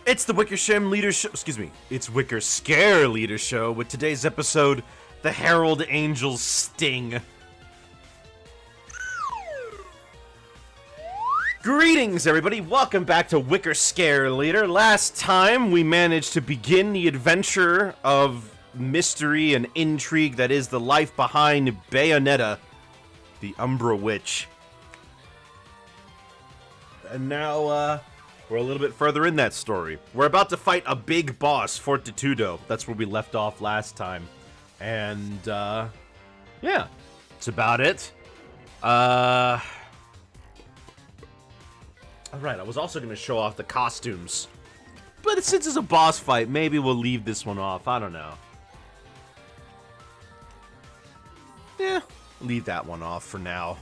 It's the Wickersham Leader Show. Excuse me. It's Wicker Scare Leader Show with today's episode, The Herald Angel's Sting. Greetings, everybody. Welcome back to Wicker Scare Leader. Last time, we managed to begin the adventure of mystery and intrigue that is the life behind Bayonetta, the Umbra Witch. And now, we're a little bit further in that story. We're about to fight a big boss, Fortitudo. That's where we left off last time. And, yeah. That's about it. Alright, I was also going to show off the costumes. But since it's a boss fight, maybe we'll leave this one off. I don't know. Yeah, leave that one off for now.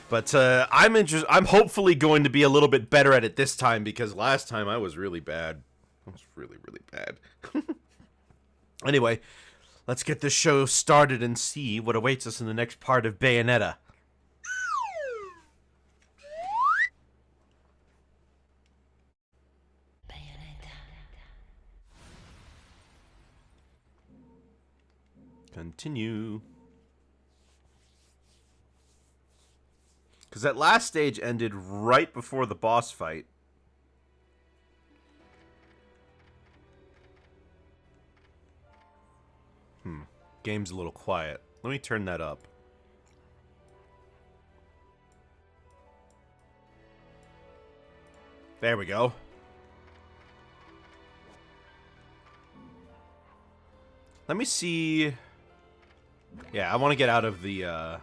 But I'm hopefully going to be a little bit better at it this time, because last time I was really bad. I was really, really bad. Anyway, let's get this show started and see what awaits us in the next part of Bayonetta. Continue. Because that last stage ended right before the boss fight. Game's a little quiet. Let me turn that up. There we go. Let me see. Yeah, I want to get out of the,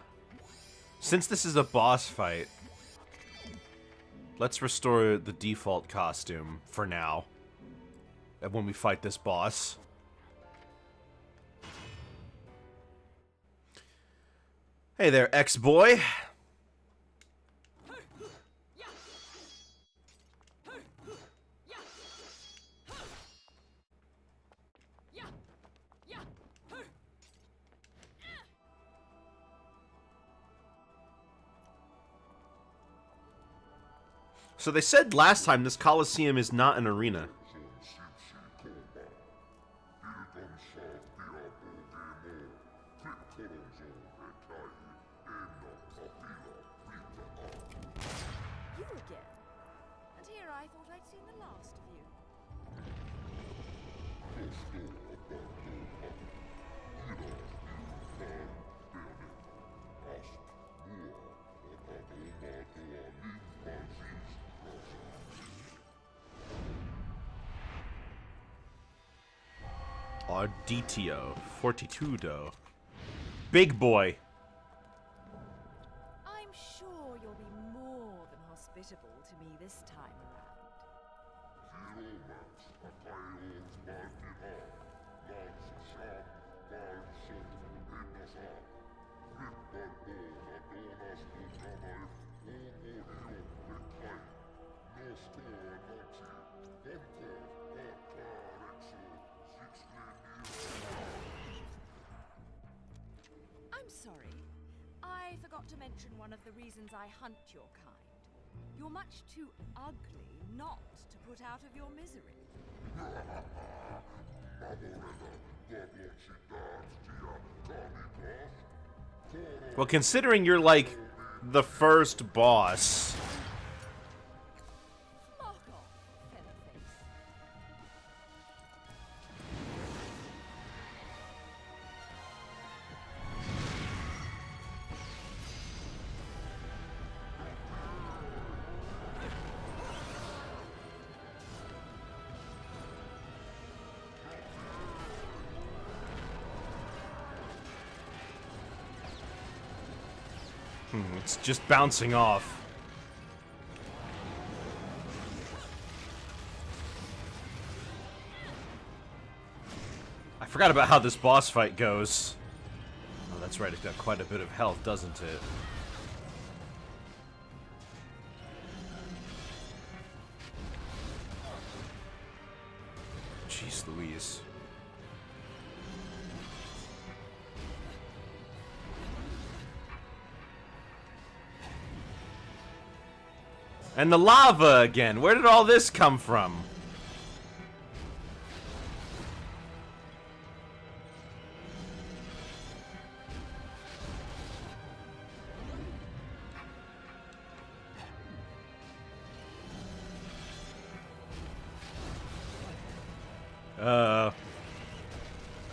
since this is a boss fight, let's restore the default costume for now. And when we fight this boss. Hey there, ex-boy. So they said last time this Coliseum is not an arena. You again? And here I thought I'd seen the last of you. Arditio, Fortitudo. Big boy. I'm sure you'll be more than hospitable to me this time around. I'm sorry. I forgot to mention one of the reasons I hunt your kind. You're much too ugly not to put out of your misery. Well, considering you're like the first boss. Mark off, featherface. It's just bouncing off. I forgot about how this boss fight goes. Oh, that's right, it's got quite a bit of health, doesn't it? Jeez Louise. And the lava again. Where did all this come from?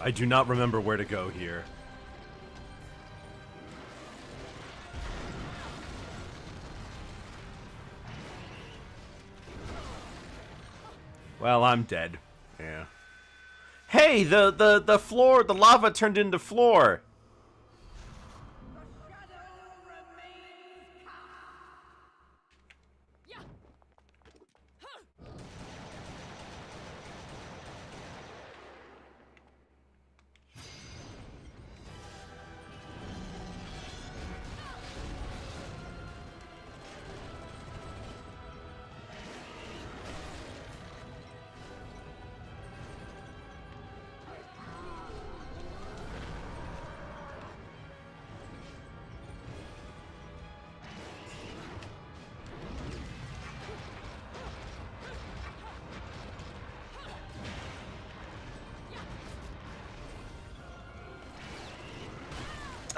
I do not remember where to go here. Well, I'm dead. Yeah. Hey, the floor, the lava turned into floor.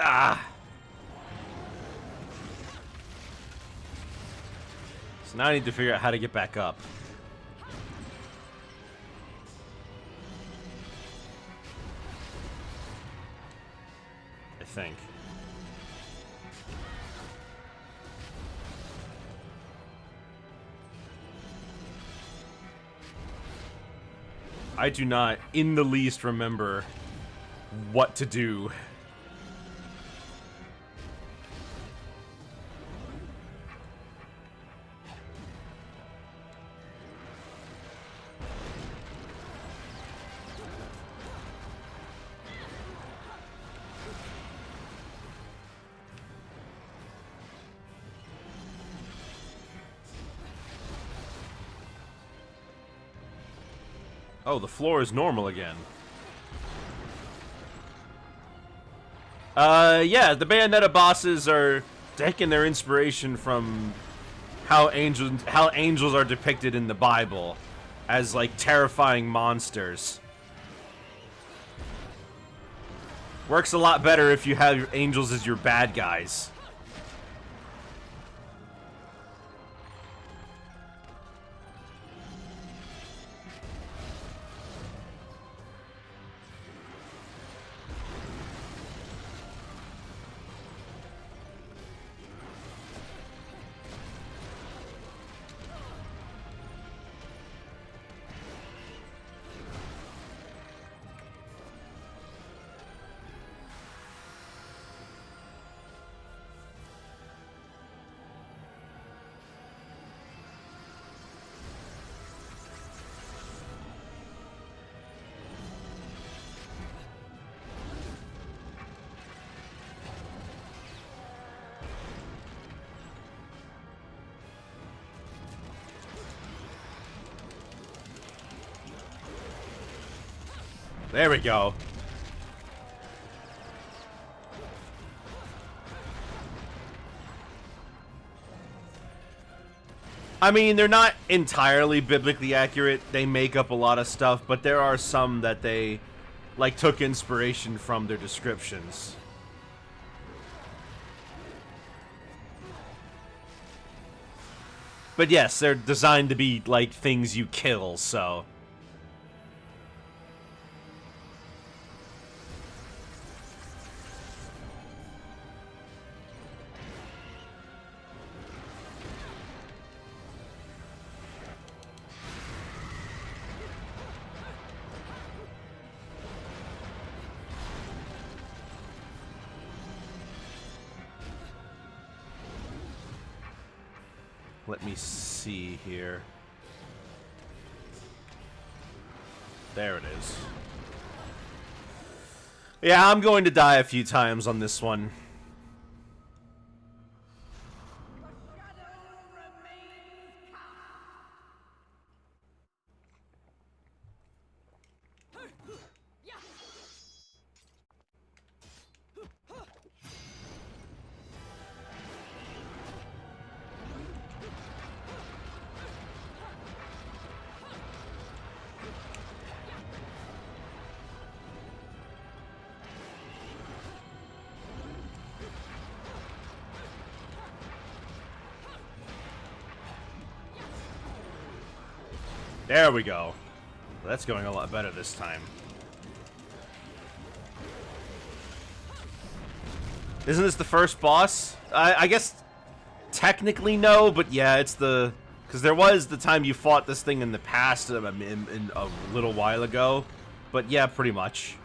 Ah. So now I need to figure out how to get back up. I think. I do not in the least remember what to do. Oh, the floor is normal again. Yeah, the Bayonetta bosses are taking their inspiration from how angels are depicted in the Bible as like terrifying monsters. Works a lot better if you have angels as your bad guys. There we go. I mean, they're not entirely biblically accurate. They make up a lot of stuff, but there are some that they, like, took inspiration from their descriptions. But yes, they're designed to be, like, things you kill, so... Let me see here. There it is. Yeah, I'm going to die a few times on this one. There we go. That's going a lot better this time. Isn't this the first boss? I guess technically no, but yeah, it's the... Because there was the time you fought this thing in the past, in a little while ago. But yeah, pretty much.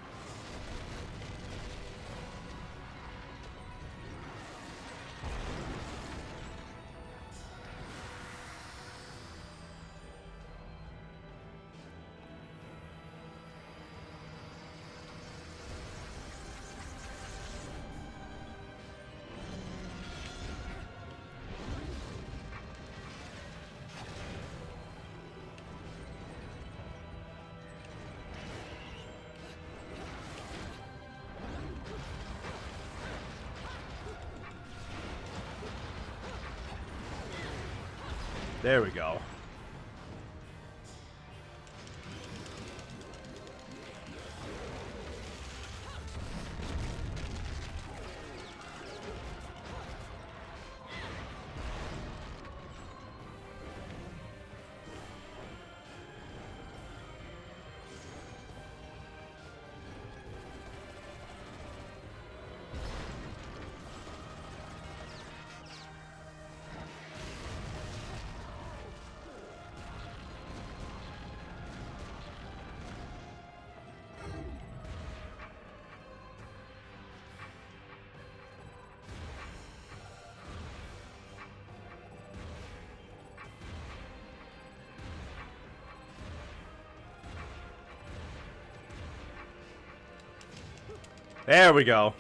There we go. There we go.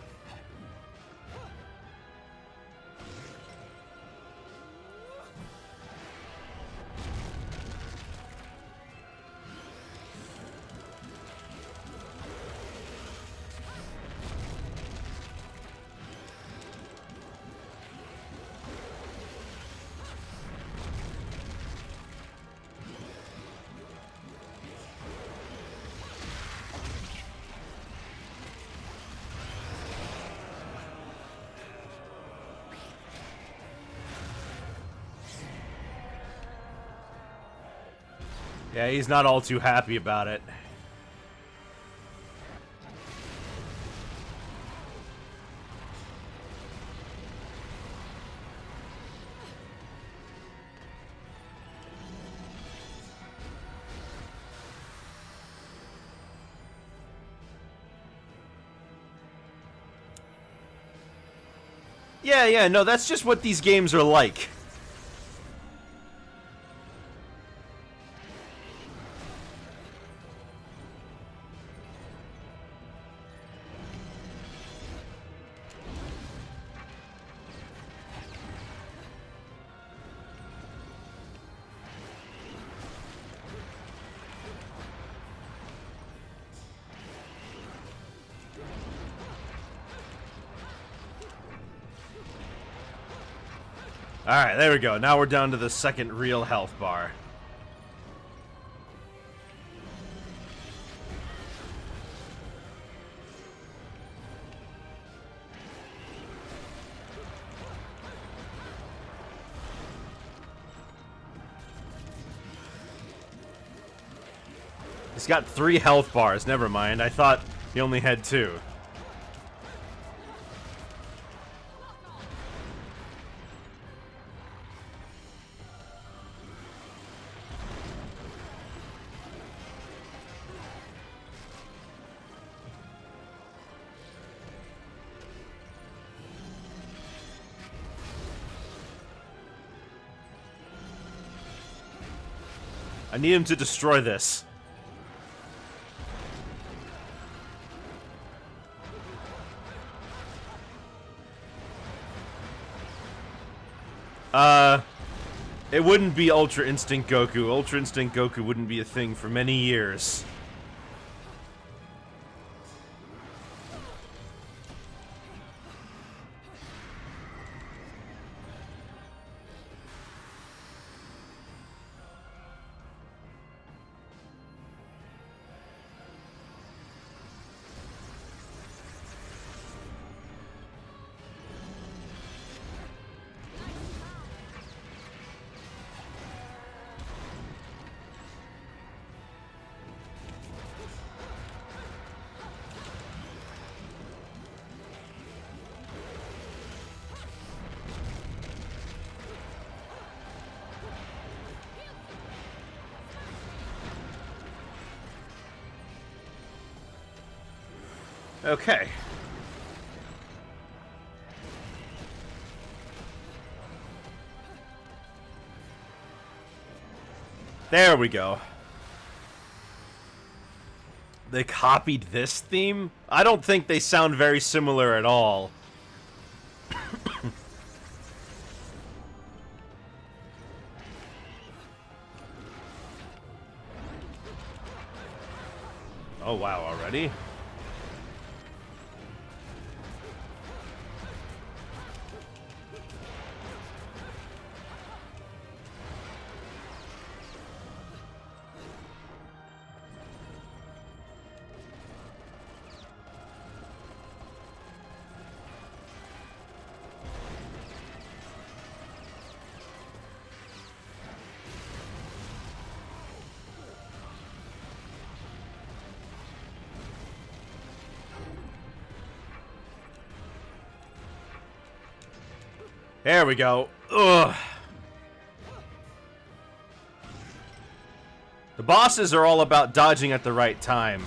Yeah, he's not all too happy about it. Yeah, no, that's just what these games are like. Alright, there we go. Now we're down to the second real health bar. He's got 3 health bars. Never mind. I thought he only had 2. I need him to destroy this. It wouldn't be Ultra Instinct Goku. Ultra Instinct Goku wouldn't be a thing for many years. Okay. There we go. They copied this theme? I don't think they sound very similar at all. Oh wow, already? There we go. Ugh. The bosses are all about dodging at the right time.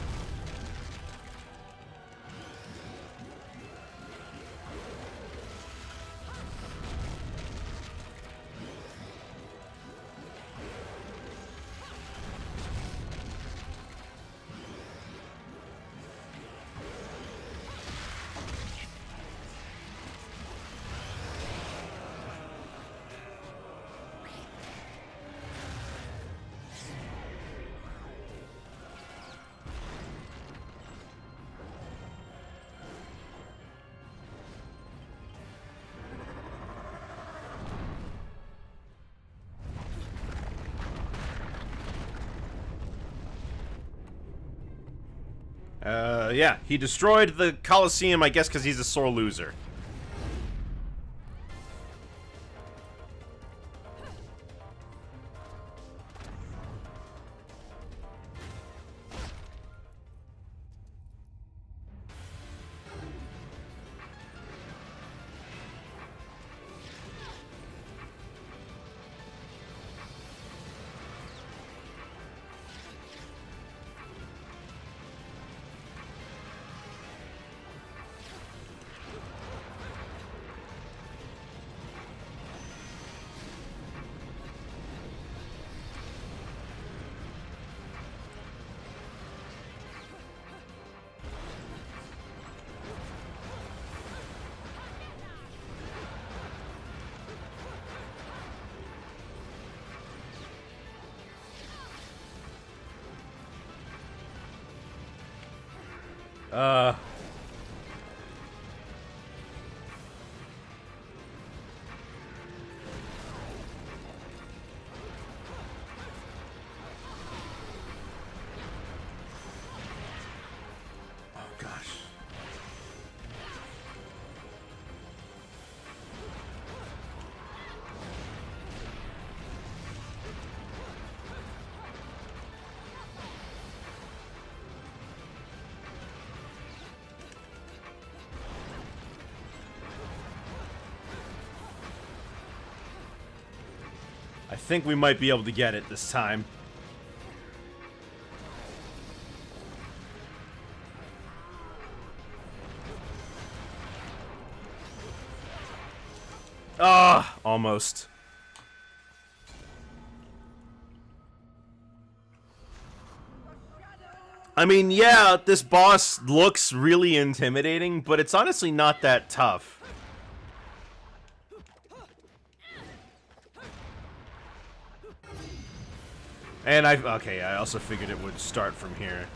Yeah, he destroyed the Colosseum, I guess, because he's a sore loser. Oh, gosh. I think we might be able to get it this time. Ah, almost. I mean, yeah, this boss looks really intimidating, but it's honestly not that tough. And okay, I also figured it would start from here.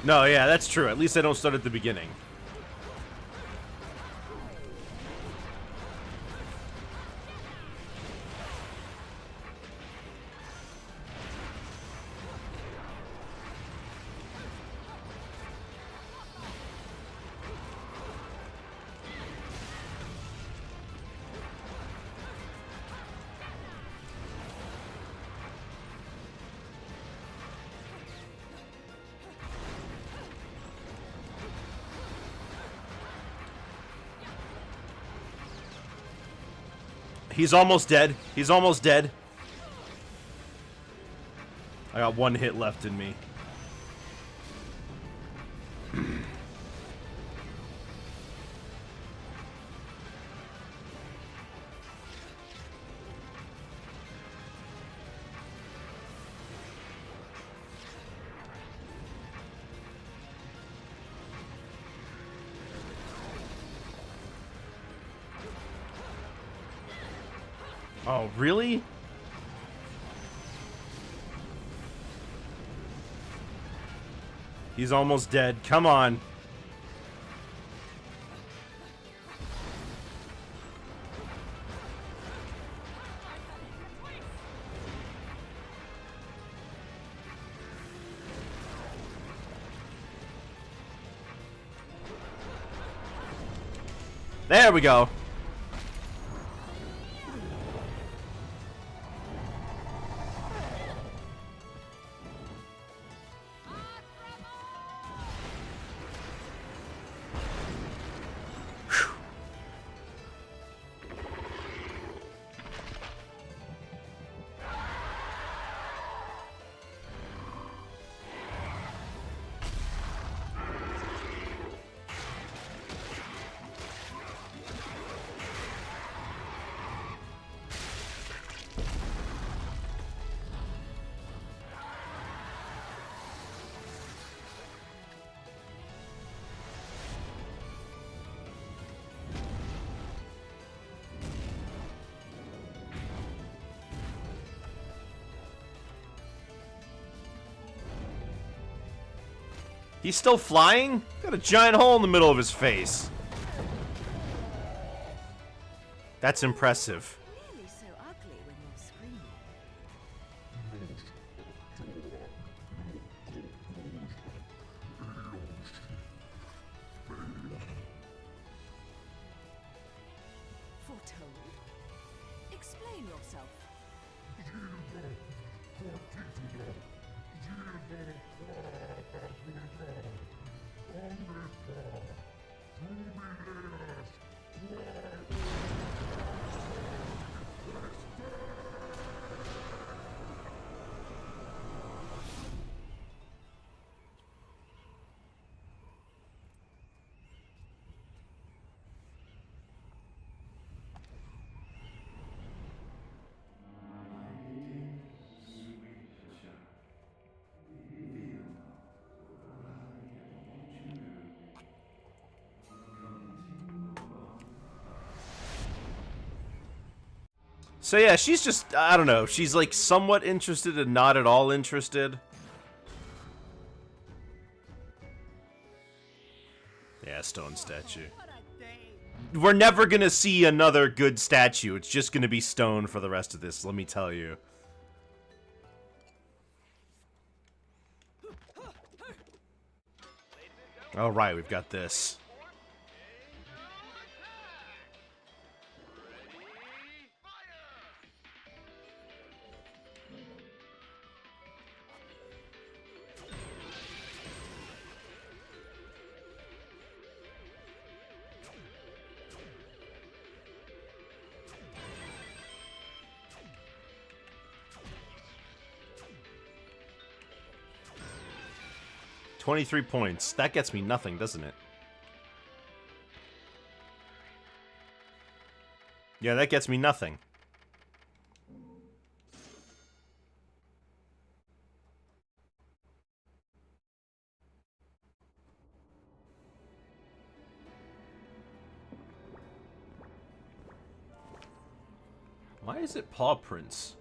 No, yeah, that's true. At least I don't start at the beginning. He's almost dead. He's almost dead. I got one hit left in me. Oh, really? He's almost dead. Come on. There we go. He's still flying? Got a giant hole in the middle of his face. That's impressive. Really so ugly when you're screaming. Foretold? Explain yourself. So yeah, she's just, I don't know, she's like somewhat interested and not at all interested. Yeah, stone statue. We're never gonna see another good statue. It's just gonna be stone for the rest of this, let me tell you. Alright, we've got this. $23 points. That gets me nothing, doesn't it? Yeah, that gets me nothing. Why is it paw prints?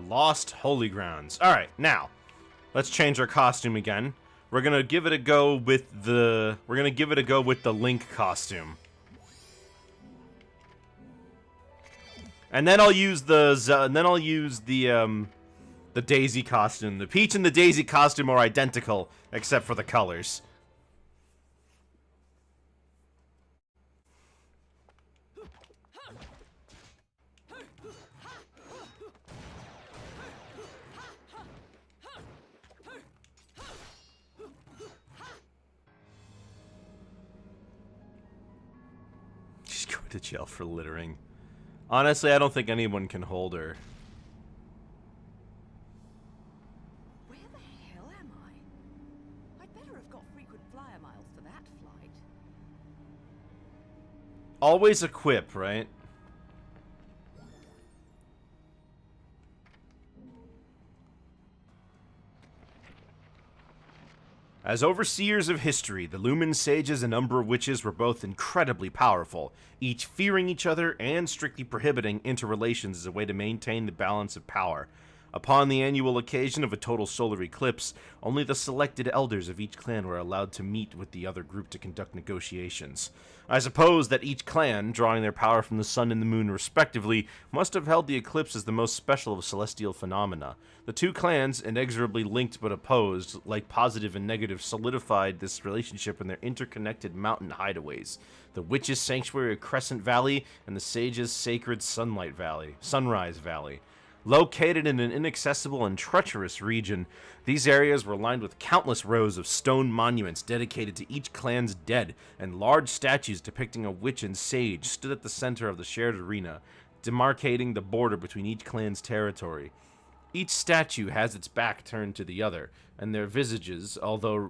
Lost Holy Grounds. Alright, now, let's change our costume again. We're gonna give it a go with the... Link costume. And then I'll use the Daisy costume. The Peach and the Daisy costume are identical, except for the colors. She's going to jail for littering. Honestly, I don't think anyone can hold her. Where the hell am I? I'd better have got frequent flyer miles for that flight. Always equip, right? As overseers of history, the Lumen Sages and Umbra Witches were both incredibly powerful, each fearing each other and strictly prohibiting interrelations as a way to maintain the balance of power. Upon the annual occasion of a total solar eclipse, only the selected elders of each clan were allowed to meet with the other group to conduct negotiations. I suppose that each clan, drawing their power from the sun and the moon respectively, must have held the eclipse as the most special of celestial phenomena. The two clans, inexorably linked but opposed, like positive and negative, solidified this relationship in their interconnected mountain hideaways. The Witches' Sanctuary of Crescent Valley and the Sages' Sacred Sunrise Valley. Located in an inaccessible and treacherous region, these areas were lined with countless rows of stone monuments dedicated to each clan's dead, and large statues depicting a witch and sage stood at the center of the shared arena, demarcating the border between each clan's territory. Each statue has its back turned to the other, and their visages,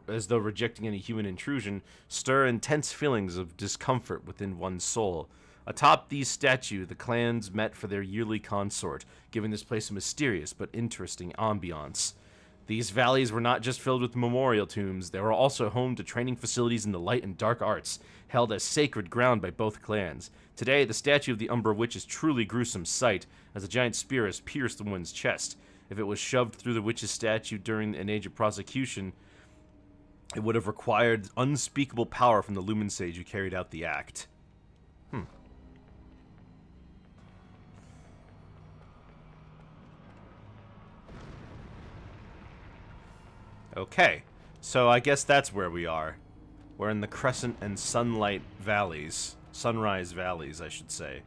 as though rejecting any human intrusion, stir intense feelings of discomfort within one's soul. Atop these statues, the clans met for their yearly consort, giving this place a mysterious but interesting ambiance. These valleys were not just filled with memorial tombs, they were also home to training facilities in the light and dark arts, held as sacred ground by both clans. Today, the statue of the Umbra Witch is truly gruesome sight, as a giant spear has pierced the woman's chest. If it was shoved through the witch's statue during an age of prosecution, it would have required unspeakable power from the Lumen Sage who carried out the act. Okay, so I guess that's where we are. We're in the Crescent and Sunlight Valleys. Sunrise Valleys, I should say.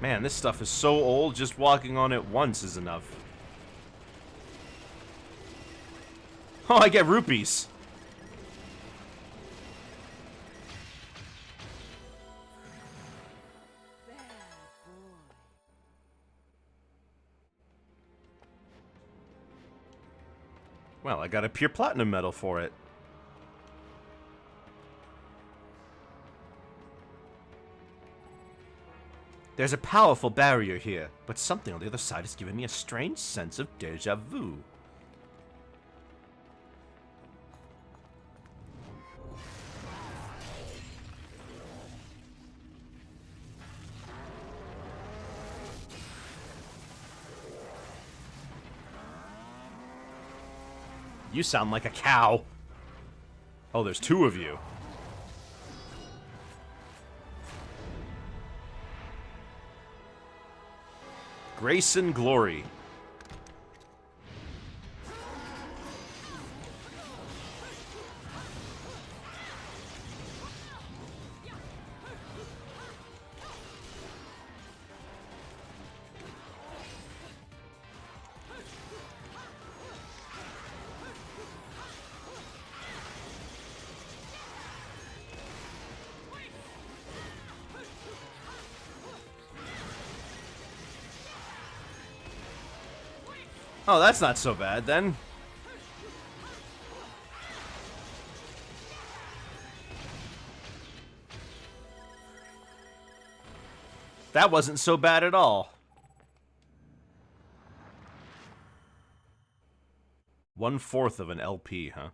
Man, this stuff is so old, just walking on it once is enough. Oh, I get rupees! Well, I got a pure platinum medal for it. There's a powerful barrier here, but something on the other side is giving me a strange sense of déjà vu. You sound like a cow. Oh, there's two of you. Grace and Glory. Oh, that's not so bad, then. That wasn't so bad at all. 1/4 of an LP, huh?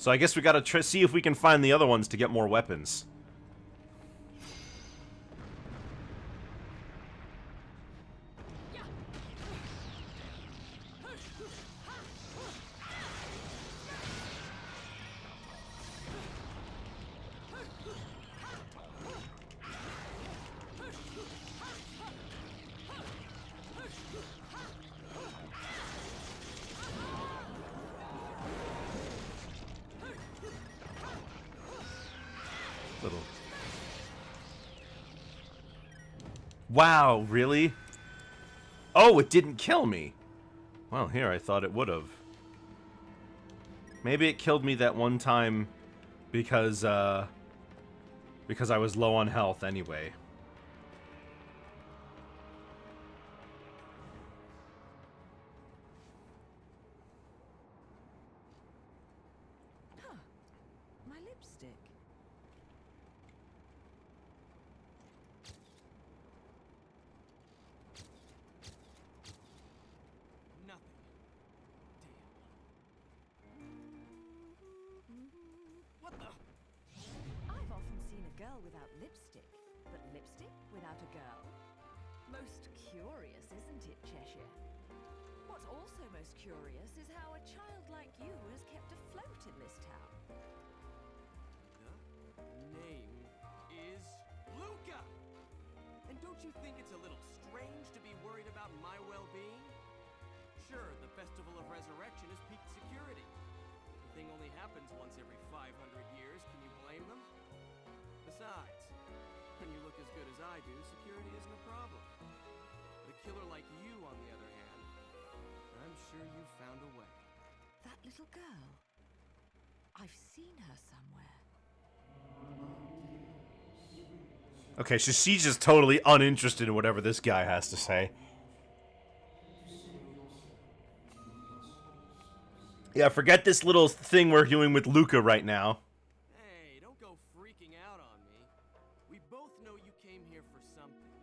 So I guess we gotta see if we can find the other ones to get more weapons. Little. Wow, really? Oh, it didn't kill me. Well, here, I thought it would have. Maybe it killed me that one time because I was low on health anyway. Huh. My lipstick. Nothing. What the? I've often seen a girl without lipstick, but lipstick without a girl? Most curious, isn't it, Cheshire? What's also most curious is how a child like you has kept afloat in this town. The name is Luca! And don't you think it's a little strange to be worried about my well-being? Sure, the Festival of Resurrection is peak security. The thing only happens once every 500 years, can you blame them? Besides, when you look as good as I do, security isn't a problem. But a killer like you, on the other hand, I'm sure you found a way. That little girl. I've seen her somewhere. Okay, so she's just totally uninterested in whatever this guy has to say. Yeah, forget this little thing we're doing with Luca right now. Hey, don't go freaking out on me. We both know you came here for something.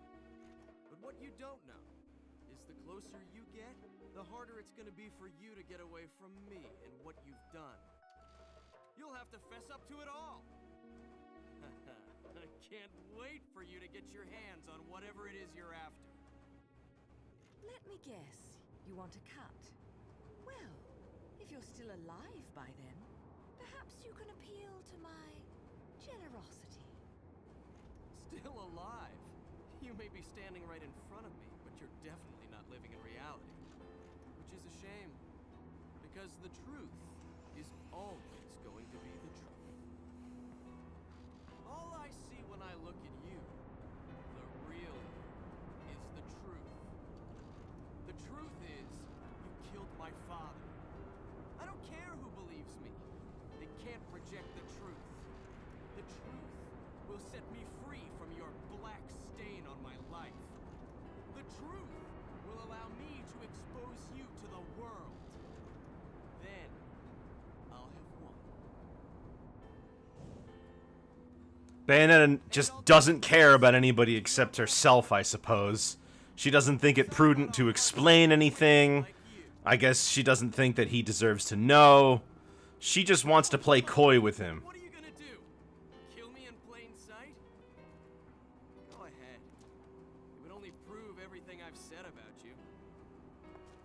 But what you don't know is the closer you get, the harder it's gonna be for you to get away from me and what you've done. You'll have to fess up to it all. I can't wait for you to get your hands on whatever it is you're after. Let me guess. You want a cut? Well, if you're still alive by then, perhaps you can appeal to my generosity. Still alive? You may be standing right in front of me, but you're definitely not living in reality. Which is a shame. Because the truth is always going to be the truth. All I see when I look at you, the real you, is the truth. The truth is, you killed my father. I don't care who believes me. They can't reject the truth. The truth will set me free from your black stain on my life. The truth will allow me to expose you to the world. Then, I'll have won. Bayonetta just doesn't care about anybody except herself, I suppose. She doesn't think it prudent to explain anything. Like you. I guess she doesn't think that he deserves to know. She just wants to play coy with him. What are you gonna do? Kill me in plain sight? Go ahead. It would only prove everything I've said about you.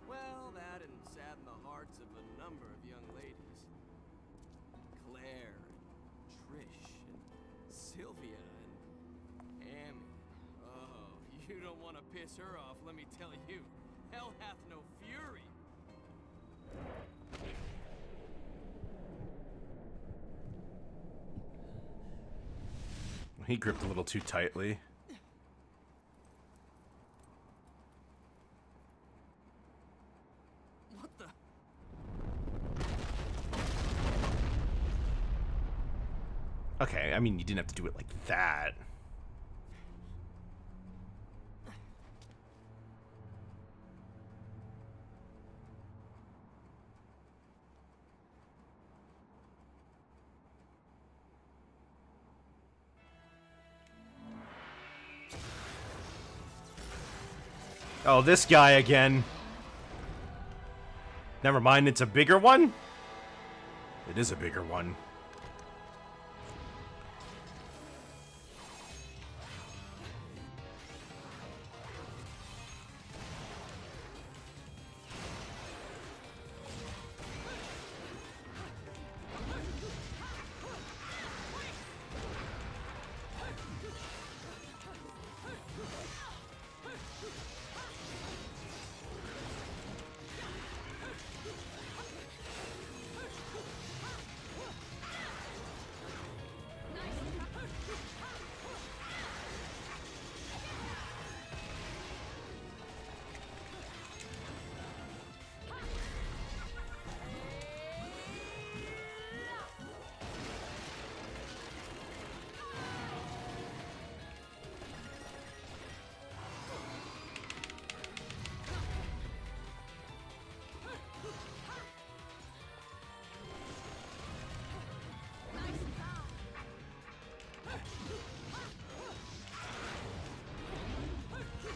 Well, that and sadden the hearts of a number of young ladies. Claire, and Trish, and Sylvia, and Amy. Oh, you don't want to piss her off, let me tell you. Hell hath no fury. He gripped a little too tightly. What the? Okay, I mean, you didn't have to do it like that. Oh, this guy again. Never mind, it's a bigger one? It is a bigger one.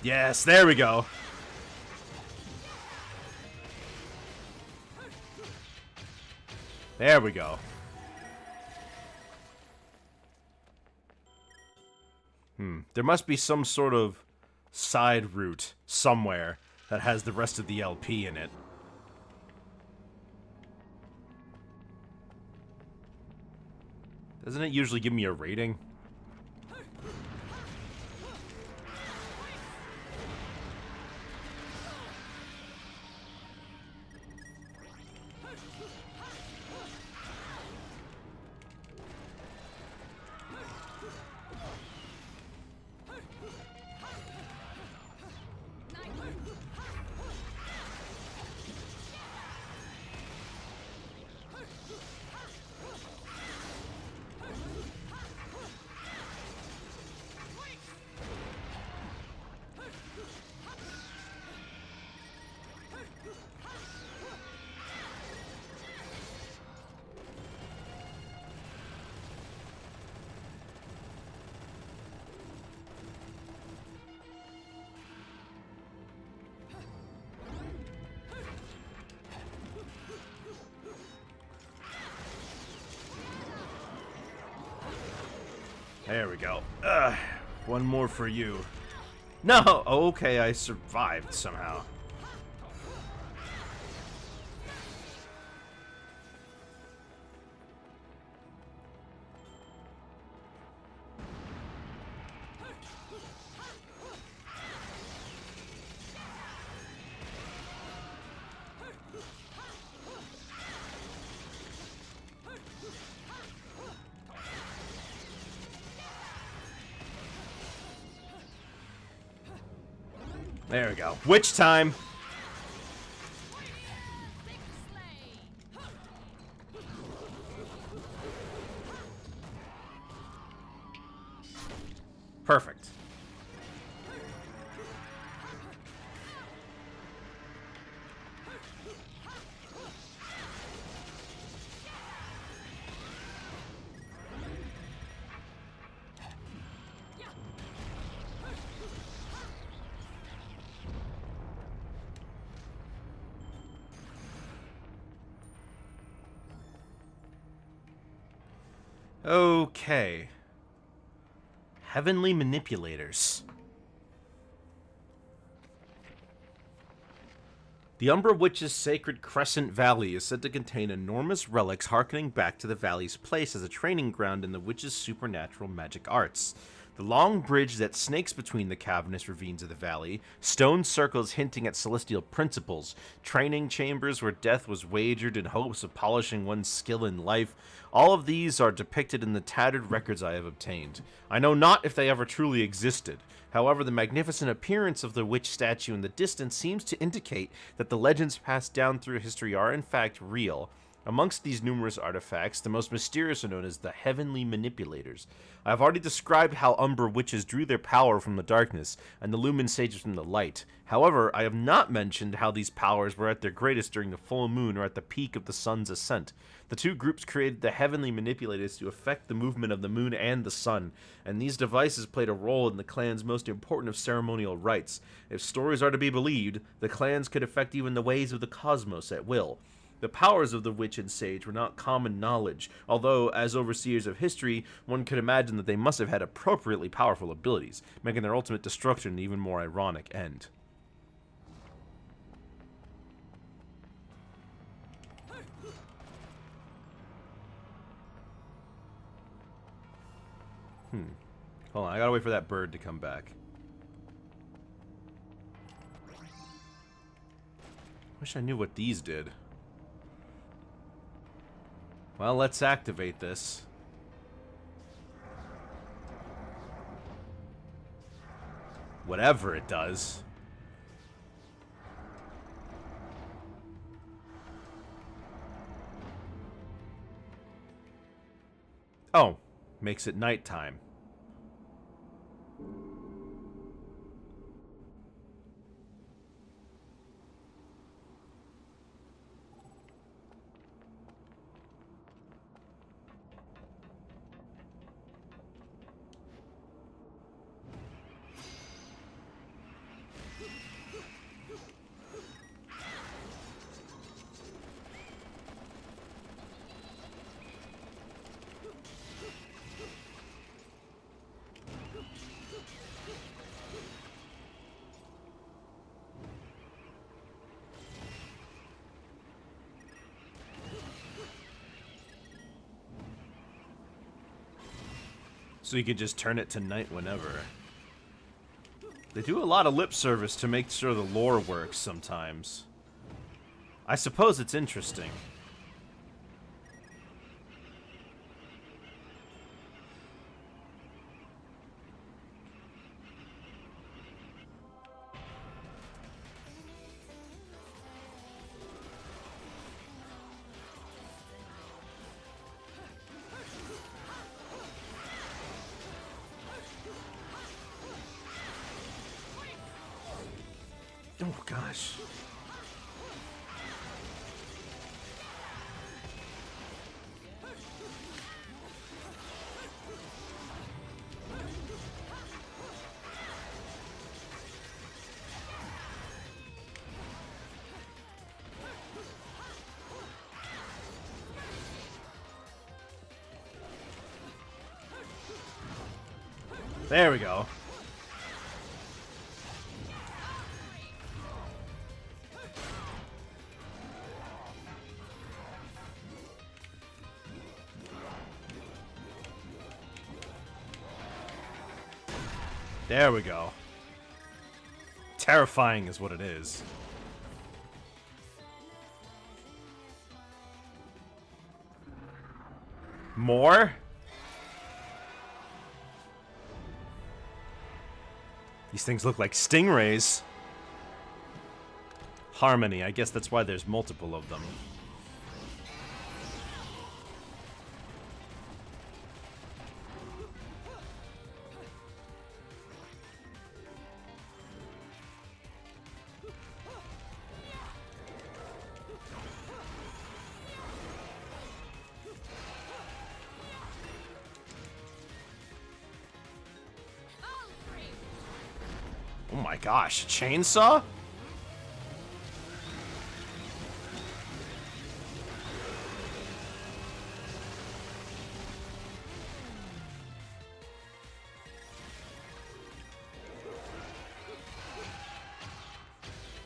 Yes, there we go. There we go. There must be some sort of side route somewhere that has the rest of the LP in it. Doesn't it usually give me a rating? There we go. One more for you. No! Okay, I survived somehow. There we go. Witch time! Perfect. Okay. Heavenly Manipulators. The Umbra Witch's sacred Crescent Valley is said to contain enormous relics harkening back to the valley's place as a training ground in the witch's supernatural magic arts. The long bridge that snakes between the cavernous ravines of the valley, stone circles hinting at celestial principles, training chambers where death was wagered in hopes of polishing one's skill in life, all of these are depicted in the tattered records I have obtained. I know not if they ever truly existed. However, the magnificent appearance of the witch statue in the distance seems to indicate that the legends passed down through history are in fact real. Amongst these numerous artifacts, the most mysterious are known as the Heavenly Manipulators. I have already described how Umbra witches drew their power from the darkness, and the Lumen sages from the light. However, I have not mentioned how these powers were at their greatest during the full moon or at the peak of the sun's ascent. The two groups created the Heavenly Manipulators to affect the movement of the moon and the sun, and these devices played a role in the clan's most important of ceremonial rites. If stories are to be believed, the clans could affect even the ways of the cosmos at will. The powers of the witch and sage were not common knowledge, although, as overseers of history, one could imagine that they must have had appropriately powerful abilities, making their ultimate destruction an even more ironic end. Hold on, I gotta wait for that bird to come back. Wish I knew what these did. Well, let's activate this. Whatever it does. Oh, makes it nighttime. So you can just turn it to night whenever. They do a lot of lip service to make sure the lore works sometimes. I suppose it's interesting. Oh gosh. There we go. There we go. Terrifying is what it is. More? These things look like stingrays. Harmony, I guess that's why there's multiple of them. Oh my gosh, a chainsaw?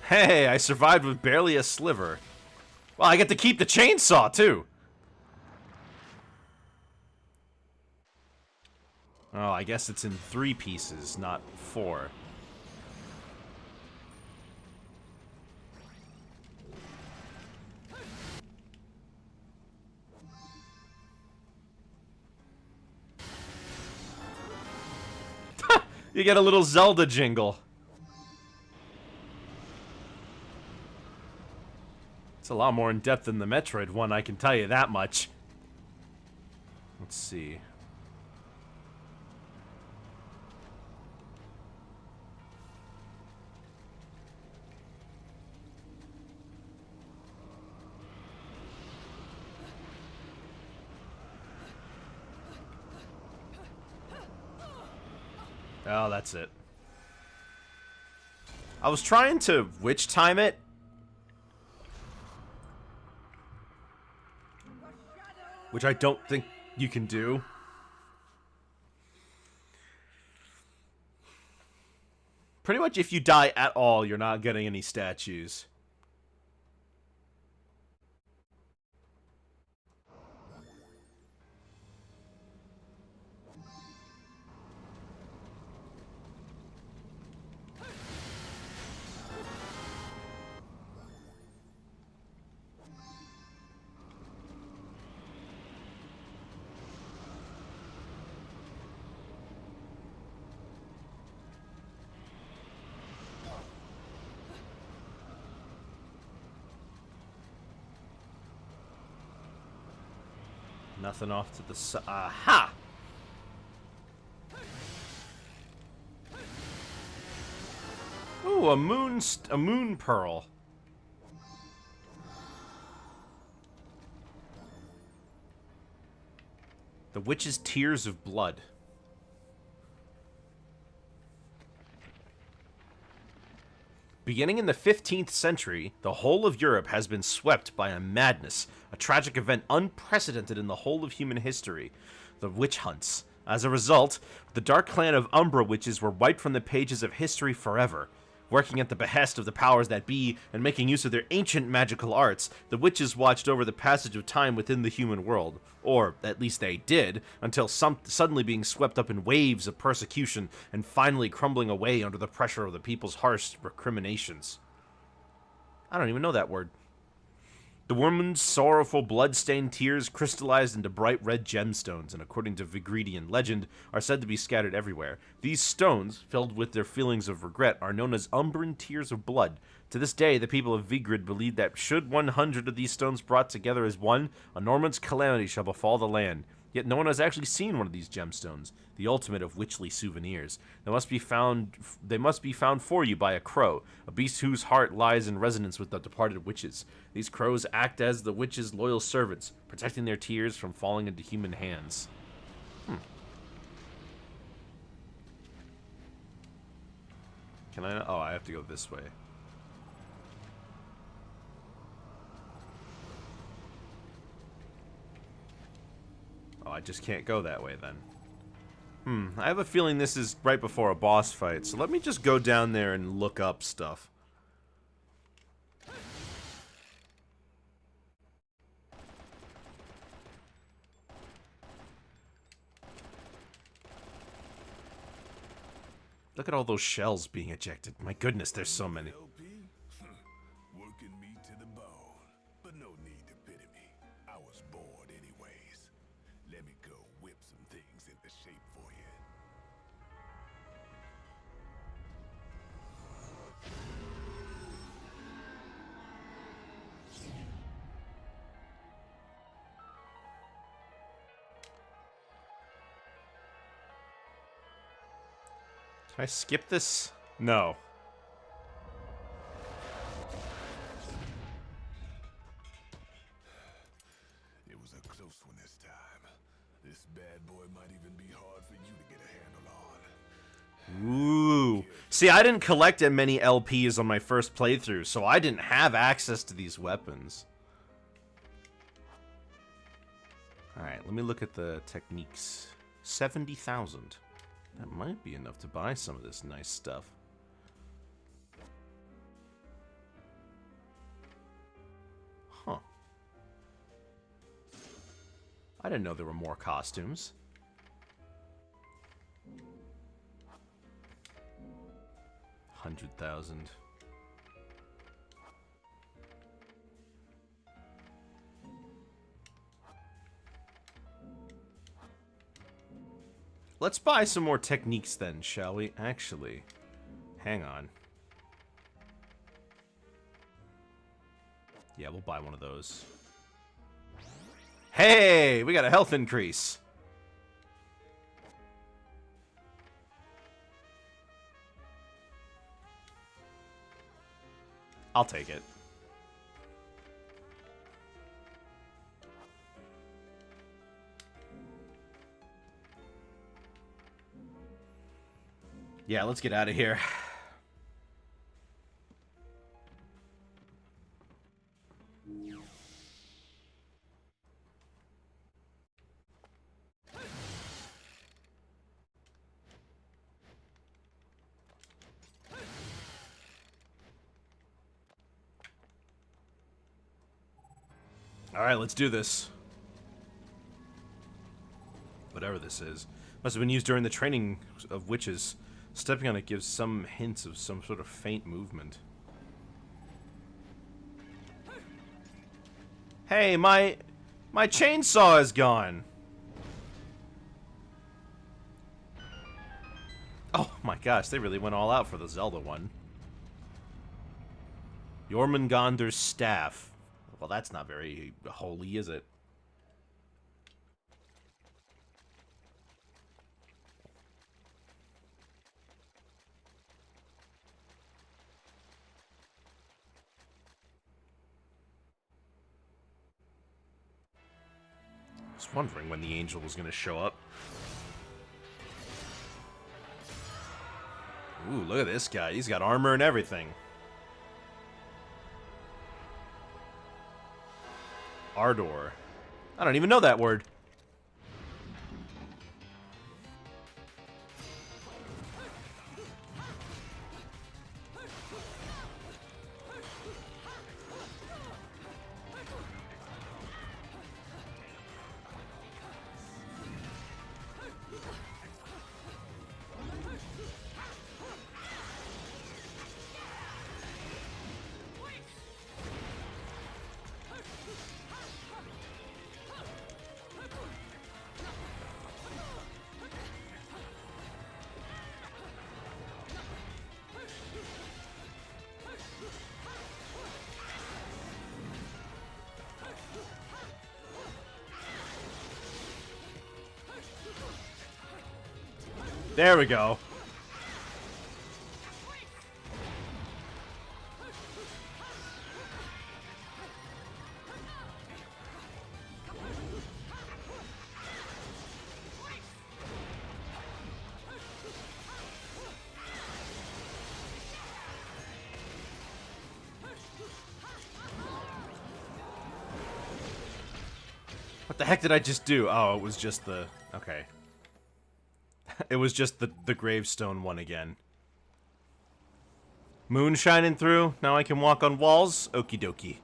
Hey, I survived with barely a sliver. Well, I get to keep the chainsaw, too. Oh, I guess it's in 3 pieces, not 4. You get a little Zelda jingle. It's a lot more in depth than the Metroid one, I can tell you that much. Let's see. Oh, that's it. I was trying to witch time it, which I don't think you can do. Pretty much if you die at all, you're not getting any statues. Nothing off to the side. Aha! Ooh, a moon pearl. The witch's tears of blood. Beginning in the 15th century, the whole of Europe has been swept by a madness, a tragic event unprecedented in the whole of human history, the witch hunts. As a result, the dark clan of Umbra witches were wiped from the pages of history forever. Working at the behest of the powers that be and making use of their ancient magical arts, the witches watched over the passage of time within the human world. Or, at least they did, until suddenly being swept up in waves of persecution and finally crumbling away under the pressure of the people's harsh recriminations. I don't even know that word. The woman's sorrowful, blood-stained tears crystallized into bright red gemstones, and according to Vigridian legend, are said to be scattered everywhere. These stones, filled with their feelings of regret, are known as Umbran Tears of Blood. To this day, the people of Vigrid believe that should 100 of these stones brought together as one, a Norman's calamity shall befall the land. Yet no one has actually seen one of these gemstones, the ultimate of witchly souvenirs. They must be found for you by a crow, a beast whose heart lies in resonance with the departed witches. These crows act as the witches' loyal servants, protecting their tears from falling into human hands. Can I? Oh, I have to go this way. Oh, I just can't go that way then. I have a feeling this is right before a boss fight, so let me just go down there and look up stuff. Look at all those shells being ejected. My goodness, there's so many. Working me to the bone, but no need to pity me. I was bored anyways. Let me go whip some things into shape for you. Can I skip this? No. It was a close one this time. This bad boy might even be hard for you to get a handle on. Ooh. See, I didn't collect that many LPs on my first playthrough, so I didn't have access to these weapons. Alright, let me look at the techniques. 70,000. That might be enough to buy some of this nice stuff. Huh. I didn't know there were more costumes. 100,000. Let's buy some more techniques then, shall we? Actually, hang on. Yeah, we'll buy one of those. Hey, we got a health increase. I'll take it. Yeah, let's get out of here. Alright, let's do this. Whatever this is. Must have been used during the training of witches. Stepping on it gives some hints of some sort of faint movement. Hey, my chainsaw is gone. Oh my gosh, they really went all out for the Zelda one. Jormungandr's staff. Well, that's not very holy, is it? I was wondering when the angel was going to show up. Ooh, look at this guy. He's got armor and everything. Ardor. I don't even know that word. There we go. What the heck did I just do? Oh, it was just the... Okay. It was just the gravestone one again. Moon shining through. Now I can walk on walls. Okie dokie.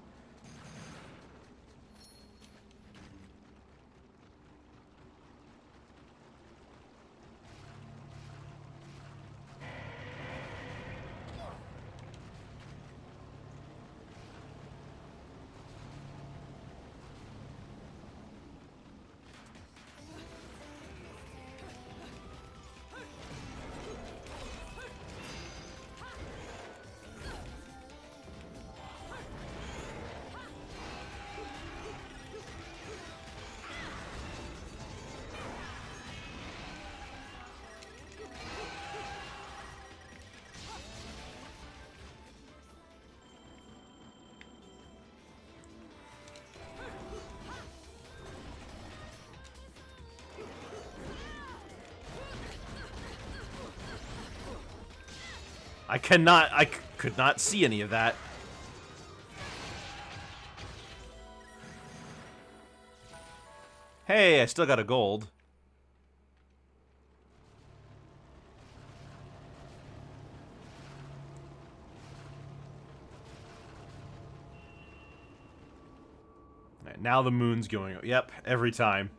I could not see any of that. Hey, I still got a gold. Alright, now the moon's going. Yep, every time.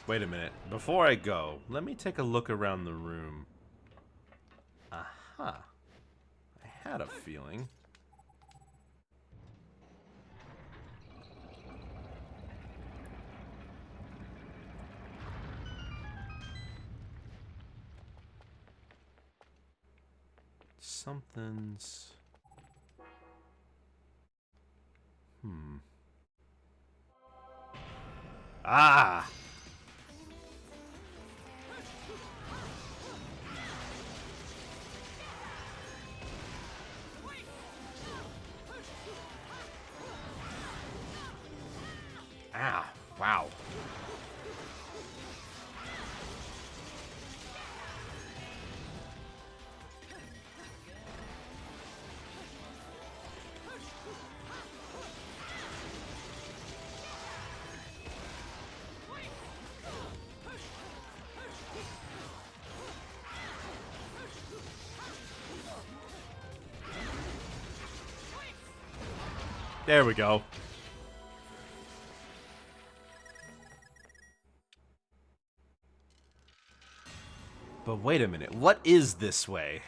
Wait a minute. Before I go, let me take a look around the room. Aha. I had a feeling. Something's... Ah! Ah, wow. There we go. But wait a minute, what is this way?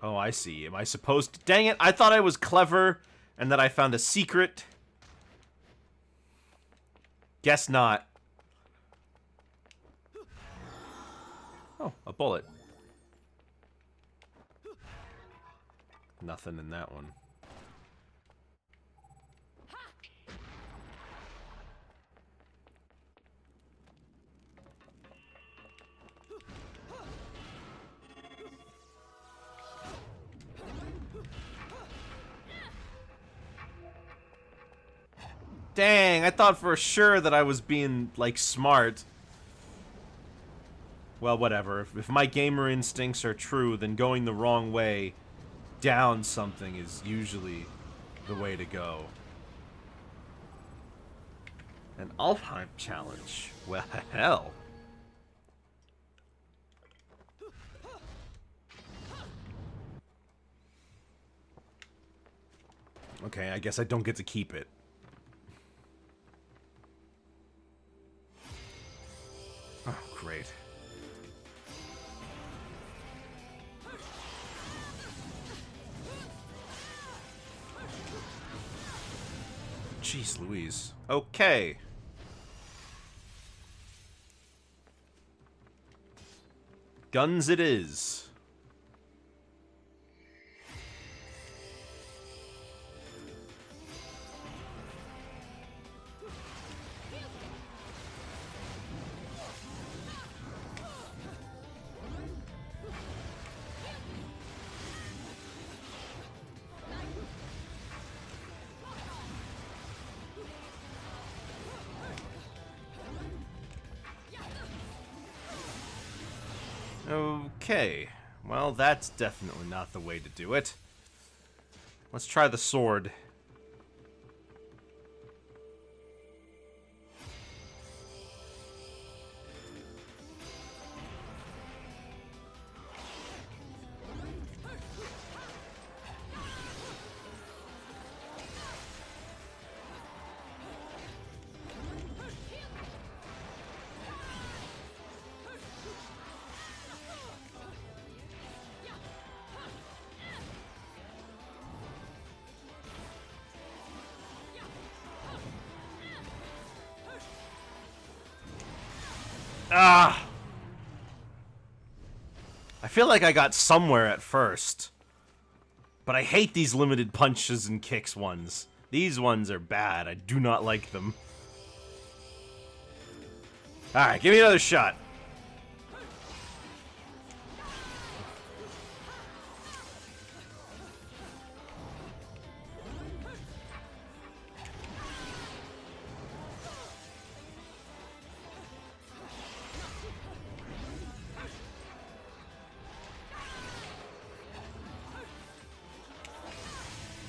Oh, I see. Am I supposed to... Dang it, I thought I was clever and that I found a secret. Guess not. Oh, a bullet. Nothing in that one. Dang, I thought for sure that I was being, like, smart. Well, whatever. If my gamer instincts are true, then going the wrong way down something is usually the way to go. An Alfheim challenge. Well, hell. Okay, I guess I don't get to keep it. Oh, great. Jeez Louise. Okay. Guns it is. Okay, well, that's definitely not the way to do it. Let's try the sword. Ah! I feel like I got somewhere at first. But I hate these limited punches and kicks ones. These ones are bad. I do not like them. Alright, give me another shot.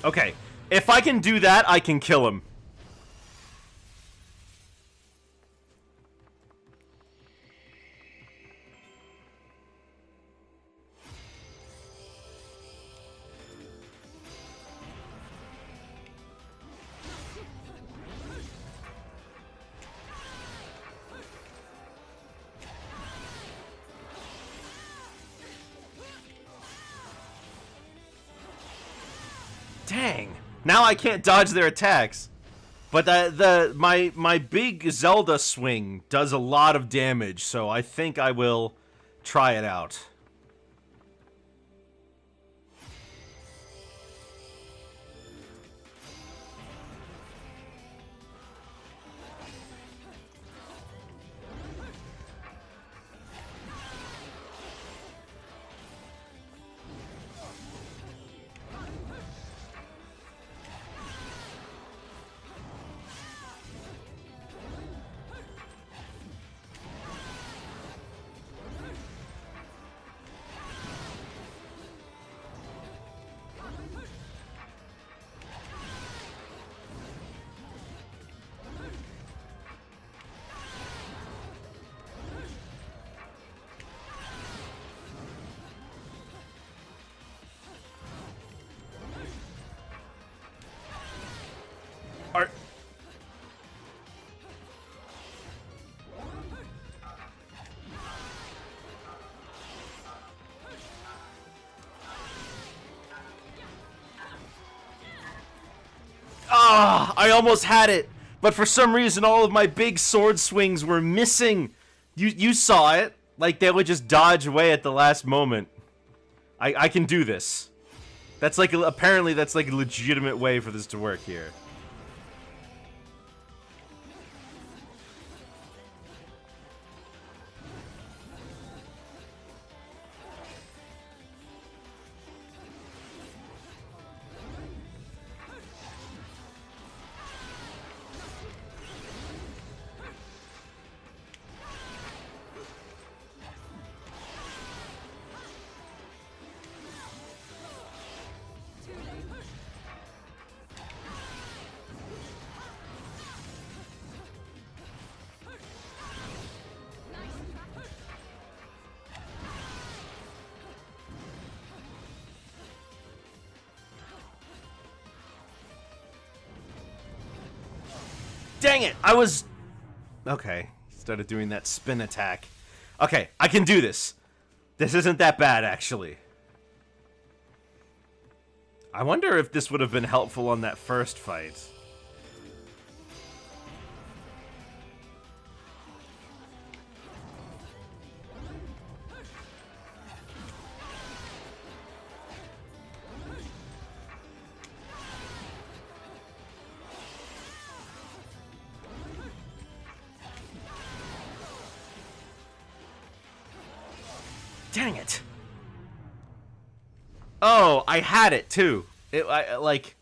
Okay, if I can do that, I can kill him. Dang. Now I can't dodge their attacks. But my big Zelda swing does a lot of damage, so I think I will try it out. Ah, I almost had it, but for some reason all of my big sword swings were missing. You saw it. Like, they would just dodge away at the last moment. I can do this. That's like, apparently that's like a legitimate way for this to work here. Dang it! I was... Okay. Started doing that spin attack. Okay, I can do this. This isn't that bad, actually. I wonder if this would have been helpful on that first fight. Dang it. Oh, I had it too. Like,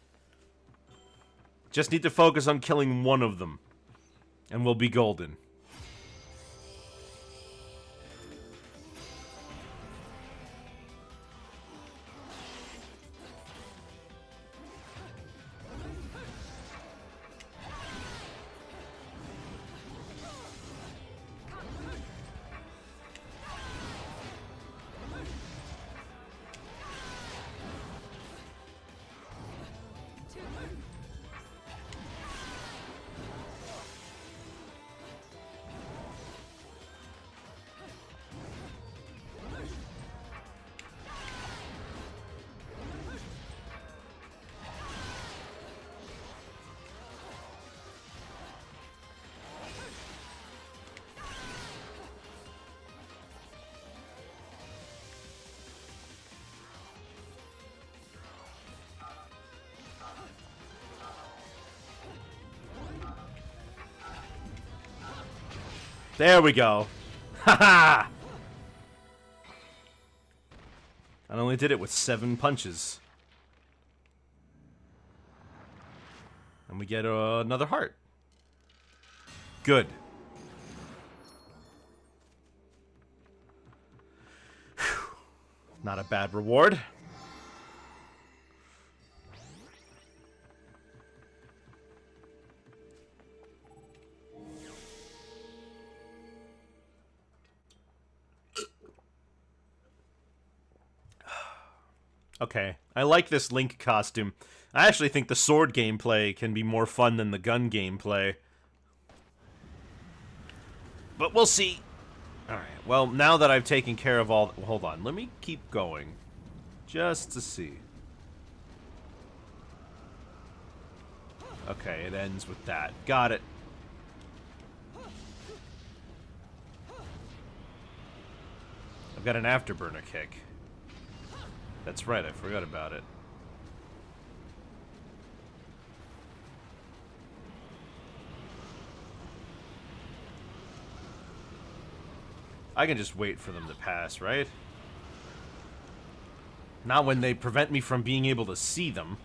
just need to focus on killing one of them, and we'll be golden. There we go. Haha! I only did it with 7 punches. And we get another heart. Good. Whew. Not a bad reward. Okay, I like this Link costume. I actually think the sword gameplay can be more fun than the gun gameplay. But we'll see. Alright, well, now that I've taken care of all... Hold on, let me keep going. Just to see. Okay, it ends with that. Got it. I've got an afterburner kick. That's right, I forgot about it. I can just wait for them to pass, right? Not when they prevent me from being able to see them.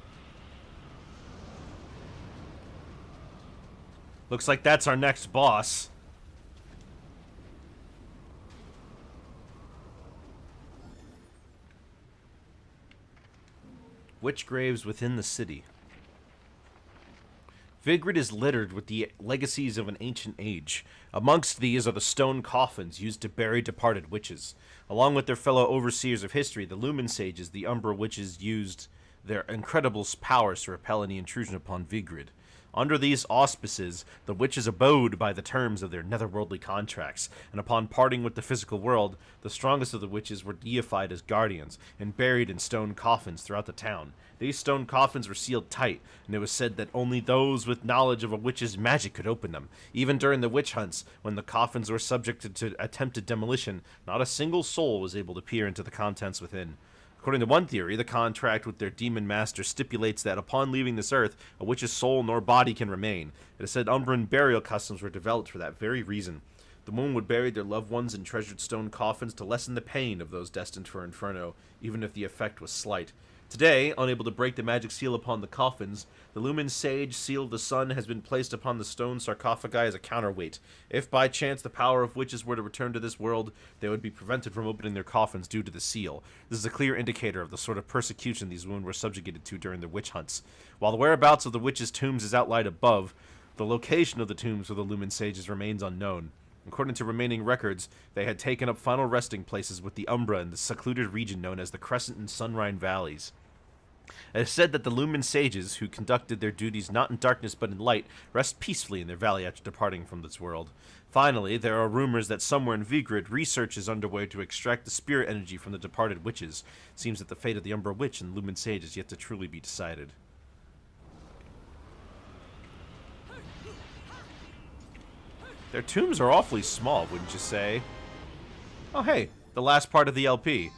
Looks like that's our next boss. Witch graves within the city. Vigrid is littered with the legacies of an ancient age. Amongst these are the stone coffins used to bury departed witches. Along with their fellow overseers of history, the Lumen Sages, the Umbra Witches, used their incredible powers to repel any intrusion upon Vigrid. Under these auspices, the witches abode by the terms of their netherworldly contracts, and upon parting with the physical world, the strongest of the witches were deified as guardians and buried in stone coffins throughout the town. These stone coffins were sealed tight, and it was said that only those with knowledge of a witch's magic could open them. Even during the witch hunts, when the coffins were subjected to attempted demolition, not a single soul was able to peer into the contents within. According to one theory, the contract with their demon master stipulates that upon leaving this earth, a witch's soul nor body can remain. It is said Umbran burial customs were developed for that very reason. The women would bury their loved ones in treasured stone coffins to lessen the pain of those destined for Inferno, even if the effect was slight. Today, unable to break the magic seal upon the coffins, the Lumen Sage Seal of the Sun has been placed upon the stone sarcophagi as a counterweight. If by chance the power of witches were to return to this world, they would be prevented from opening their coffins due to the seal. This is a clear indicator of the sort of persecution these women were subjugated to during their witch hunts. While the whereabouts of the witches' tombs is outlined above, the location of the tombs of the Lumen Sages remains unknown. According to remaining records, they had taken up final resting places with the Umbra in the secluded region known as the Crescent and Sunrine Valleys. It is said that the Lumen Sages, who conducted their duties not in darkness but in light, rest peacefully in their valley after departing from this world. Finally, there are rumors that somewhere in Vigrid, research is underway to extract the spirit energy from the departed witches. It seems that the fate of the Umbra Witch and Lumen Sage is yet to truly be decided. Their tombs are awfully small, wouldn't you say? Oh hey, the last part of the LP.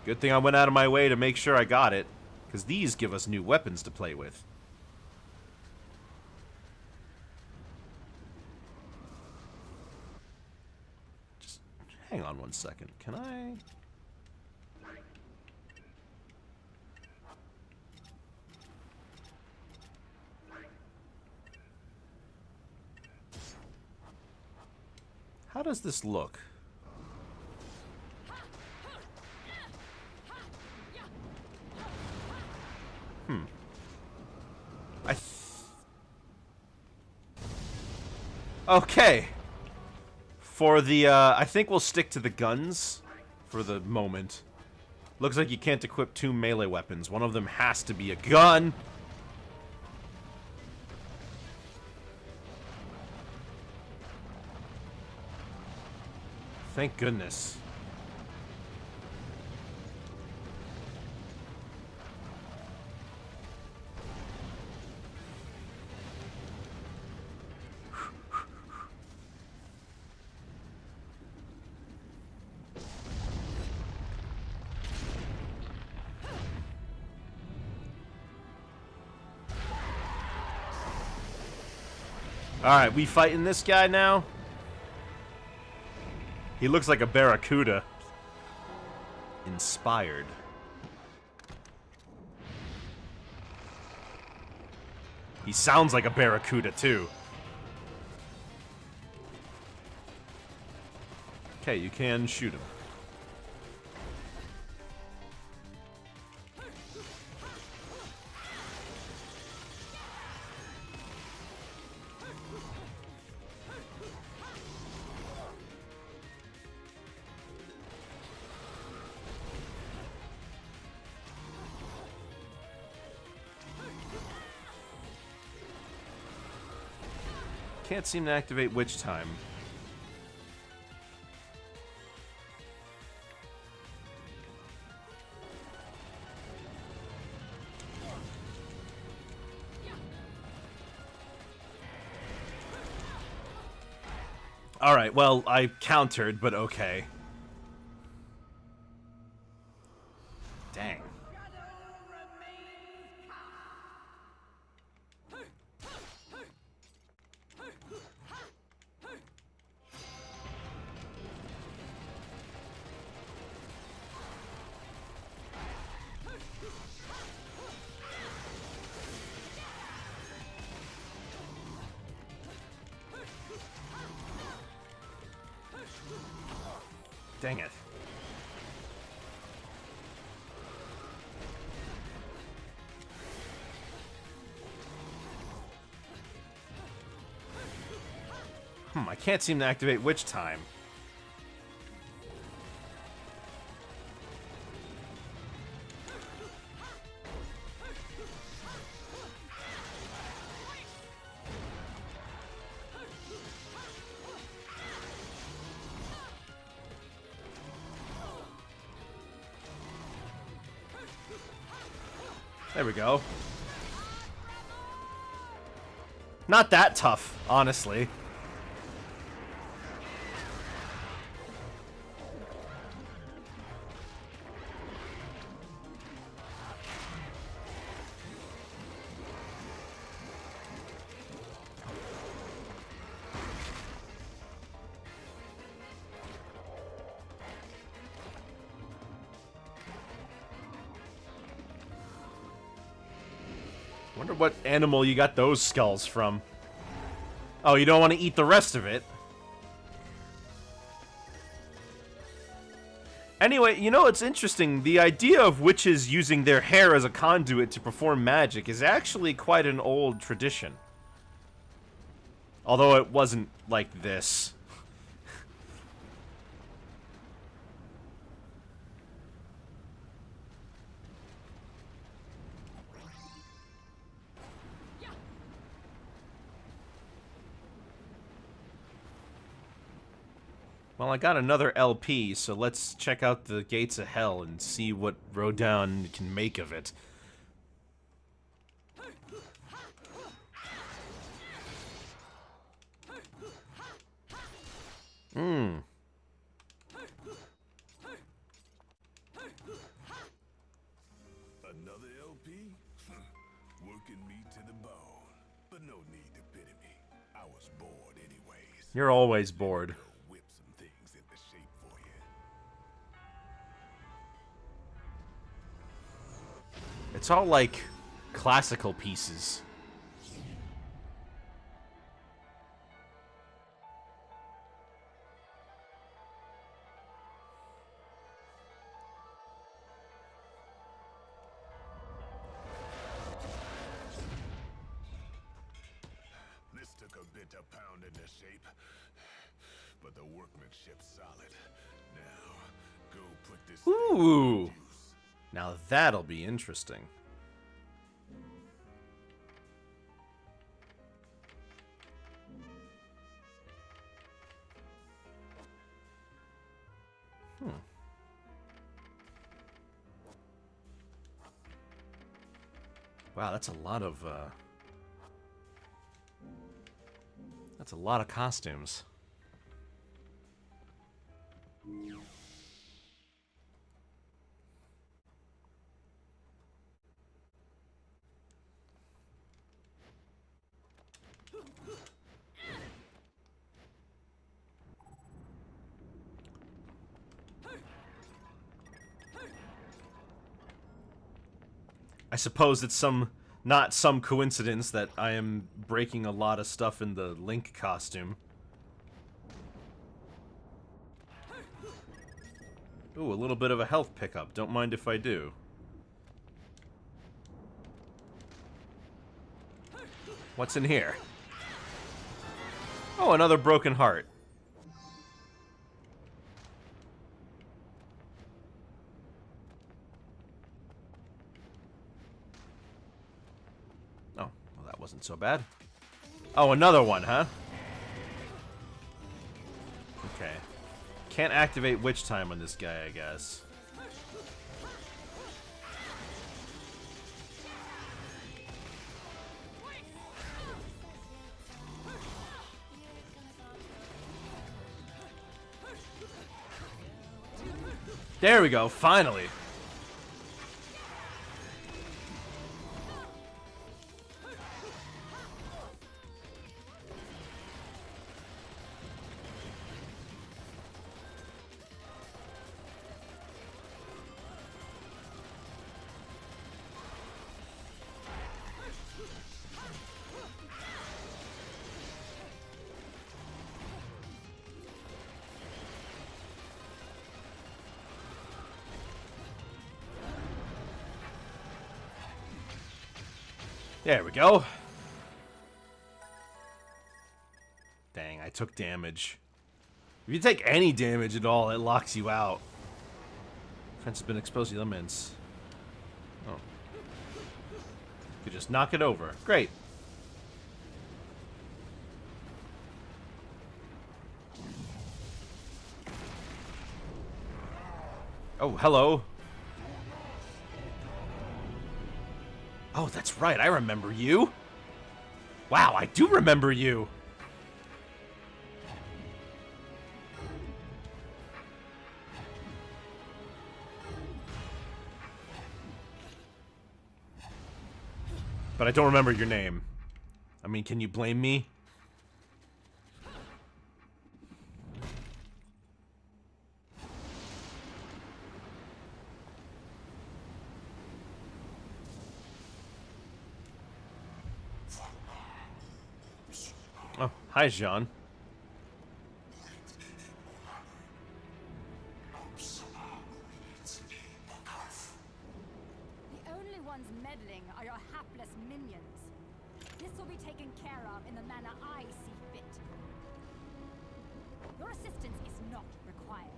Good thing I went out of my way to make sure I got it, because these give us new weapons to play with. Just hang on one second. Can I... How does this look? Okay. For the, I think we'll stick to the guns for the moment. Looks like you can't equip two melee weapons. One of them has to be a gun. Thank goodness. Alright, we fighting this guy now? He looks like a barracuda. Inspired. He sounds like a barracuda, too. Okay, you can shoot him. Can't seem to activate witch time. Alright, well, I countered, but okay. Dang. Dang it. I can't seem to activate witch time. There we go. Not that tough, honestly. Wonder what animal you got those skulls from. Oh, you don't want to eat the rest of it. Anyway, you know, it's interesting. The idea of witches using their hair as a conduit to perform magic is actually quite an old tradition. Although it wasn't like this. Well, I got another LP, so let's check out the Gates of Hell and see what Rodan can make of it. Another LP? Working me to the bone. But no need to pity me. I was bored anyways. You're always bored. Whip some things into shape for you. It's all like classical pieces. This took a bit of pounding to shape, but the workmanship's solid. Now, go put this thing Ooh. to use. Now that'll be interesting. Wow, that's a lot of costumes. I suppose it's not some coincidence that I am breaking a lot of stuff in the Link costume. Ooh, a little bit of a health pickup. Don't mind if I do. What's in here? Oh, another broken heart. Oh, well, that wasn't so bad. Oh, another one, huh? Okay. Can't activate witch time on this guy, I guess. There we go, finally. There we go. Dang, I took damage. If you take any damage at all, it locks you out. Fence has been exposed to elements. Oh. You just knock it over. Great. Oh, hello. Oh, that's right. I remember you. Wow, I do remember you. But I don't remember your name. I mean, can you blame me? Oh, hi, Jean. The only ones meddling are your hapless minions. This will be taken care of in the manner I see fit. Your assistance is not required.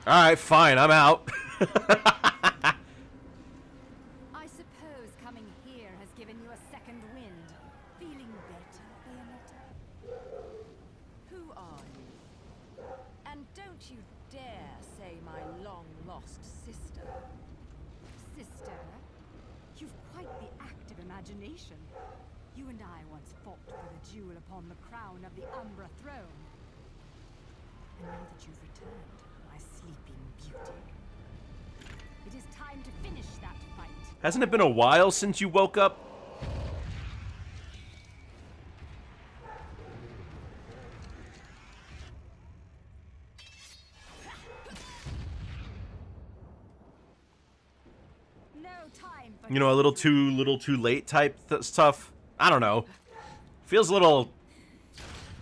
Alright, fine, I'm out. I suppose coming here has given you a second wind. Feeling better, Bayonetta? Who are you? And don't you dare say my long-lost sister. Sister, you've quite the active imagination. You and I once fought for the jewel upon the crown of the Umbra throne. And now that you've returned, my sleeping beauty, it is time to finish that fight. Hasn't it been a while since you woke up? No time for You know, a little too late type stuff. I don't know. Feels a little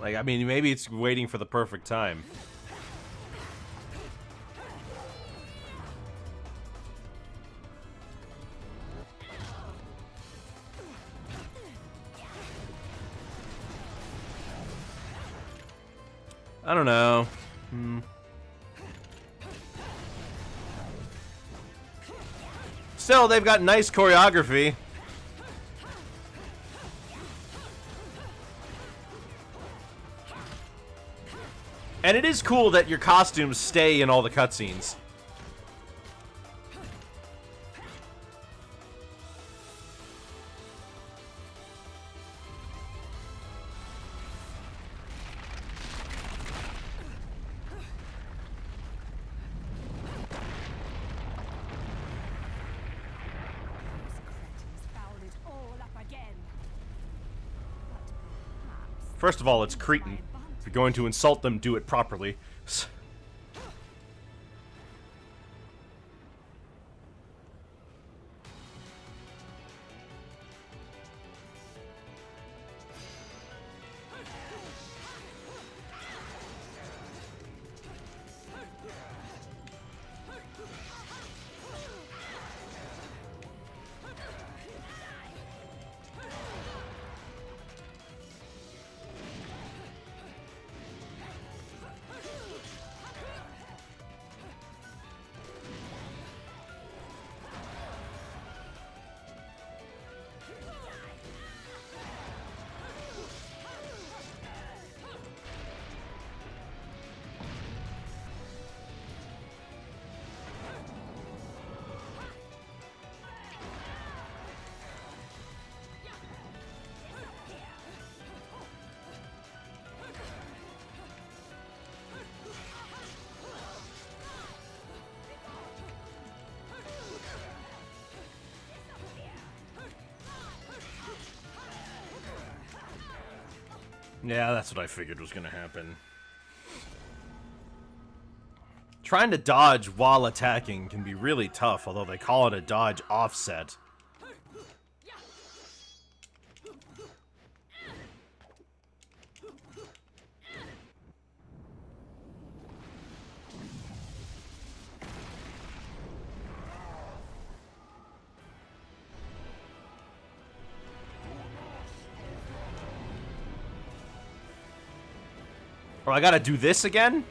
like, I mean, maybe it's waiting for the perfect time. I don't know. Still, they've got nice choreography. And it is cool that your costumes stay in all the cutscenes. Those cretins fouled it all up again. But perhaps First of all, it's Cretan. If you're going to insult them, do it properly. Yeah, that's what I figured was gonna happen. Trying to dodge while attacking can be really tough, although they call it a dodge offset. Oh, I gotta do this again?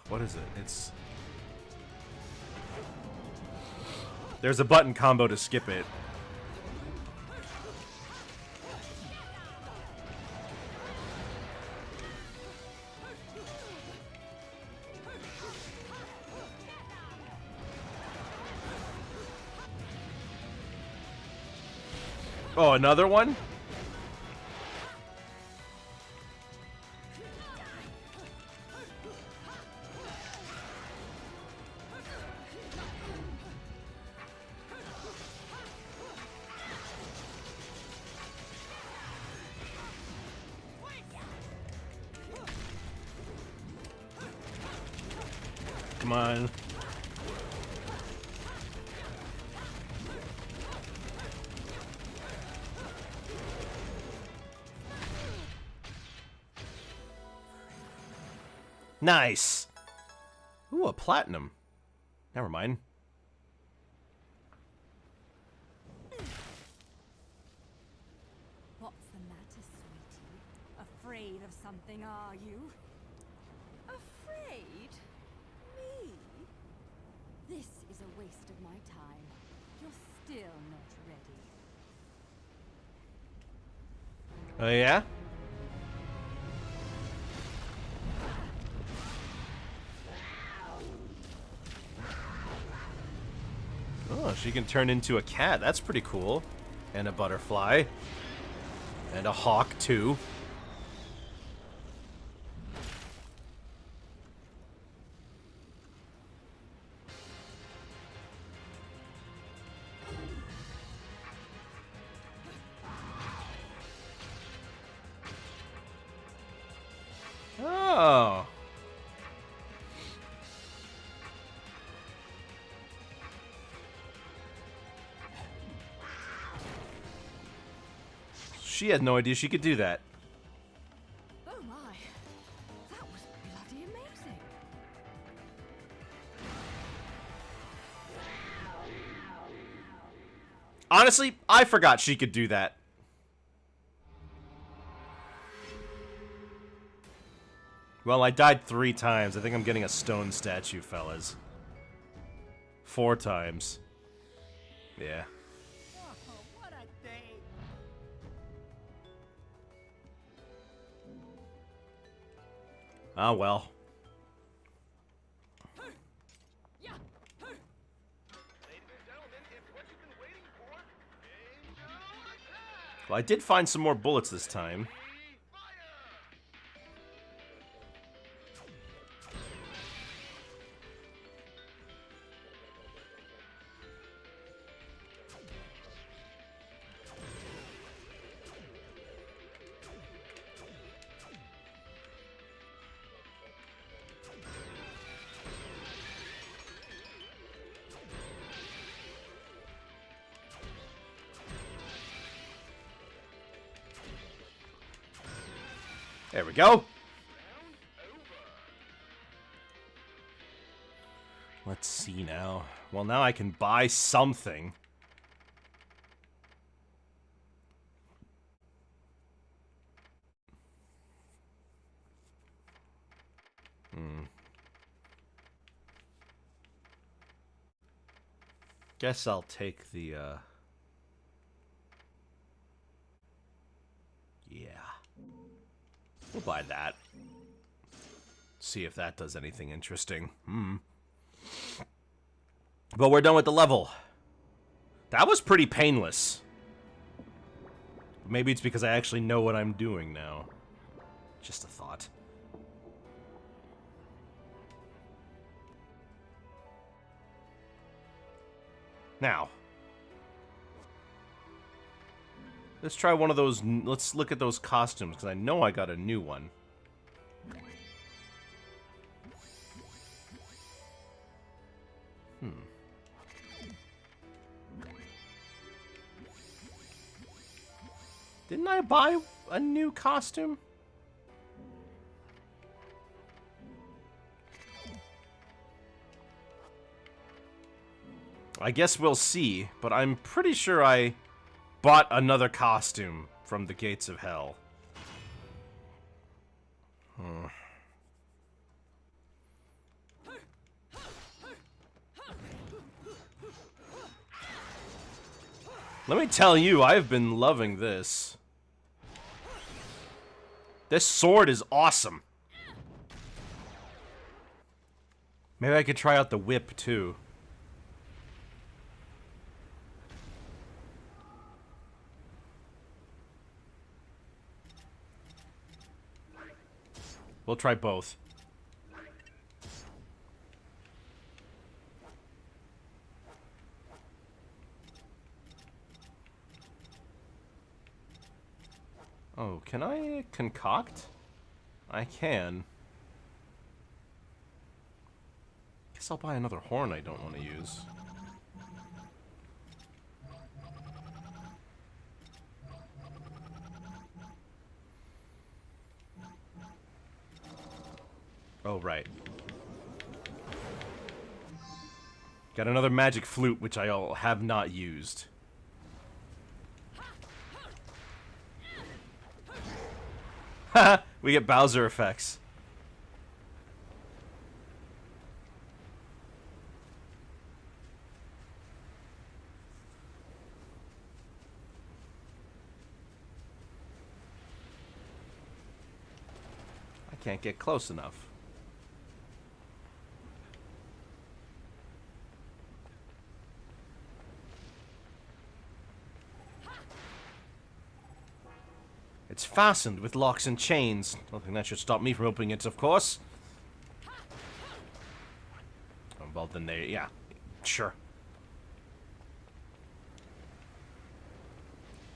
What is it? It's... There's a button combo to skip it. Oh, another one? Come on. Nice. Ooh, a platinum. Never mind. What's the matter, sweetie? Afraid of something, are you? Afraid? Me? This is a waste of my time. You're still not ready. Oh, yeah? Oh, she can turn into a cat. That's pretty cool. And a butterfly. And a hawk, too. Oh. She had no idea she could do that. Oh my. That was bloody amazing. Honestly, I forgot she could do that. Well, I died 3 times. I think I'm getting a stone statue, fellas. 4 times. Yeah. Oh, what a day! Ah, well. Well, I did find some more bullets this time. There we go. Let's see now. Well, now I can buy something. Guess I'll take the, yeah. We'll buy that. See if that does anything interesting. But we're done with the level. That was pretty painless. Maybe it's because I actually know what I'm doing now. Just a thought. Now. Let's try one of those. Let's look at those costumes, because I know I got a new one. Didn't I buy a new costume? I guess we'll see, but I'm pretty sure I bought another costume from the Gates of Hell. Let me tell you, I've been loving this. This sword is awesome. Maybe I could try out the whip, too. We'll try both. Oh, can I concoct? I can. Guess I'll buy another horn I don't want to use. Oh, right. Got another magic flute, which I have not used. Haha, we get Bowser effects. I can't get close enough. It's fastened with locks and chains. Nothing that should stop me from opening it, of course. Oh, well, then they... yeah. Sure.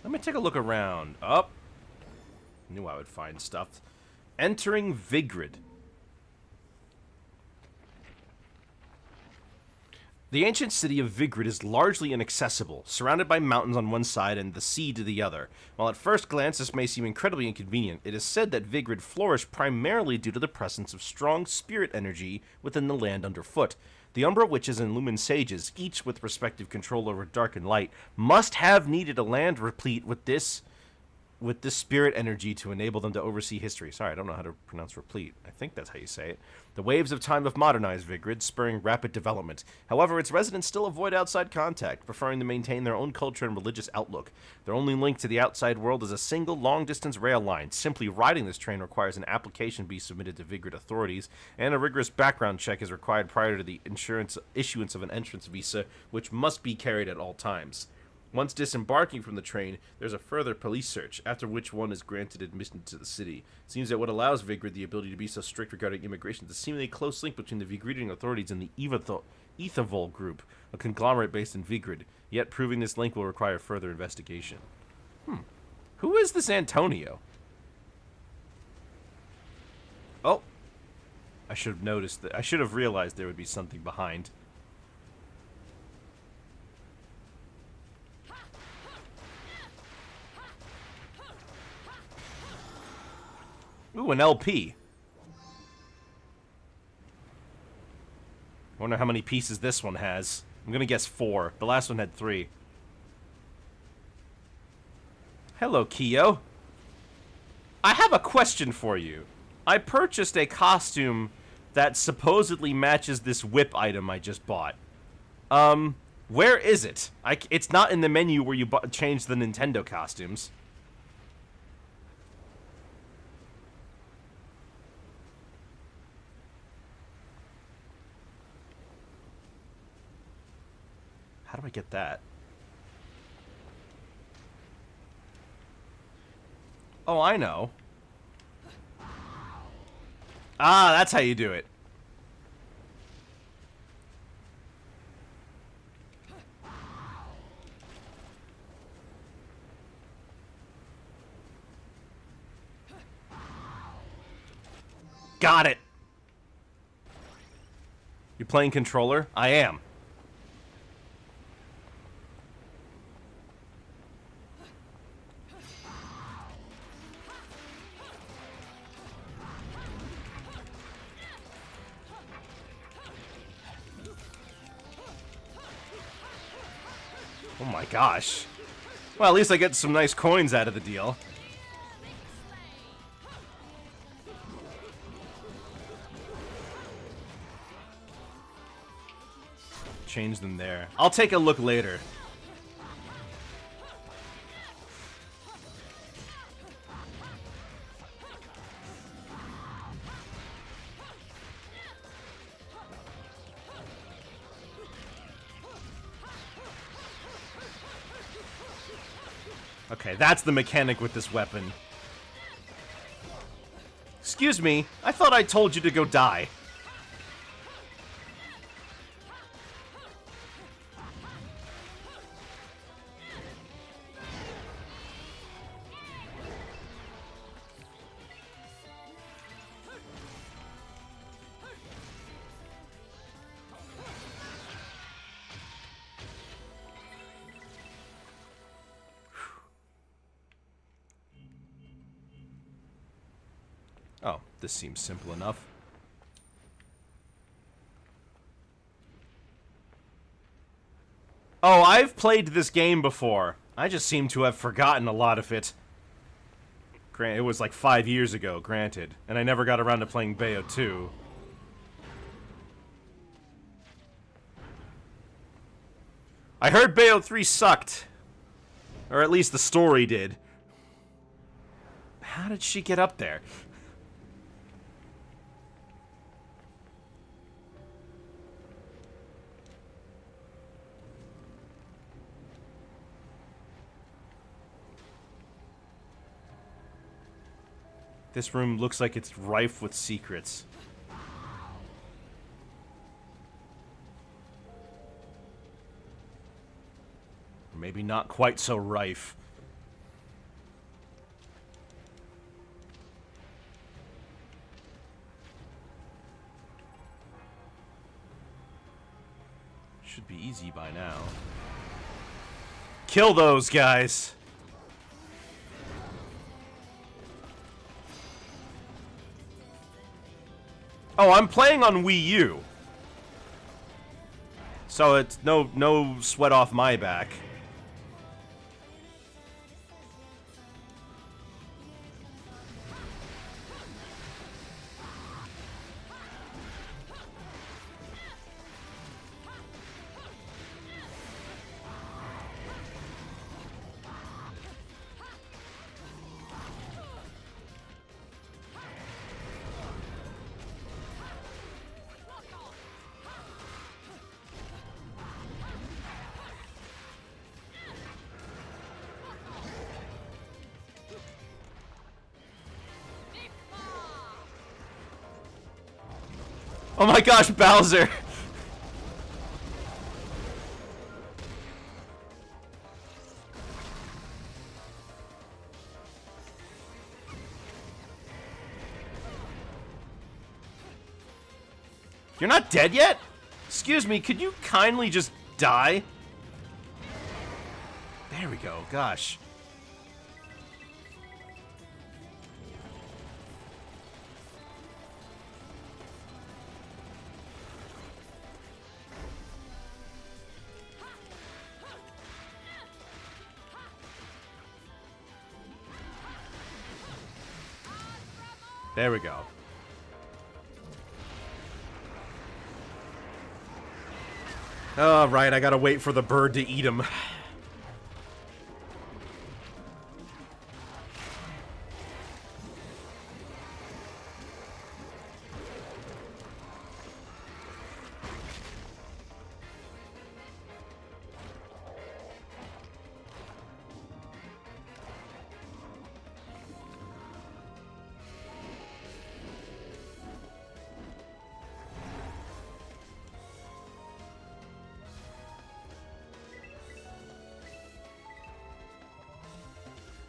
Let me take a look around. Up. Knew I would find stuff. Entering Vigrid. The ancient city of Vigrid is largely inaccessible, surrounded by mountains on one side and the sea to the other. While at first glance this may seem incredibly inconvenient, it is said that Vigrid flourished primarily due to the presence of strong spirit energy within the land underfoot. The Umbra Witches and Lumen Sages, each with respective control over dark and light, must have needed a land replete with this spirit energy to enable them to oversee history. Sorry, I don't know how to pronounce replete. I think that's how you say it. The waves of time have modernized Vigrid, spurring rapid development. However, its residents still avoid outside contact, preferring to maintain their own culture and religious outlook. Their only link to the outside world is a single long-distance rail line. Simply riding this train requires an application be submitted to Vigrid authorities, and a rigorous background check is required prior to the issuance of an entrance visa, which must be carried at all times. Once disembarking from the train, there's a further police search, after which one is granted admission to the city. It seems that what allows Vigrid the ability to be so strict regarding immigration is a seemingly close link between the Vigridian authorities and the Ethavol group, a conglomerate based in Vigrid. Yet proving this link will require further investigation. Who is this Antonio? Oh. I should have noticed that. I should have realized there would be something behind. Ooh, an LP. Wonder how many pieces this one has. I'm gonna guess 4. The last one had 3. Hello, Kyo. I have a question for you. I purchased a costume that supposedly matches this whip item I just bought. Where is it? It's not in the menu where you change the Nintendo costumes. How do I get that? Oh, I know. Ah, that's how you do it. Got it. You're playing controller? I am. Oh my gosh. Well, at least I get some nice coins out of the deal. Change them there. I'll take a look later. Okay, that's the mechanic with this weapon. Excuse me, I thought I told you to go die. Oh, this seems simple enough. Oh, I've played this game before. I just seem to have forgotten a lot of it. It was like 5 years ago, granted. And I never got around to playing Bayo 2. I heard Bayo 3 sucked. Or at least the story did. How did she get up there? This room looks like it's rife with secrets. Or maybe not quite so rife. Should be easy by now. Kill those guys! Oh, I'm playing on Wii U. So it's no sweat off my back. Oh my gosh, Bowser! You're not dead yet? Excuse me, could you kindly just die? There we go, gosh. There we go. Oh, right, I gotta wait for the bird to eat him.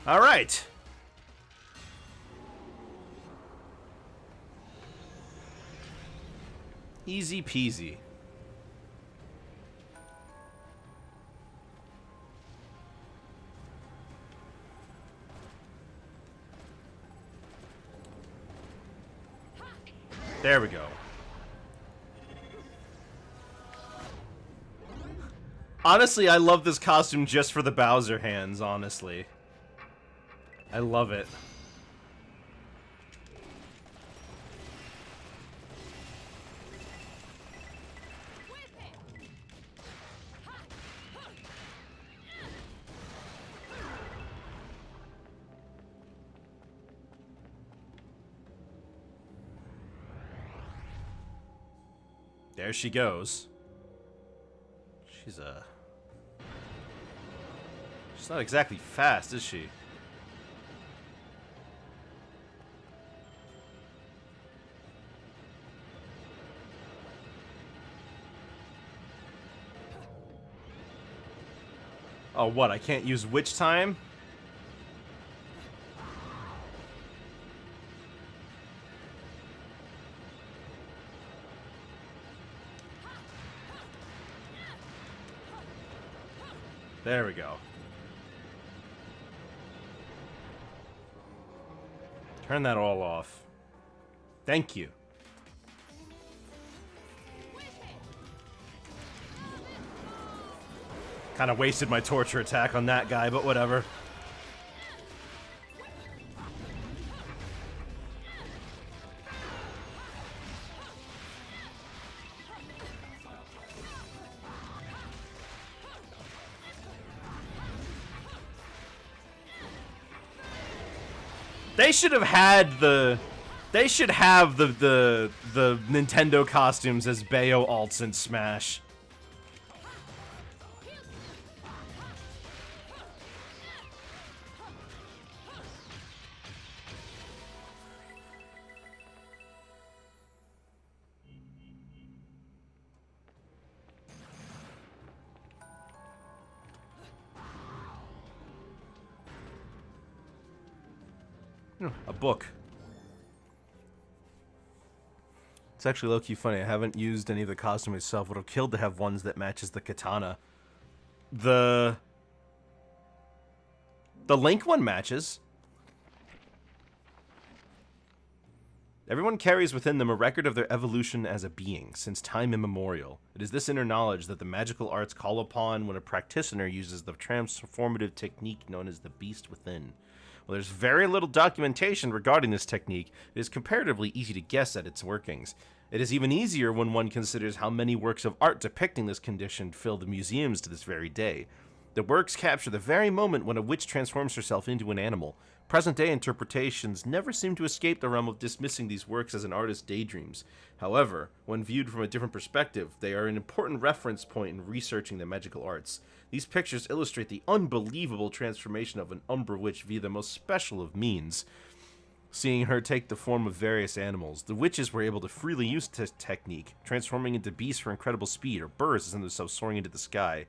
All right. Easy peasy. There we go. Honestly, I love this costume just for the Bowser hands, honestly. I love it. There she goes. She's not exactly fast, is she? Oh, what? I can't use witch time? There we go. Turn that all off. Thank you. Kind of wasted my torture attack on that guy, but whatever. They should have had the... They should have the Nintendo costumes as Bayo alts in Smash. A book. It's actually low-key funny. I haven't used any of the costumes myself. Would have killed to have ones that matches the katana. The Link one matches. Everyone carries within them a record of their evolution as a being, since time immemorial. It is this inner knowledge that the magical arts call upon when a practitioner uses the transformative technique known as the beast within. While there's very little documentation regarding this technique, it is comparatively easy to guess at its workings. It is even easier when one considers how many works of art depicting this condition fill the museums to this very day. The works capture the very moment when a witch transforms herself into an animal. Present-day interpretations never seem to escape the realm of dismissing these works as an artist's daydreams. However, when viewed from a different perspective, they are an important reference point in researching the magical arts. These pictures illustrate the unbelievable transformation of an Umbra witch via the most special of means. Seeing her take the form of various animals, the witches were able to freely use this technique, transforming into beasts for incredible speed, or birds as themselves soaring into the sky.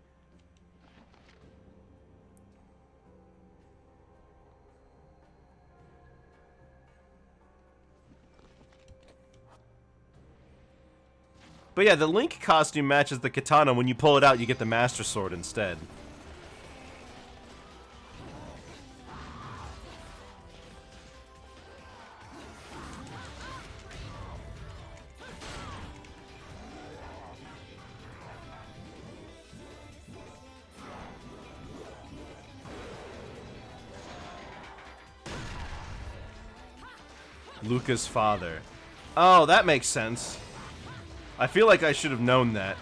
But yeah, the Link costume matches the katana. When you pull it out, you get the Master Sword instead. Luca's father. Oh, that makes sense. I feel like I should have known that.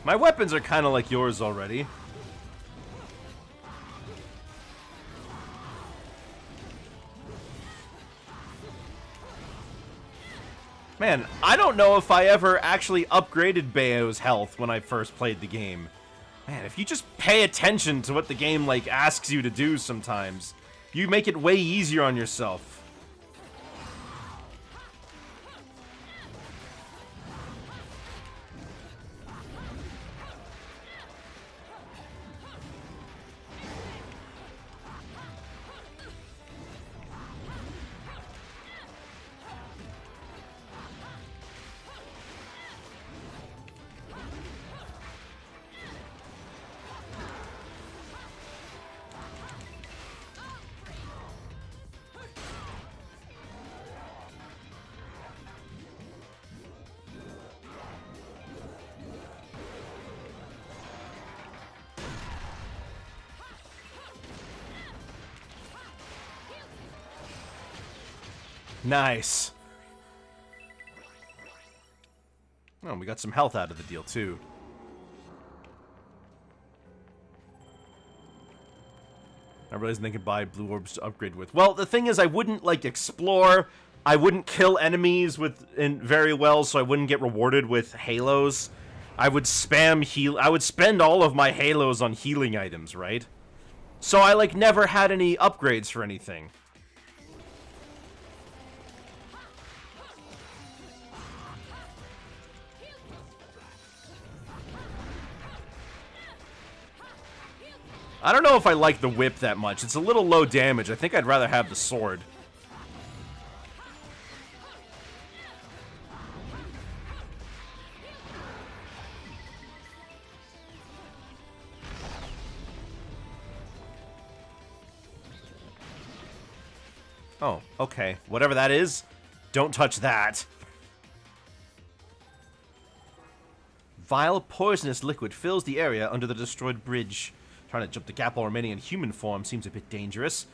My weapons are kind of like yours already. Man, I don't know if I ever actually upgraded Bayo's health when I first played the game. Man, if you just pay attention to what the game, like, asks you to do sometimes, you make it way easier on yourself. Nice. Oh, we got some health out of the deal, too. I realized they could buy blue orbs to upgrade with. Well, the thing is, I wouldn't, like, explore. I wouldn't kill enemies very well, so I wouldn't get rewarded with halos. I would spam heal. I would spend all of my halos on healing items, right? So I, like, never had any upgrades for anything. I don't know if I like the whip that much. It's a little low damage. I think I'd rather have the sword. Oh, okay. Whatever that is, don't touch that. Vile, poisonous liquid fills the area under the destroyed bridge. Trying to jump the gap while remaining in human form seems a bit dangerous.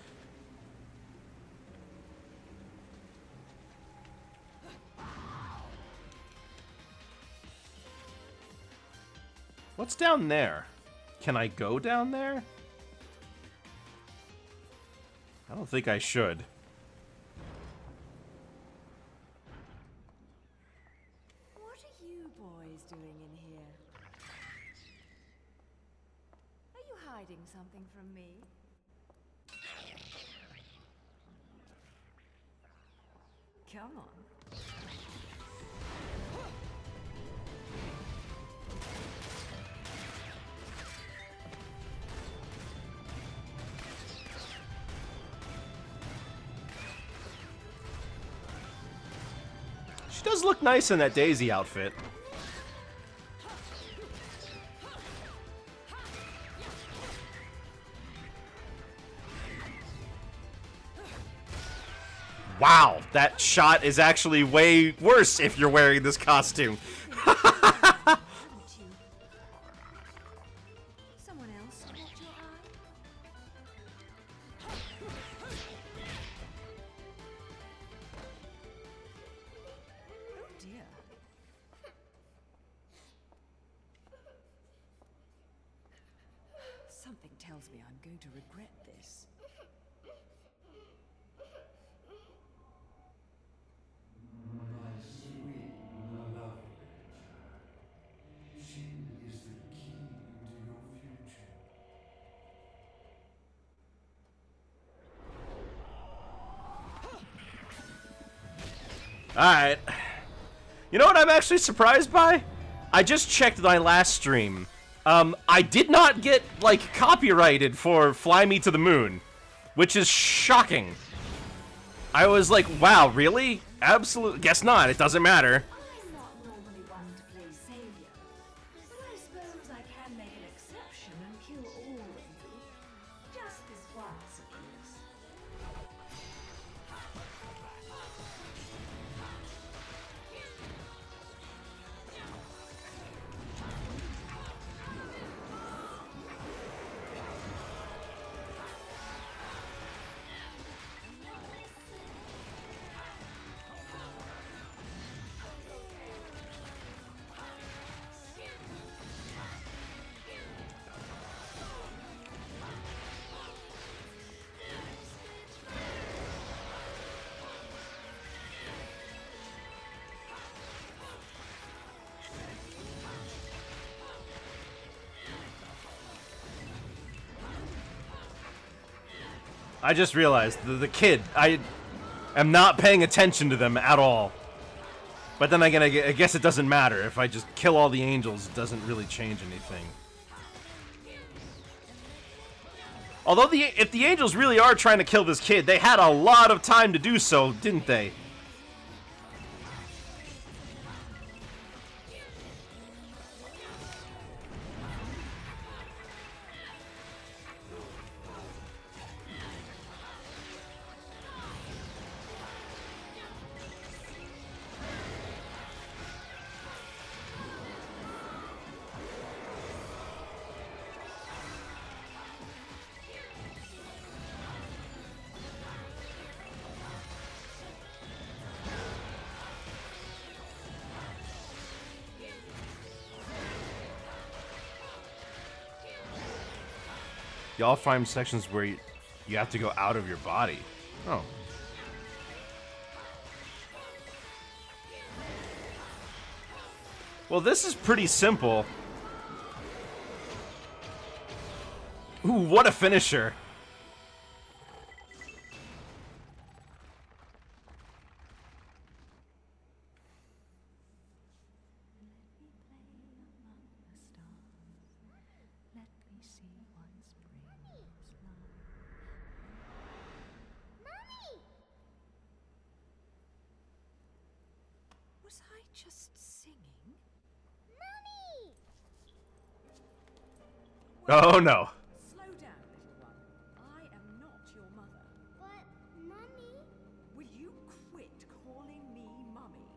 What's down there? Can I go down there? I don't think I should. What are you boys doing in here? Are you hiding something from me? Come on. She does look nice in that Daisy outfit. Wow, that shot is actually way worse if you're wearing this costume. Someone else caught your eye? Oh dear. Something tells me I'm going to regret this. Alright. You know what I'm actually surprised by? I just checked my last stream. I did not get, like, copyrighted for Fly Me to the Moon, which is shocking. I was like, wow, really? Absolutely. Guess not. It doesn't matter. I'm not normally one to play savior, but I suppose I can make an exception and kill all of you. Just this once, of course. I just realized, the kid, I am not paying attention to them at all. But then again, I guess it doesn't matter. If I just kill all the angels, it doesn't really change anything. Although, if the angels really are trying to kill this kid, they had a lot of time to do so, didn't they? Y'all find sections where you have to go out of your body. Oh. Well, this is pretty simple. Ooh, what a finisher. Was I just singing? Oh no. Slow down, little one. I am not your mother. But, Mummy... Will you quit calling me Mummy?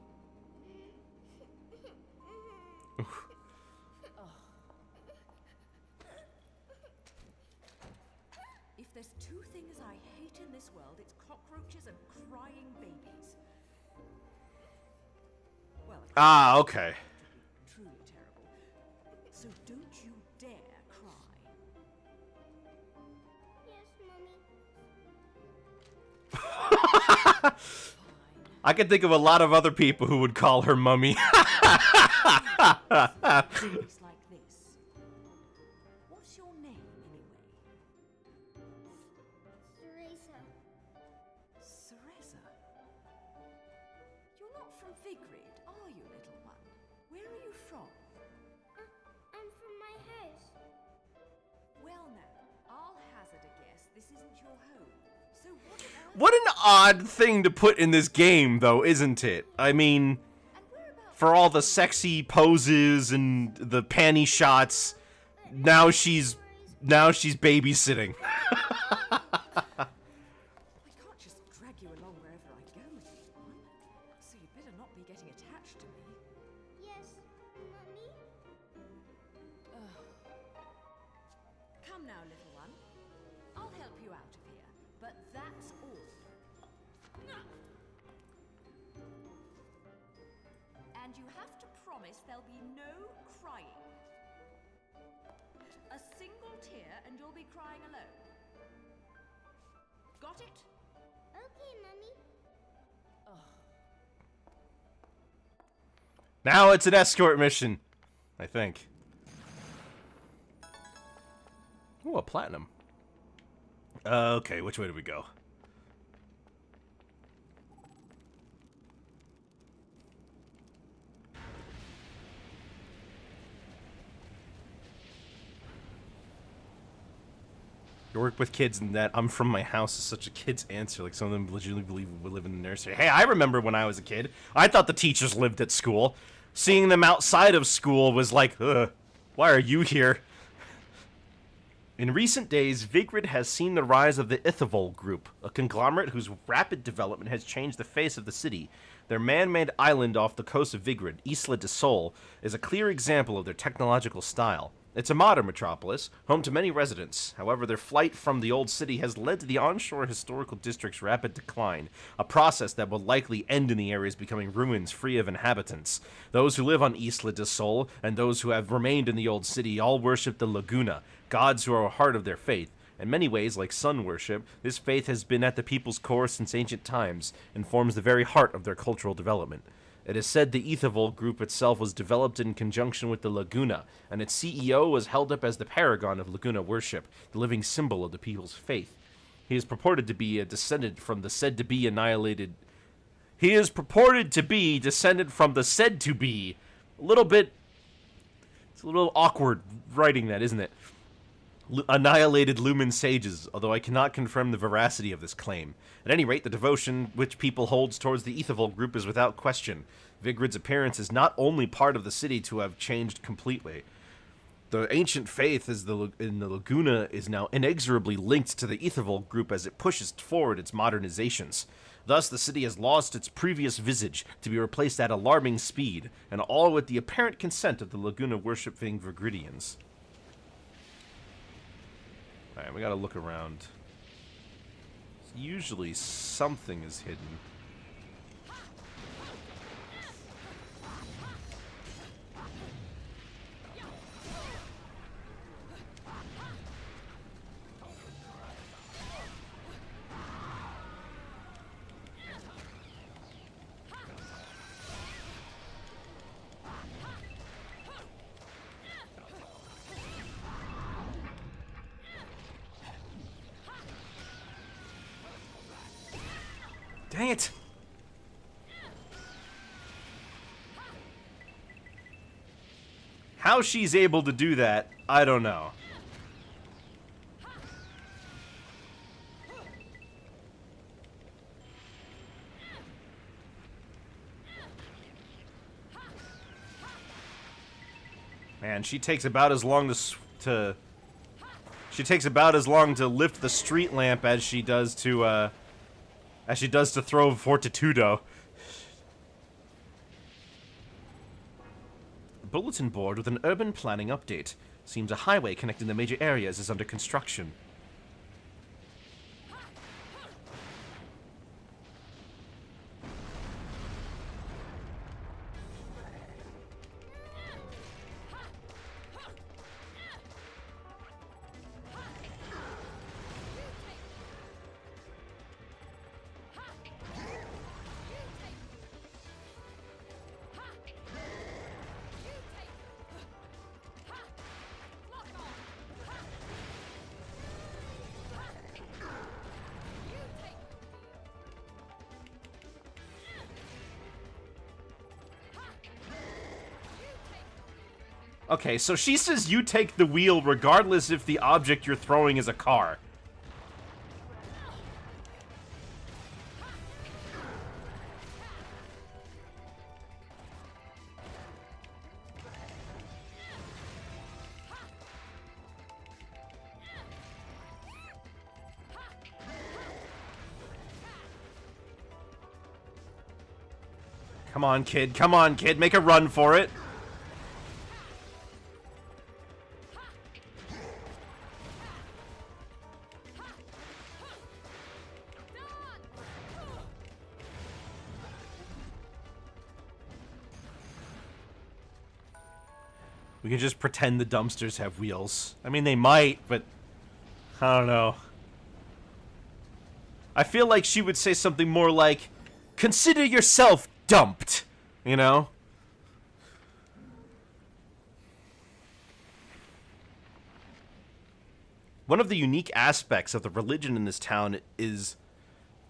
If there's two things I hate in this world, it's cockroaches and crying babies. Well, Ah, okay. truly terrible. So don't you dare cry. Yes, Mummy. I can think of a lot of other people who would call her mummy. It's like this. What's your name, anyway? Teresa. Cereza. You're not from Vigrid, are you, little one? Where are you from? I'm from my house. Well, now, I'll hazard a guess this isn't your home. So what on earth... What an odd thing to put in this game, though, isn't it? I mean, And whereabouts... for all the sexy poses and the panty shots, now she's babysitting. I can't just drag you along wherever I go, little one. So you better not be getting attached to me. Yes, Mummy. Come now, little one. I'll help you out of here, but that's all. And you have to promise there'll be no crying. A single tear and you'll be crying alone. Got it? Okay, Mummy. Now it's an escort mission, I think. Ooh, a platinum. Okay, which way do we go? You work with kids and that I'm from my house is such a kid's answer. Like, some of them legitimately believe we live in the nursery. Hey, I remember when I was a kid. I thought the teachers lived at school. Seeing them outside of school was like, ugh, why are you here? In recent days, Vigrid has seen the rise of the Ithavoll Group, a conglomerate whose rapid development has changed the face of the city. Their man-made island off the coast of Vigrid, Isla de Sol, is a clear example of their technological style. It's a modern metropolis, home to many residents. However, their flight from the old city has led to the onshore historical district's rapid decline, a process that will likely end in the areas becoming ruins free of inhabitants. Those who live on Isla de Sol and those who have remained in the old city all worship the Laguna, gods who are a heart of their faith. In many ways, like sun worship, this faith has been at the people's core since ancient times and forms the very heart of their cultural development. It is said the Ithavoll Group itself was developed in conjunction with the Laguna, and its CEO was held up as the paragon of Laguna worship, the living symbol of the people's faith. He is purported to be a descendant from the said-to-be annihilated... He is purported to be descendant from the said-to-be... A little bit... It's a little awkward writing that, isn't it? Annihilated Lumen sages, although I cannot confirm the veracity of this claim. At any rate, the devotion which people holds towards the Ithavoll Group is without question. Vigrid's appearance is not only part of the city to have changed completely. The ancient faith in the Laguna is now inexorably linked to the Ithavoll Group as it pushes forward its modernizations. Thus, the city has lost its previous visage to be replaced at alarming speed, and all with the apparent consent of the Laguna-worshipping Vigridians. Alright, we gotta look around. Usually something is hidden. Dang it! How she's able to do that, I don't know. Man, she takes about as long to she takes about as long to lift the street lamp as she does to throw Fortitudo. Bulletin board with an urban planning update. Seems a highway connecting the major areas is under construction. Okay, so she says you take the wheel regardless if the object you're throwing is a car. Come on, kid. Come on, kid. Make a run for it. We can just pretend the dumpsters have wheels. I mean, they might, but I don't know. I feel like she would say something more like, "Consider yourself dumped," you know? One of the unique aspects of the religion in this town is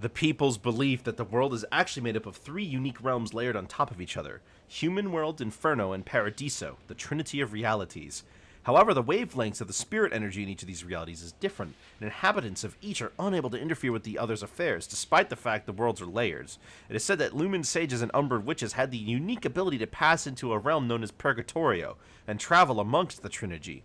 the people's belief that the world is actually made up of 3 unique realms layered on top of each other. Human world, Inferno, and Paradiso, the trinity of realities. However, the wavelengths of the spirit energy in each of these realities is different, and inhabitants of each are unable to interfere with the other's affairs, despite the fact the worlds are layers. It is said that Lumen sages and Umbred witches had the unique ability to pass into a realm known as Purgatorio, and travel amongst the Trinity.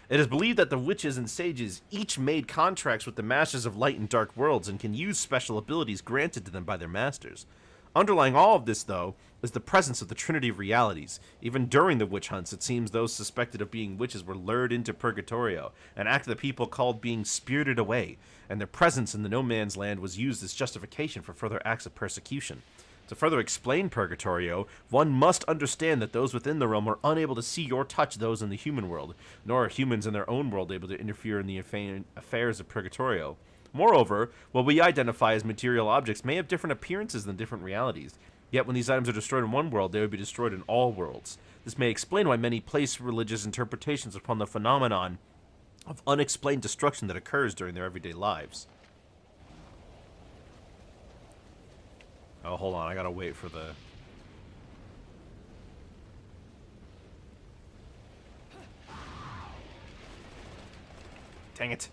It is believed that the witches and sages each made contracts with the masters of light and dark worlds and can use special abilities granted to them by their masters. Underlying all of this, though, is the presence of the Trinity of Realities. Even during the witch hunts, it seems those suspected of being witches were lured into Purgatorio, an act the people called being spirited away, and their presence in the no man's land was used as justification for further acts of persecution. To further explain Purgatorio, one must understand that those within the realm are unable to see or touch those in the human world, nor are humans in their own world able to interfere in the affairs of Purgatorio. Moreover, what we identify as material objects may have different appearances than different realities. Yet when these items are destroyed in one world, they would be destroyed in all worlds. This may explain why many place religious interpretations upon the phenomenon of unexplained destruction that occurs during their everyday lives. Oh, hold on. I gotta wait for the... Dang it.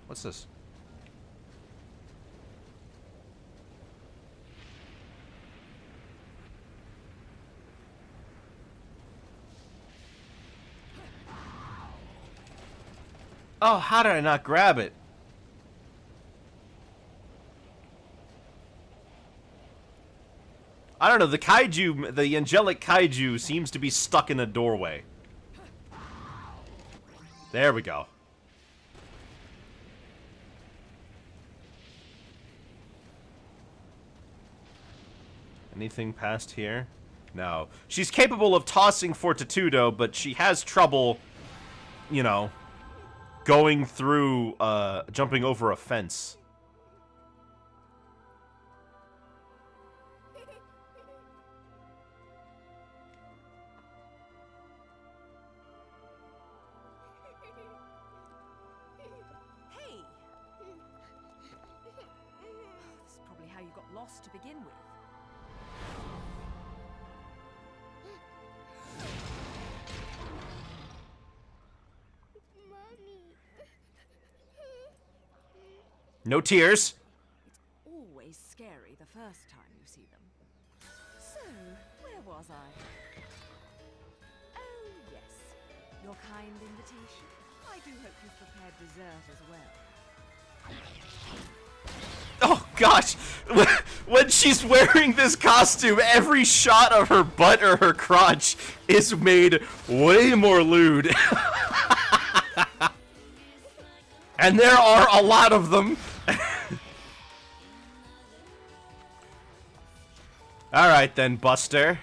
What's this? Oh, how did I not grab it? I don't know, the kaiju, the angelic kaiju seems to be stuck in a doorway. There we go. Anything past here? No. She's capable of tossing Fortitudo, but she has trouble, you know, going through, jumping over a fence. boss to begin with. Mommy. No tears. It's always scary the first time you see them. So, where was I? Oh, yes. Your kind invitation. I do hope you've prepared dessert as well. Oh gosh, when she's wearing this costume, every shot of her butt or her crotch is made way more lewd. And there are a lot of them. Alright then, Buster.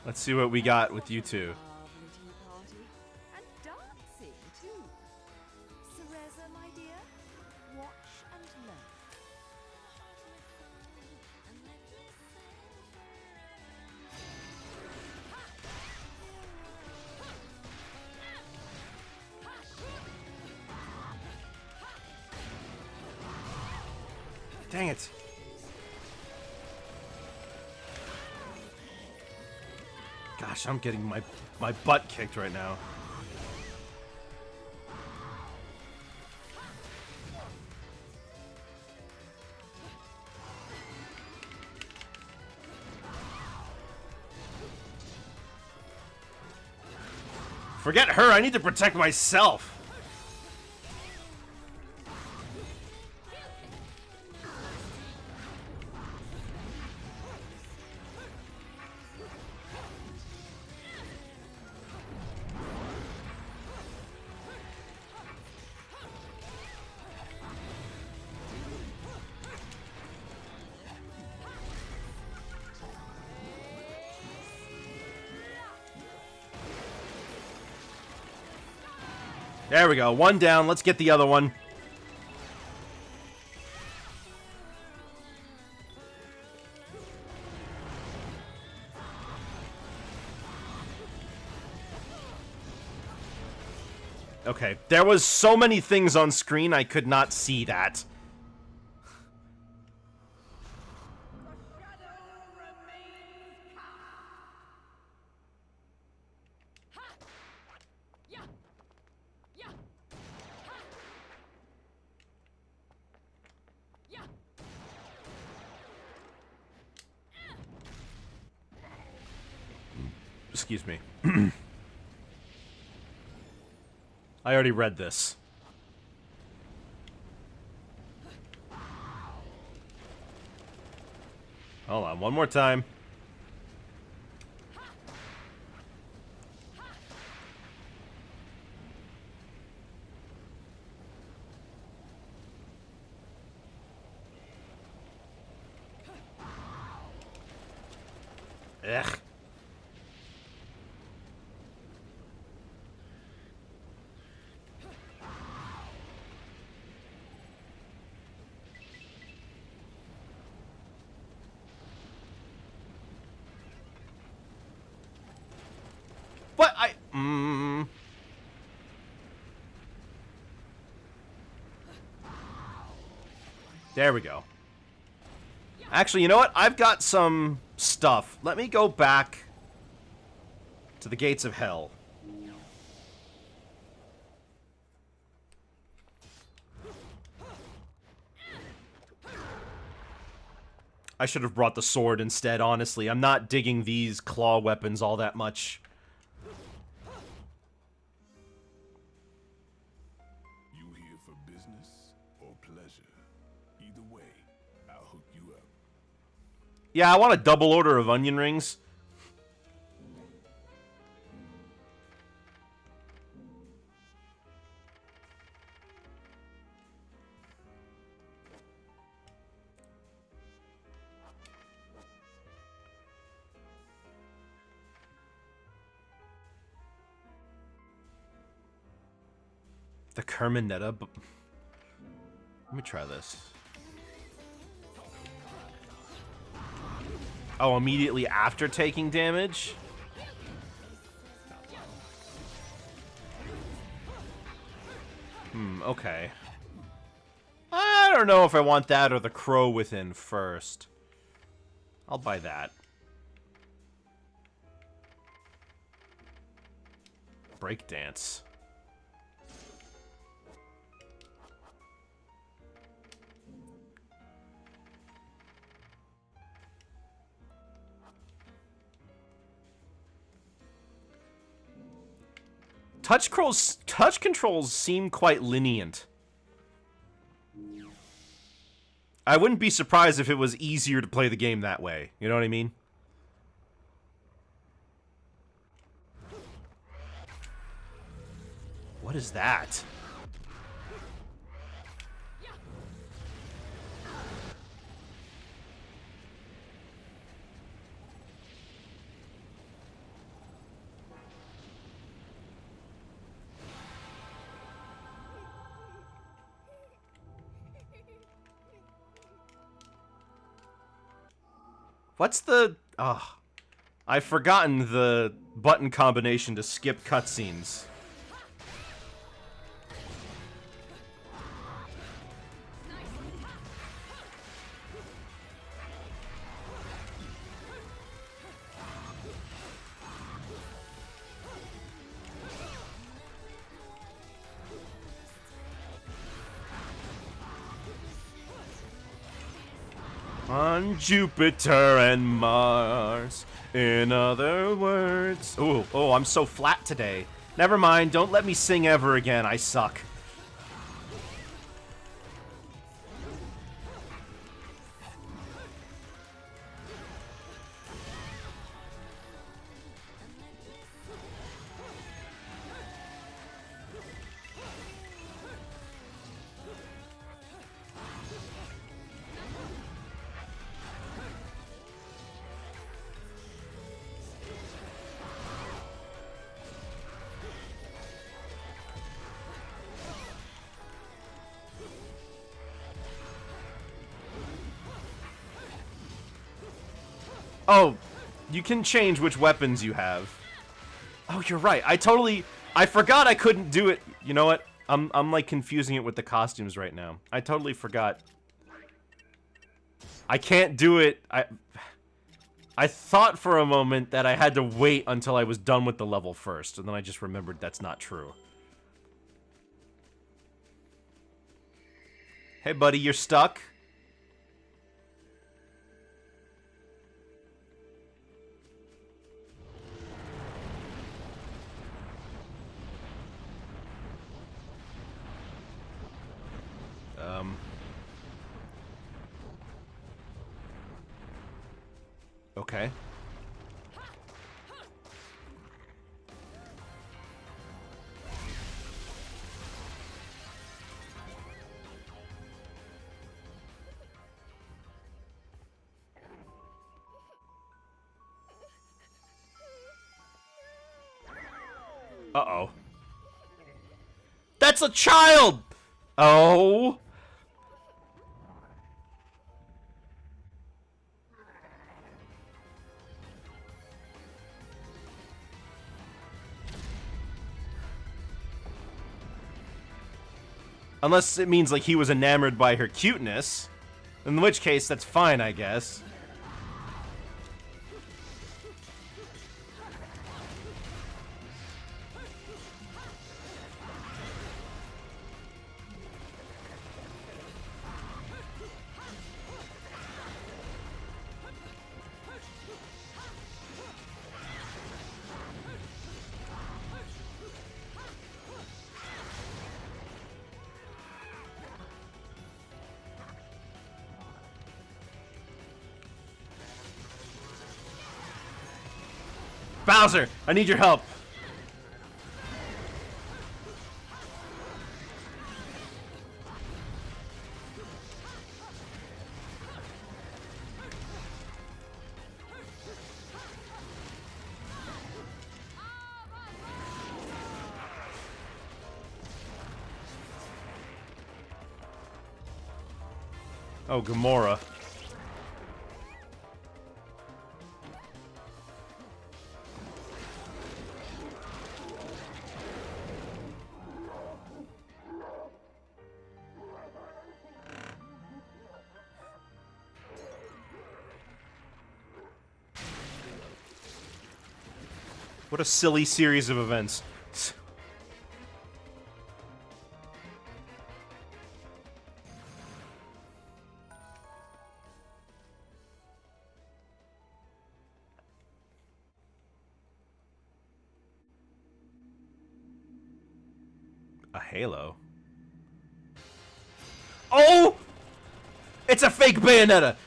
Let's see what we got with you two. Lovely tea party. And dancing, too. Cereza, my dear, watch and learn. Dang it. Gosh, I'm getting my butt kicked right now. Forget her, I need to protect myself. There we go. One down. Let's get the other one. Okay. There was so many things on screen I could not see that. Excuse me. I already read this. Hold on, one more time. Ugh. What? There we go. Actually, you know what? I've got some stuff. Let me go back to the gates of hell. I should have brought the sword instead, honestly. I'm not digging these claw weapons all that much. You here for business or pleasure? Either way, I'll hook you up. Yeah, I want a double order of onion rings. The BAYONETTA. Let me try this. Oh, immediately after taking damage? Okay. I don't know if I want that or the crow within first. I'll buy that. Breakdance. Touch controls seem quite lenient. I wouldn't be surprised if it was easier to play the game that way. You know what I mean? What is that? What's the... Oh, I've forgotten the button combination to skip cutscenes. On Jupiter and Mars, in other words... Oh, I'm so flat today. Never mind, don't let me sing ever again, I suck. Oh, you can change which weapons you have. Oh, you're right. I forgot I couldn't do it. You know what? I'm like confusing it with the costumes right now. I totally forgot. I can't do it. I thought for a moment that I had to wait until I was done with the level first, and then I just remembered that's not true. Hey, buddy, you're stuck? Okay. Uh-oh. That's a child! Oh. Unless it means, like, he was enamored by her cuteness. In which case, that's fine, I guess. Bowser, I need your help. Oh, Gamora. What a silly series of events. A halo? Oh! It's a fake Bayonetta!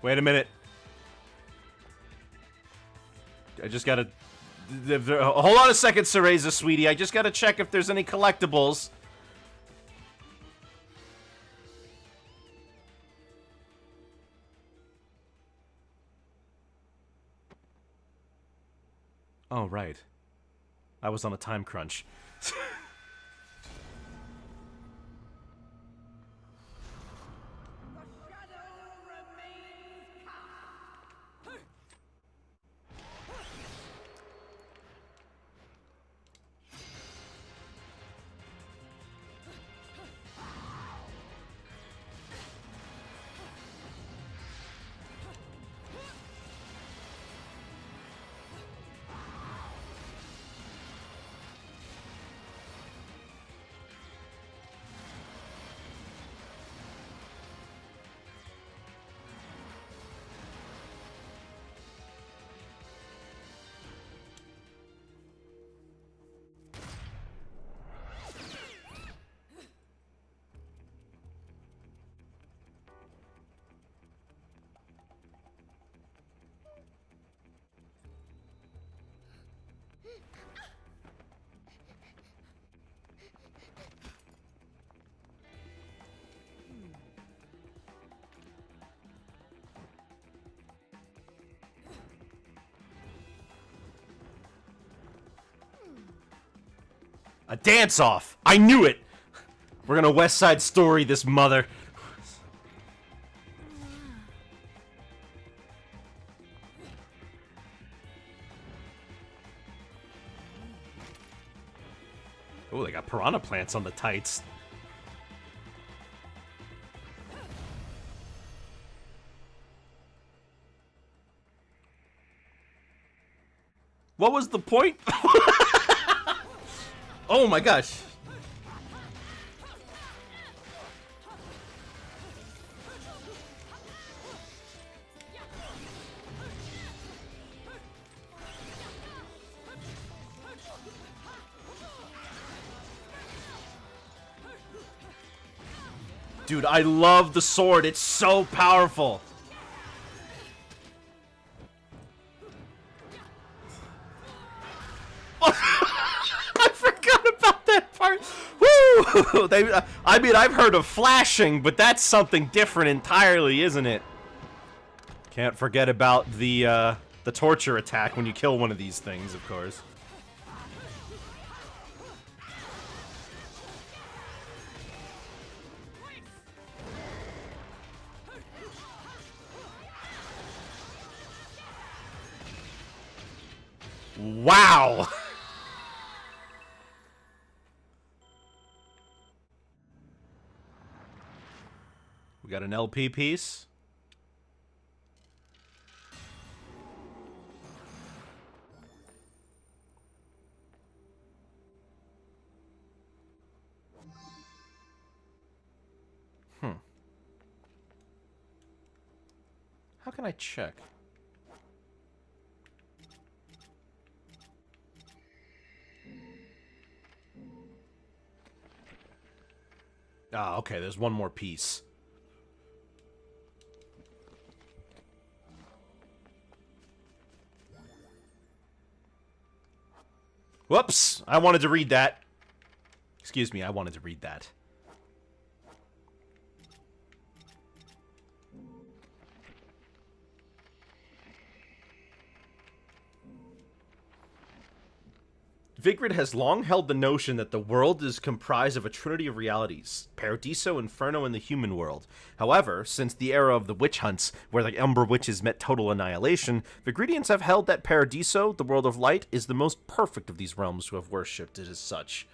Wait a minute. I just gotta... Hold on a second, Cereza, sweetie. I just gotta check if there's any collectibles. Oh, right. I was on a time crunch. A dance-off! I knew it! We're gonna West Side Story this mother. Oh, they got piranha plants on the tights. What was the point? Oh my gosh. Dude, I love the sword. It's so powerful. I forgot about that part. Woo! I mean, I've heard of flashing, but that's something different entirely, isn't it? Can't forget about the torture attack when you kill one of these things, of course. Wow! We got an LP piece. How can I check? Ah, okay, there's one more piece. Whoops! I wanted to read that. Excuse me, I wanted to read that. Vigrid has long held the notion that the world is comprised of a trinity of realities, Paradiso, Inferno, and the human world. However, since the era of the witch hunts, where the Umbra witches met total annihilation, Vigridians have held that Paradiso, the world of light, is the most perfect of these realms who have worshipped it as such.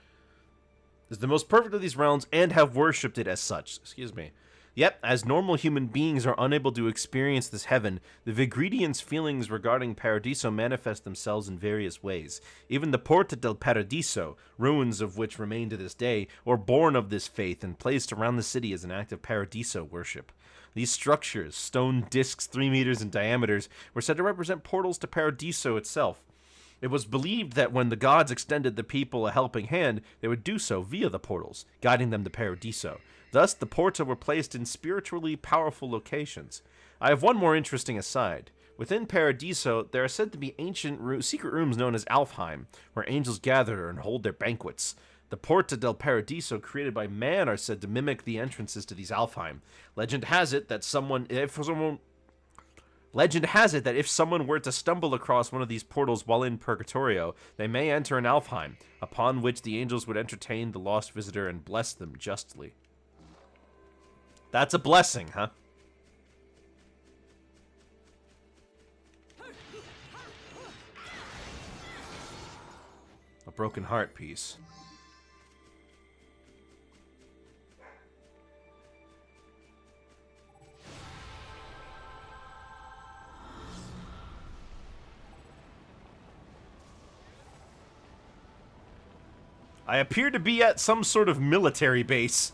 Is the most perfect of these realms and have worshipped it as such. Excuse me. Yet, as normal human beings are unable to experience this heaven, the Vigridians' feelings regarding Paradiso manifest themselves in various ways. Even the Porta del Paradiso, ruins of which remain to this day, were born of this faith and placed around the city as an act of Paradiso worship. These structures, stone discs 3 meters in diameter, were said to represent portals to Paradiso itself. It was believed that when the gods extended the people a helping hand, they would do so via the portals, guiding them to Paradiso. Thus, the Porta were placed in spiritually powerful locations. I have one more interesting aside. Within Paradiso, there are said to be ancient secret rooms known as Alfheim, where angels gather and hold their banquets. The Porta del Paradiso created by man are said to mimic the entrances to these Alfheim. Legend has it that if someone were to stumble across one of these portals while in Purgatorio, they may enter an Alfheim, upon which the angels would entertain the lost visitor and bless them justly. That's a blessing, huh? A broken heart piece. I appear to be at some sort of military base.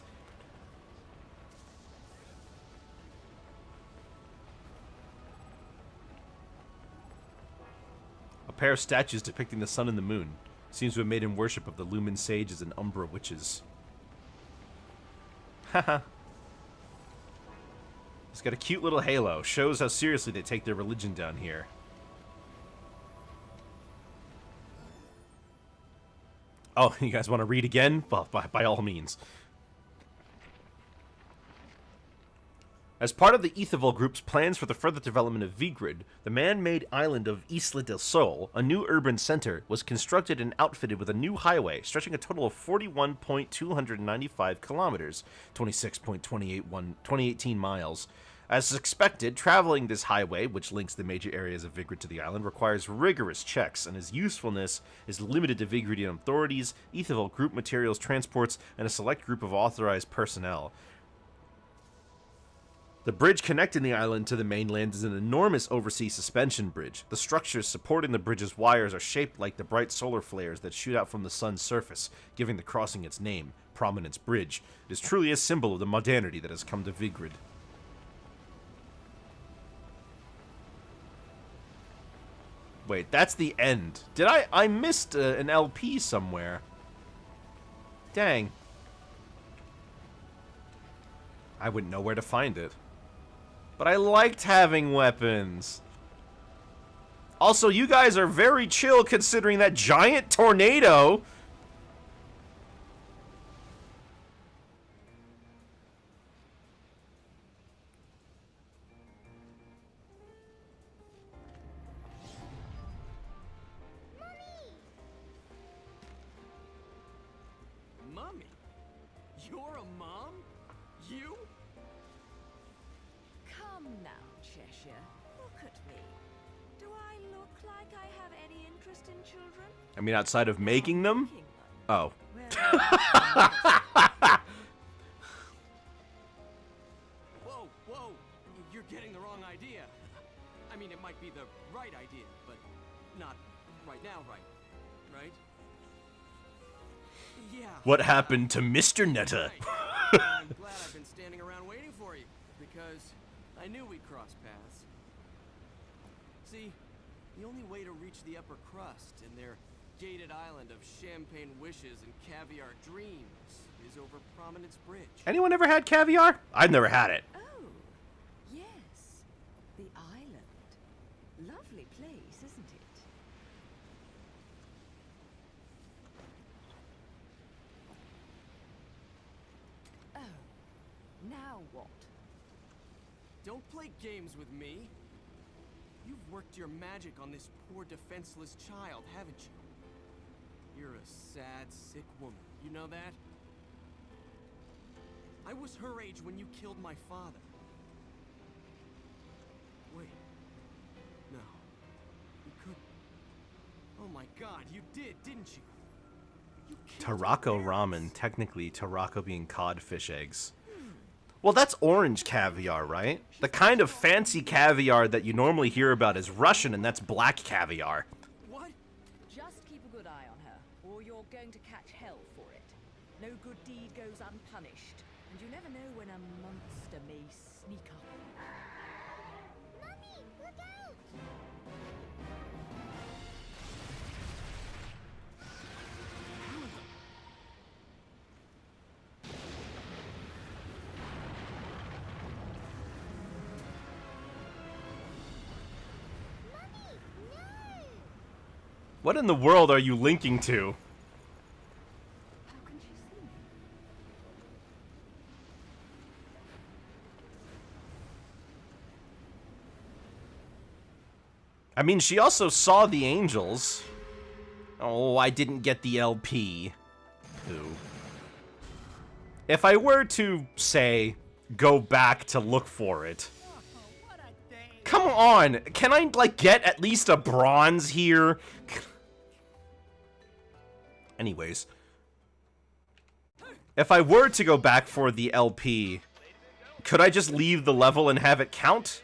A pair of statues depicting the sun and the moon. Seems to have made in worship of the Lumen Sages and Umbra Witches. Haha. It's got a cute little halo. Shows how seriously they take their religion down here. Oh, you guys want to read again? Well, by all means. As part of the Etherville Group's plans for the further development of Vigrid, the man-made island of Isla del Sol, a new urban center, was constructed and outfitted with a new highway, stretching a total of 41.295 kilometers, 26.2018 miles. As expected, traveling this highway, which links the major areas of Vigrid to the island, requires rigorous checks, and its usefulness is limited to Vigridian authorities, Etherville Group materials transports, and a select group of authorized personnel. The bridge connecting the island to the mainland is an enormous overseas suspension bridge. The structures supporting the bridge's wires are shaped like the bright solar flares that shoot out from the sun's surface, giving the crossing its name, Prominence Bridge. It is truly a symbol of the modernity that has come to Vigrid. Wait, that's the end. Did I missed an LP somewhere. Dang. I wouldn't know where to find it. But I liked having weapons. Also, you guys are very chill considering that giant tornado. Mummy? You're a mom? You? Come now, Cheshire. Look at me. Do I look like I have any interest in children? I mean, outside of making them? Making them. Oh. Whoa, whoa! You're getting the wrong idea. I mean, it might be the right idea, but not right now, right? Yeah. What happened to Mr. Netta? Right. I'm glad I've been standing around waiting for you, because I knew we'd cross paths. See, the only way to reach the upper crust and their gated island of champagne wishes and caviar dreams is over Prominence Bridge. Anyone ever had caviar? I've never had it. Oh, yes. The island. Lovely place, isn't it? Oh, now what? Don't play games with me. You've worked your magic on this poor defenseless child, haven't you? You're a sad, sick woman. You know that? I was her age when you killed my father. Wait. No. You couldn't. Oh my god, you did, didn't you? You killed Tarako her parents. ramen, technically Tarako being codfish eggs. Well, that's orange caviar, right? The kind of fancy caviar that you normally hear about is Russian, and that's black caviar. What? Just keep a good eye on her, or you're going to catch hell for it. No good deed goes unpunished, and you never know when a monster may sneak up. Mummy, look out! Mummy, no! What in the world are you linking to? How can she see me? I mean, she also saw the angels. Oh, I didn't get the LP. Pooh. If I were to, say, go back to look for it... Come on! Can I, like, get at least a bronze here? Anyways. If I were to go back for the LP, could I just leave the level and have it count?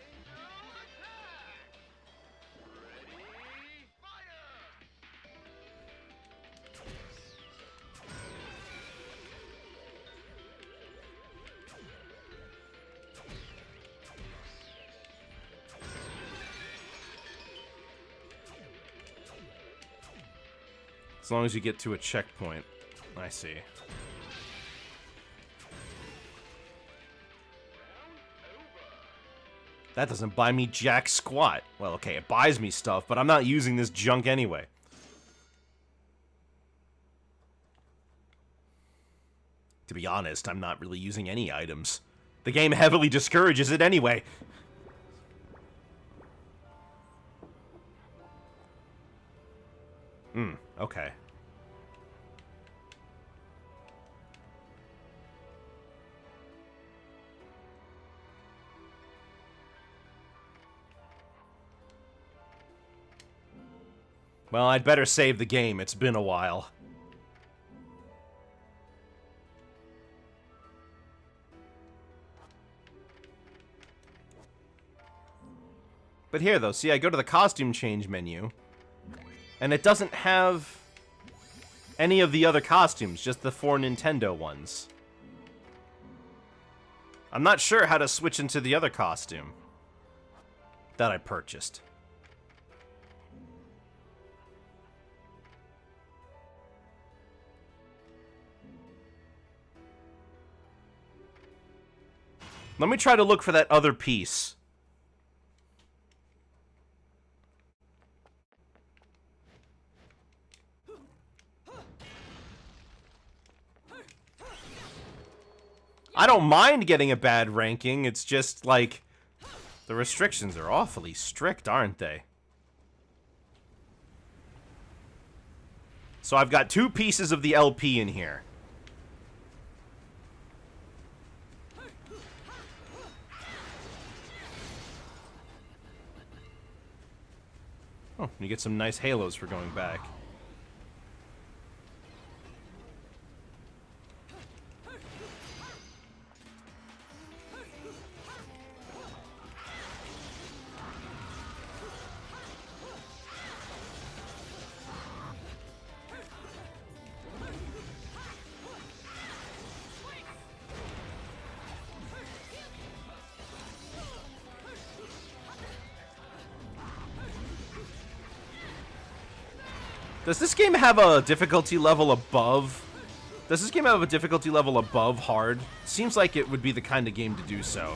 As long as you get to a checkpoint. I see. That doesn't buy me jack squat. Well, okay, it buys me stuff, but I'm not using this junk anyway. To be honest, I'm not really using any items. The game heavily discourages it anyway. Okay. Well, I'd better save the game. It's been a while. But here, though, see, I go to the costume change menu, and it doesn't have any of the other costumes, just the 4 Nintendo ones. I'm not sure how to switch into the other costume that I purchased. Let me try to look for that other piece. I don't mind getting a bad ranking, it's just, like, the restrictions are awfully strict, aren't they? So I've got 2 pieces of the LP in here. Oh, you get some nice halos for going back. Does this game have a difficulty level above? Does this game have a difficulty level above hard? Seems like it would be the kind of game to do so.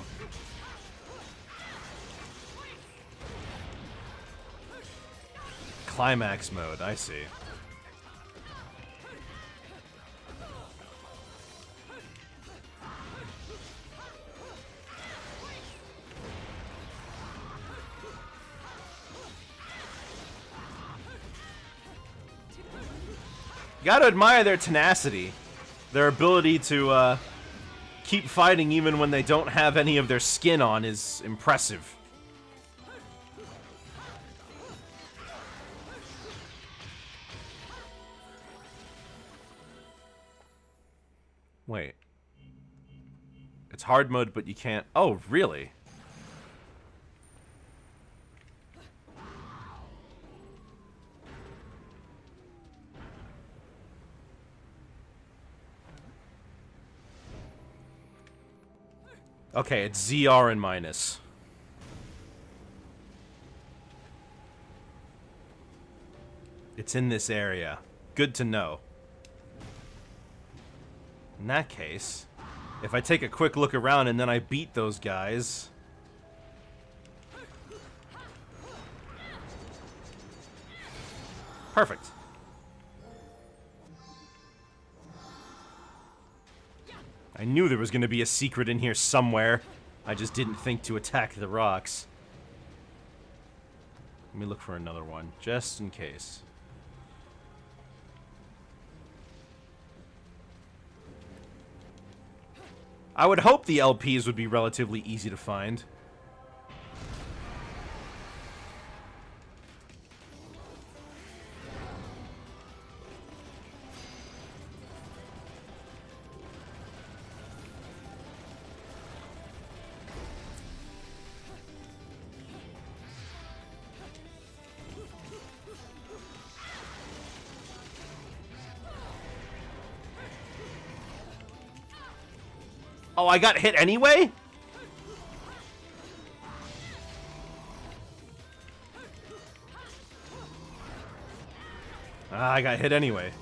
Climax mode, I see. You gotta admire their tenacity. Their ability to keep fighting even when they don't have any of their skin on is impressive. Wait. It's hard mode, but you can't... Oh, really? Okay, it's ZR and minus. It's in this area. Good to know. In that case, if I take a quick look around and then I beat those guys... Perfect. I knew there was going to be a secret in here somewhere. I just didn't think to attack the rocks. Let me look for another one, just in case. I would hope the LPs would be relatively easy to find. Oh, I got hit anyway? Ah, I got hit anyway.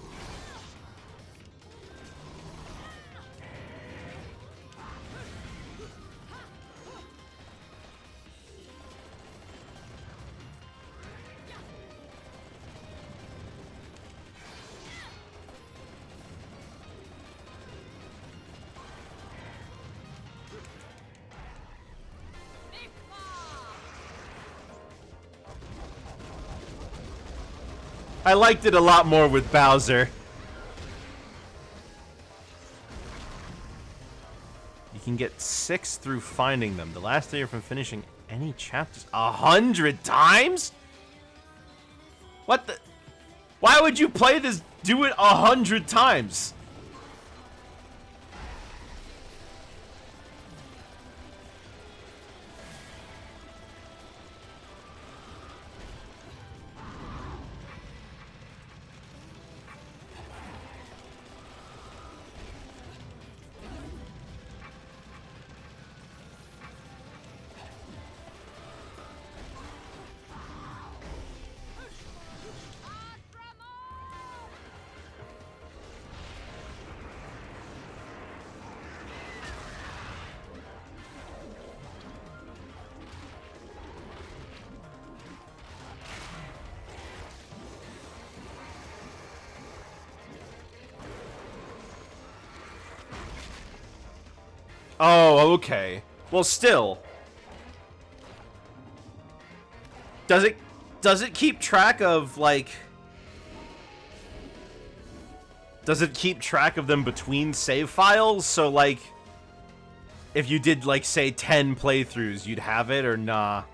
I liked it a lot more with Bowser. You can get 6 through finding them. The last day from finishing any chapters. 100 times? What the? Why would you play this? Do it 100 times? Oh, okay. Well, still. Does it keep track of, like... Does it keep track of them between save files? So, like, if you did, like, say 10 playthroughs, you'd have it, or nah?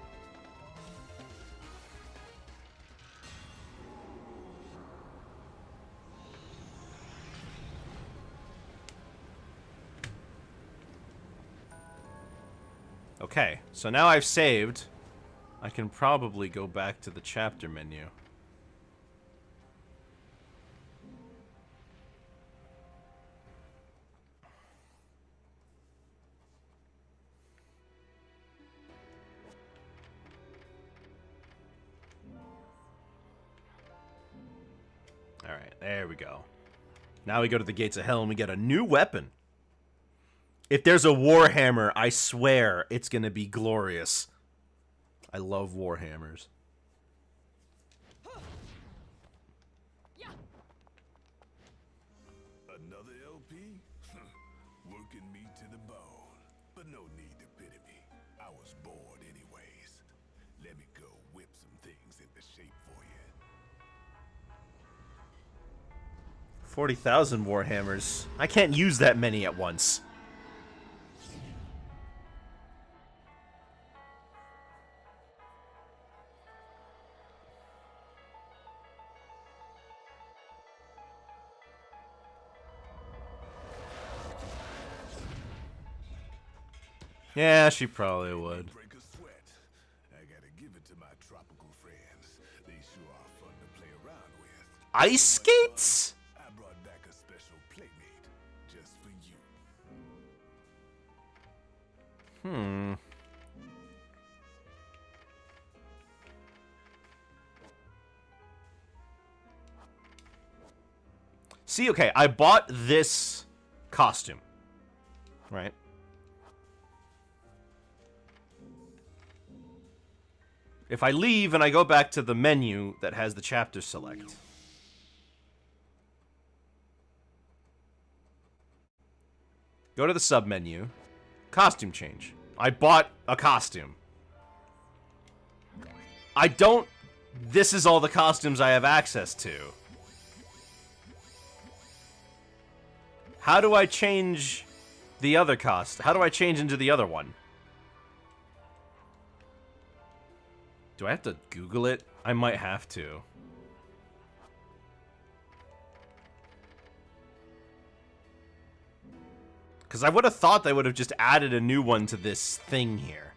Okay, so now I've saved. I can probably go back to the chapter menu. Alright, there we go. Now we go to the Gates of Hell and we get a new weapon. If there's a Warhammer, I swear it's gonna be glorious. I love Warhammers. Another LP? Working me to the bone. But no need to pity me. I was bored anyways. Let me go whip some things into shape for you. 40,000 Warhammers. I can't use that many at once. Yeah, she probably would. Break a sweat. I gotta give it to my tropical friends. They sure are fun to play around with. Ice skates? I brought back a special playmate just for you. See, okay, I bought this costume, right? If I leave and I go back to the menu that has the chapter select, go to the sub menu, costume change. I bought a costume. I don't. This is all the costumes I have access to. How do I change the other costume? How do I change into the other one? Do I have to Google it? I might have to. Because I would have thought they would have just added a new one to this thing here.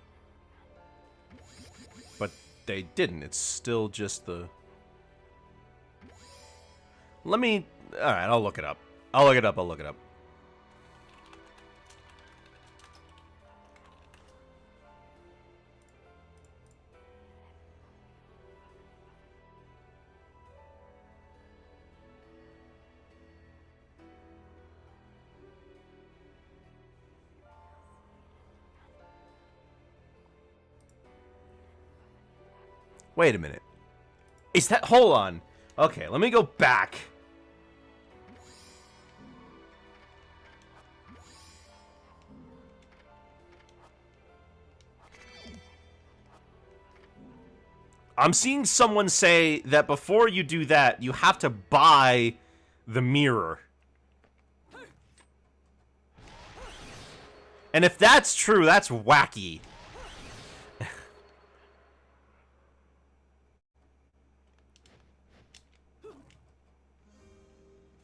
But they didn't. It's still just the... Let me... Alright, I'll look it up. I'll look it up, I'll look it up. Wait a minute. Is that... Hold on. Okay, let me go back. I'm seeing someone say that before you do that, you have to buy the mirror. And if that's true, that's wacky.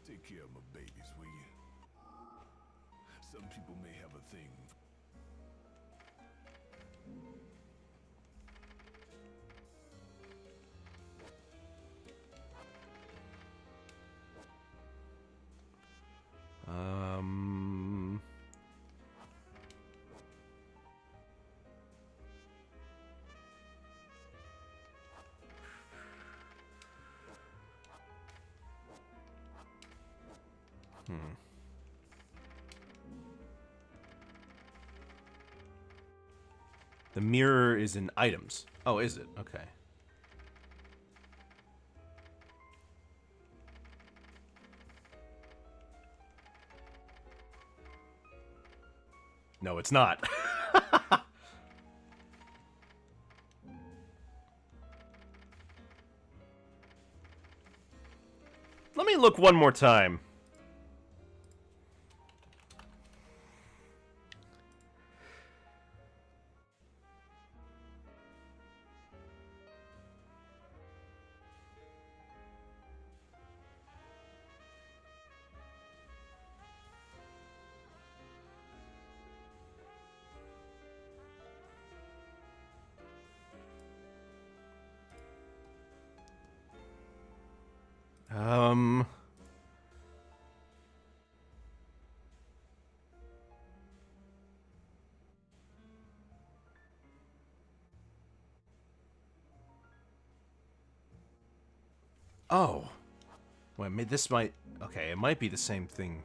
Take care of my babies, will you? Some people may have a thing. The mirror is in items. Oh, is it? Okay. No, it's not. Let me look one more time. Oh. Wait, this might... Okay, it might be the same thing.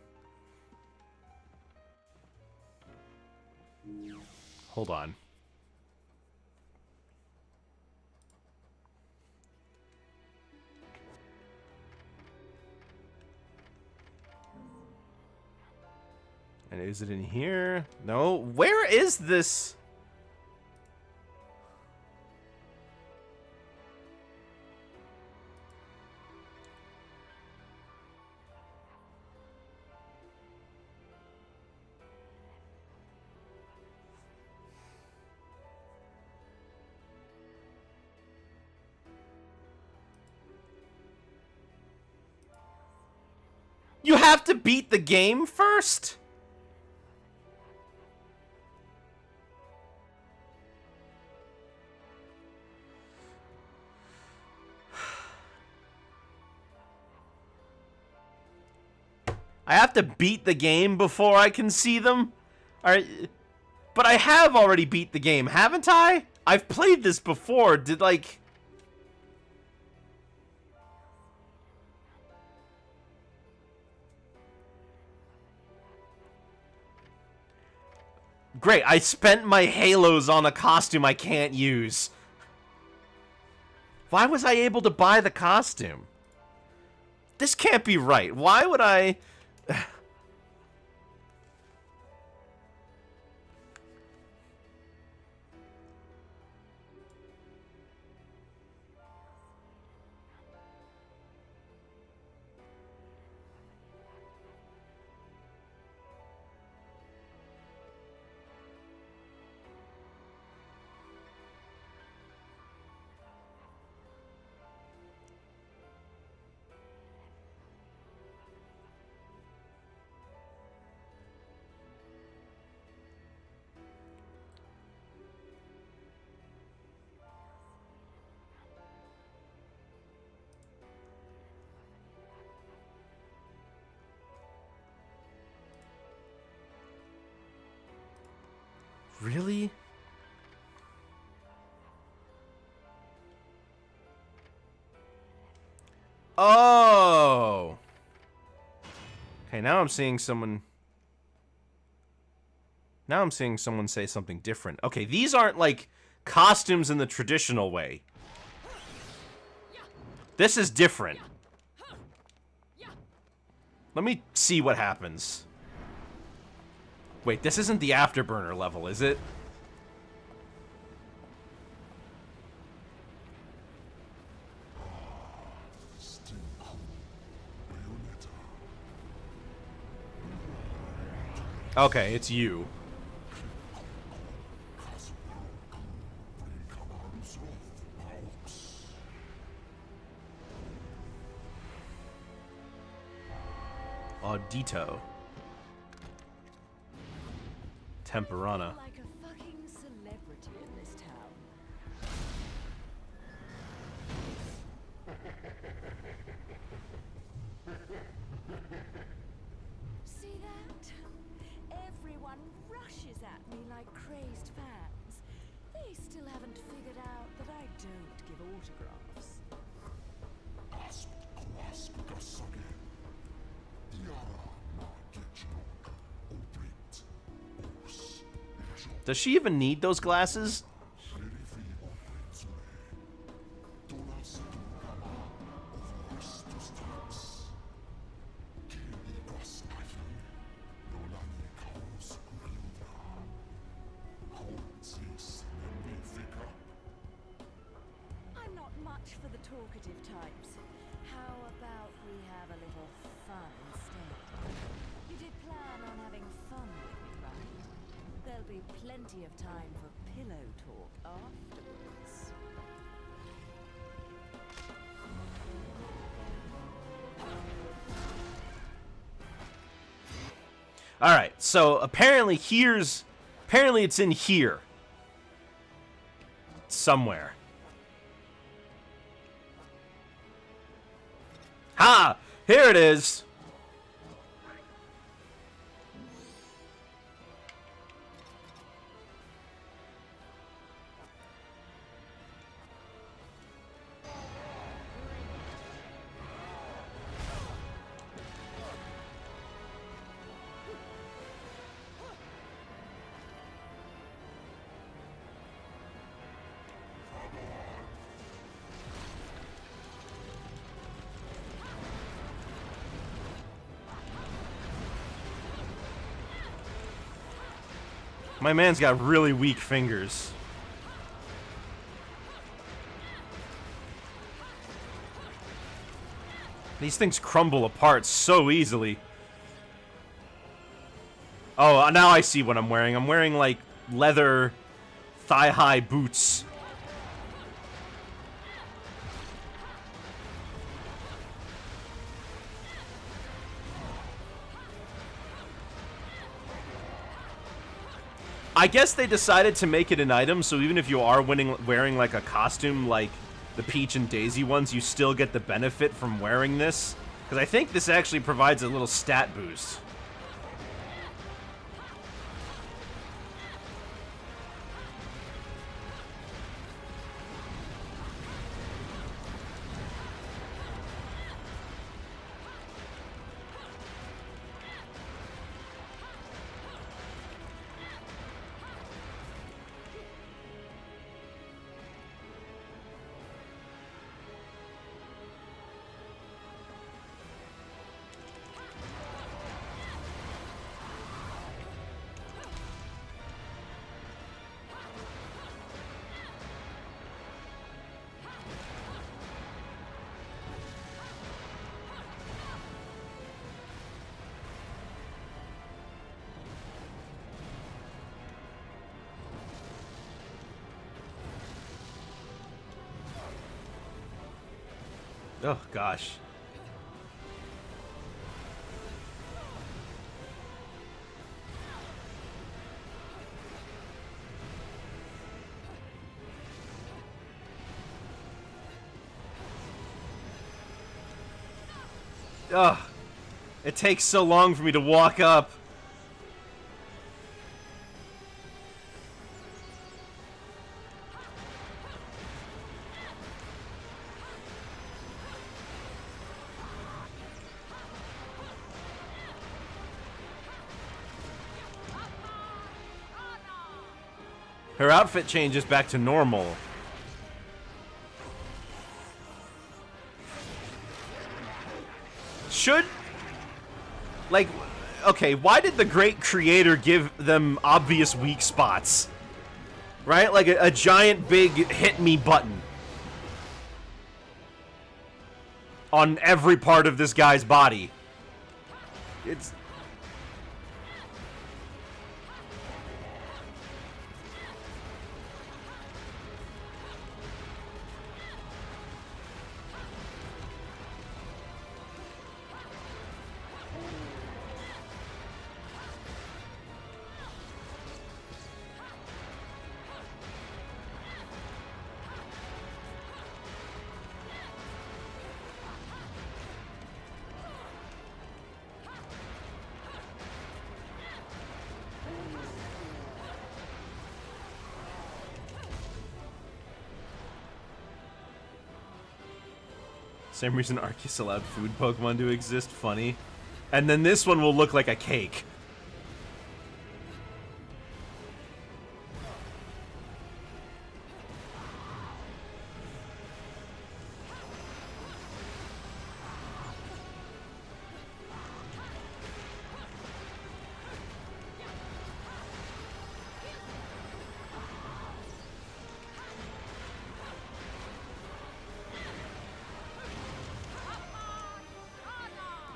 Hold on. And is it in here? No. Where is this? You have to beat the game first? I have to beat the game before I can see them? Alright, but I have already beat the game, haven't I? I've played this before. Did, like... Great, I spent my halos on a costume I can't use. Why was I able to buy the costume? This can't be right. Why would I... Really? Oh! Okay, now I'm seeing someone... Now I'm seeing someone say something different. Okay, these aren't, like, costumes in the traditional way. This is different. Let me see what happens. Wait, this isn't the Afterburner level, is it? Okay, it's you. Audito. Temperana. Like a fucking celebrity in this town. See that? Everyone rushes at me like crazed fans. They still haven't figured out that I don't give autographs. Does she even need those glasses? I'm not much for the talkative types. How about we have a little fun instead? You did plan on having fun with me, right? There'll be plenty of time for pillow talk afterwards. Alright, so apparently it's in here. Somewhere. Ha! Here it is! My man's got really weak fingers. These things crumble apart so easily. Oh, now I see what I'm wearing. I'm wearing, like, leather thigh-high boots. I guess they decided to make it an item, so even if you are wearing like a costume like the Peach and Daisy ones, you still get the benefit from wearing this. Because I think this actually provides a little stat boost. Oh, gosh. Ugh. It takes so long for me to walk up. Her outfit changes back to normal. Should... Like, okay, why did the great creator give them obvious weak spots? Right? Like a giant big hit me button. On every part of this guy's body. It's... Same reason Arceus allowed food Pokemon to exist, funny. And then this one will look like a cake.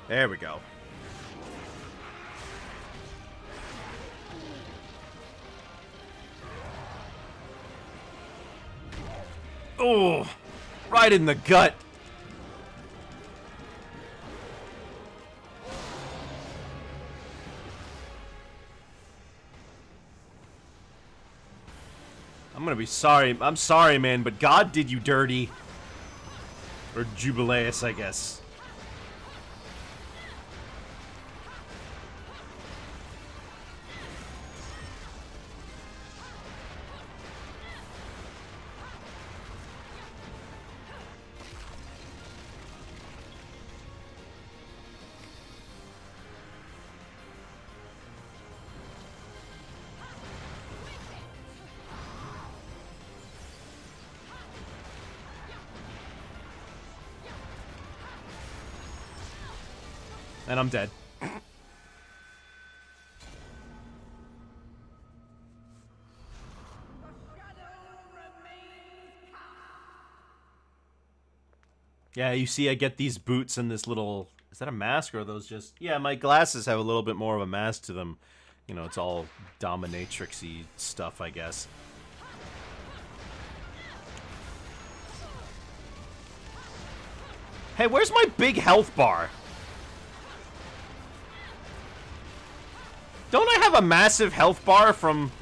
There we go. Oh, right in the gut. I'm gonna be sorry. I'm sorry, man, but God did you dirty. Or Jubileus, I guess. And I'm dead. Yeah, you see I get these boots and this little... Is that a mask or are those just... Yeah, my glasses have a little bit more of a mask to them. You know, it's all dominatrix-y stuff, I guess. Hey, where's my big health bar? Don't I have a massive health bar from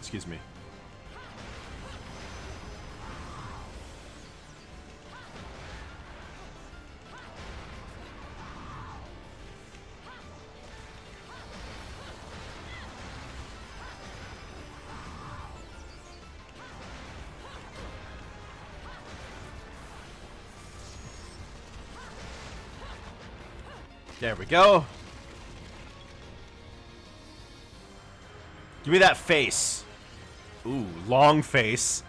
Excuse me. There we go. Give me that face. Ooh, long face.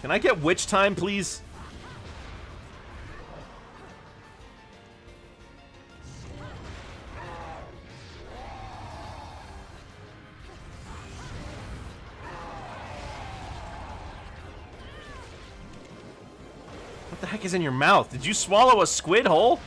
Can I get witch time, please? What the heck is in your mouth? Did you swallow a squid hole?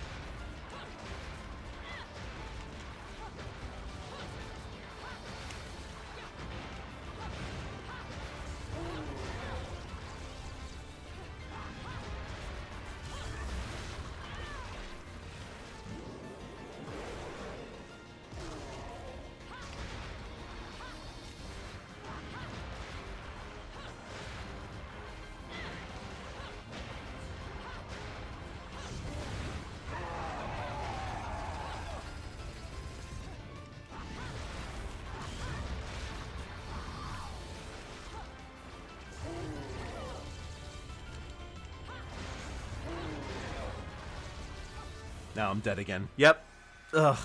Now I'm dead again. Yep. Ugh.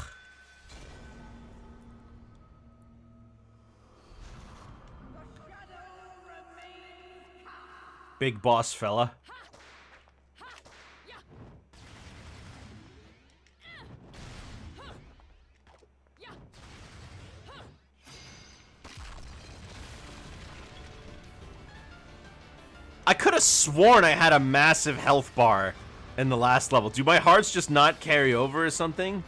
Big boss fella. I could have sworn I had a massive health bar in the last level. Do my hearts just not carry over or something?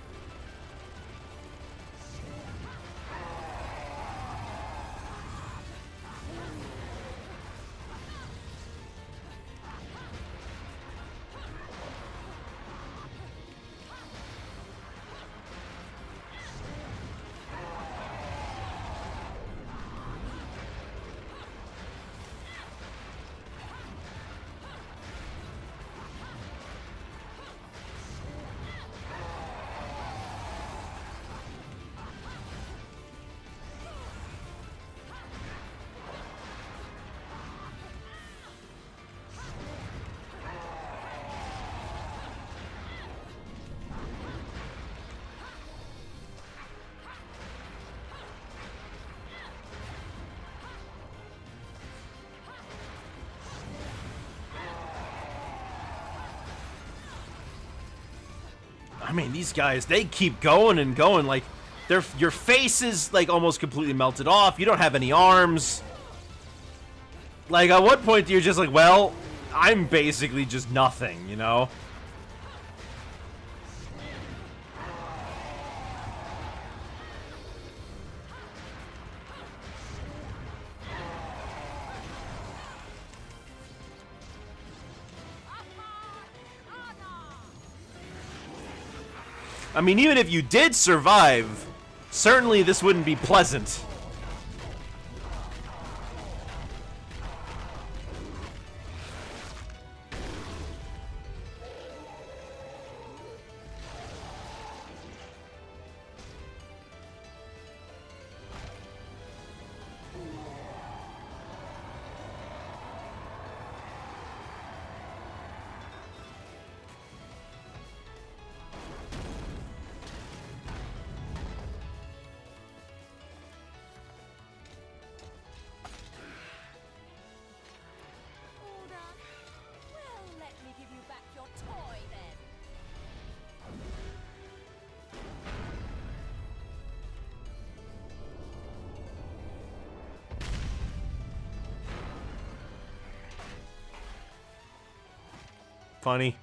I mean, these guys, they keep going and going. Like, your face is, like, almost completely melted off. You don't have any arms. Like, at what point do you just like, well, I'm basically just nothing, you know? I mean, even if you did survive, certainly this wouldn't be pleasant. Funny.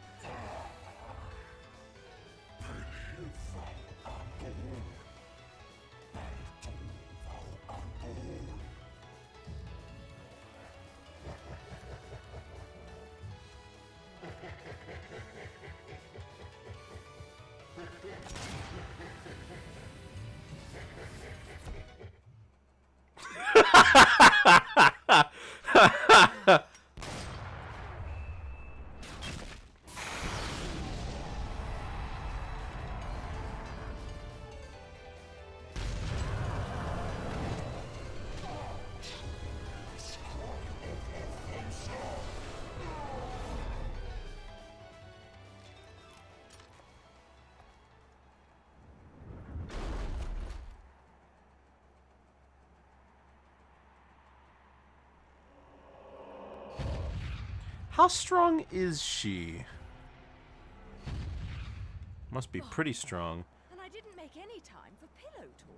How strong is she? Must be pretty strong. And I didn't make any time for pillow talk.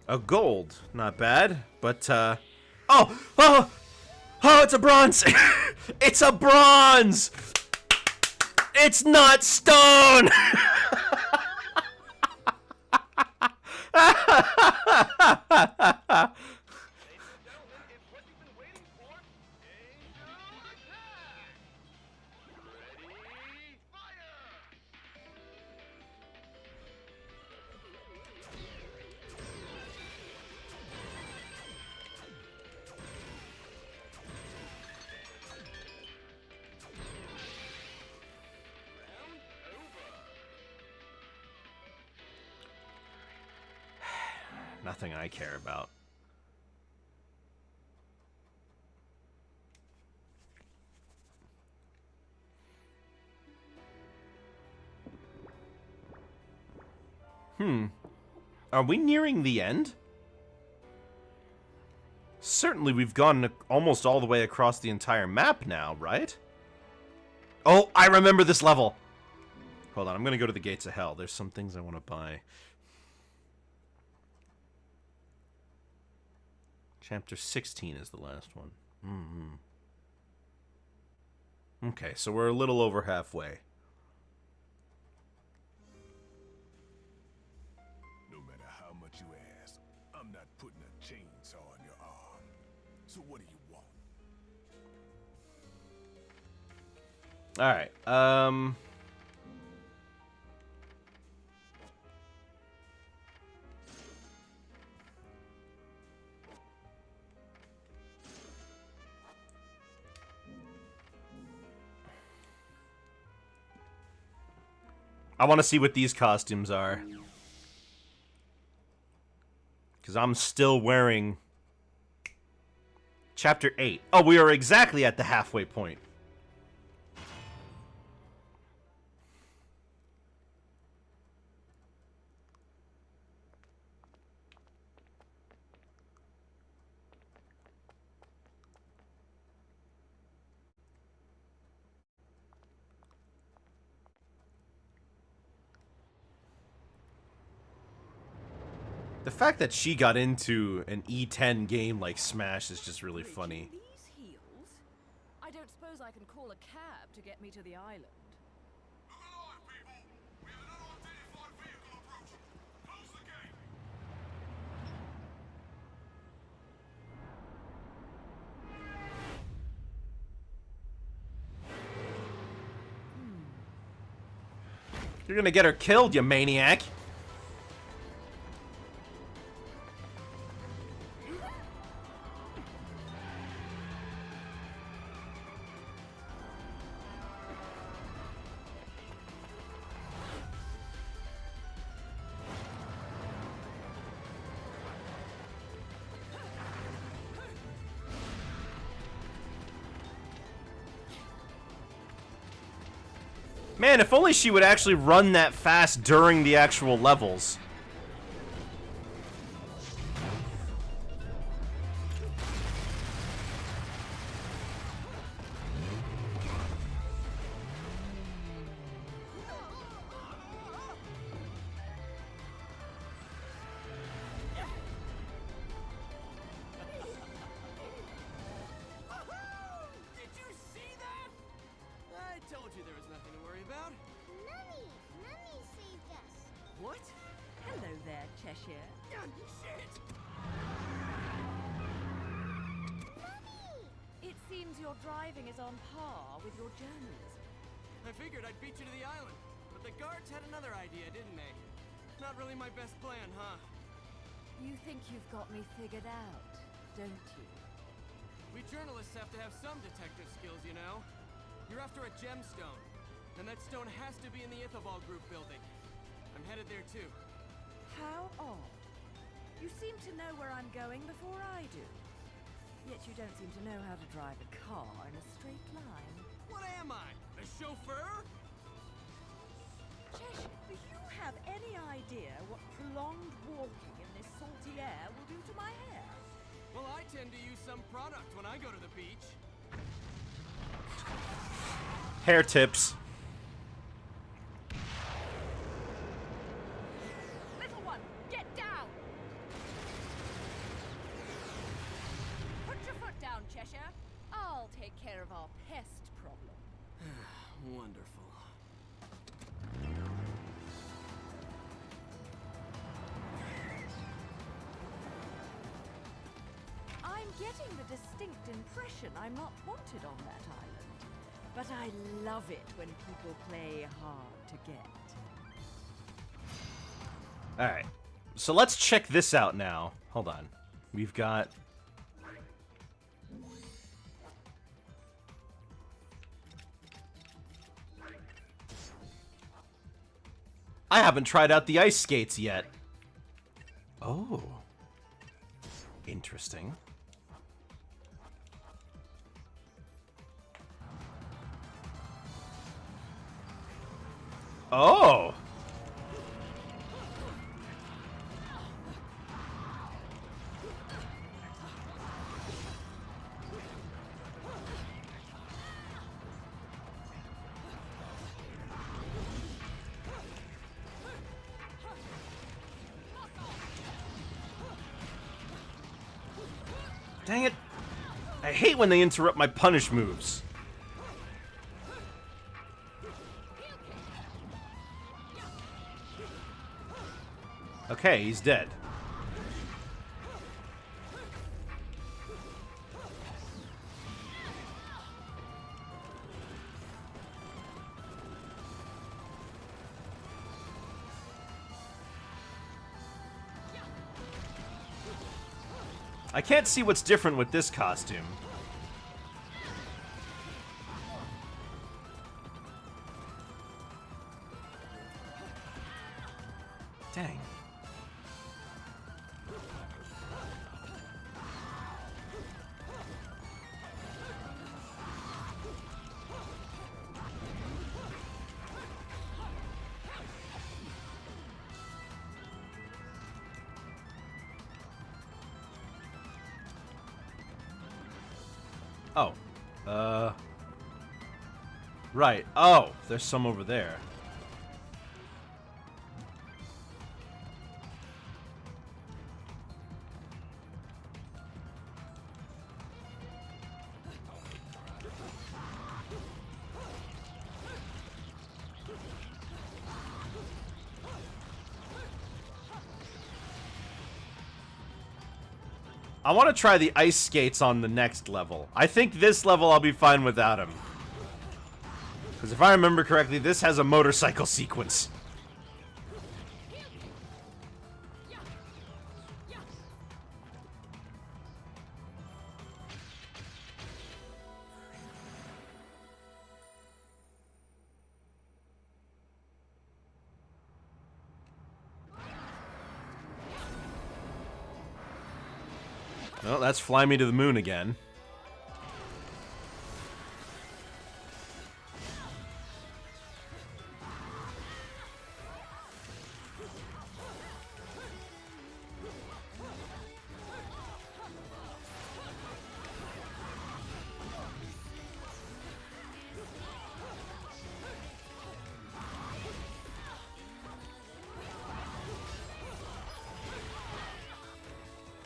A gold, not bad, but oh, it's a bronze. It's a bronze. It's not stone. Nothing I care about. Are we nearing the end? Certainly we've gone almost all the way across the entire map now, right? Oh, I remember this level! Hold on, I'm gonna go to the Gates of Hell. There's some things I want to buy. Chapter 16 is the last one. Okay, so we're a little over halfway. No matter how much you ask, I'm not putting a chainsaw on your arm. So what do you want? Alright, I want to see what these costumes are. Because I'm still wearing Chapter 8. Oh, we are exactly at the halfway point. The fact that she got into an E10 game like Smash is just really funny. These heels? I don't suppose I can call a cab to get me to the island. You're gonna get her killed, you maniac. Man, if only she would actually run that fast during the actual levels. Did you see that? Cheshire. Shit! It seems your driving is on par with your journalism. I figured I'd beat you to the island, but the guards had another idea, didn't they? Not really my best plan, huh? You think you've got me figured out, don't you? We journalists have to have some detective skills, you know? You're after a gemstone, and that stone has to be in the Ithabal Group building. I'm headed there too. How odd. You seem to know where I'm going before I do. Yet you don't seem to know how to drive a car in a straight line. What am I? A chauffeur? Cheshire, do you have any idea what prolonged walking in this salty air will do to my hair? Well, I tend to use some product when I go to the beach. Hair tips. Little one, get down! Put your foot down, Cheshire. I'll take care of our pest problem. Wonderful. I'm getting the distinct impression I'm not wanted on that island. But I love it when people play hard to get. Alright. So let's check this out now. Hold on. We've got... I haven't tried out the ice skates yet. Oh. Interesting. Oh! Dang it. I hate when they interrupt my punish moves. Okay, he's dead. I can't see what's different with this costume. Dang. Oh. Right. Oh, there's some over there. I want to try the ice skates on the next level. I think this level I'll be fine without him. Because if I remember correctly, this has a motorcycle sequence. Well, that's Fly Me to the Moon again.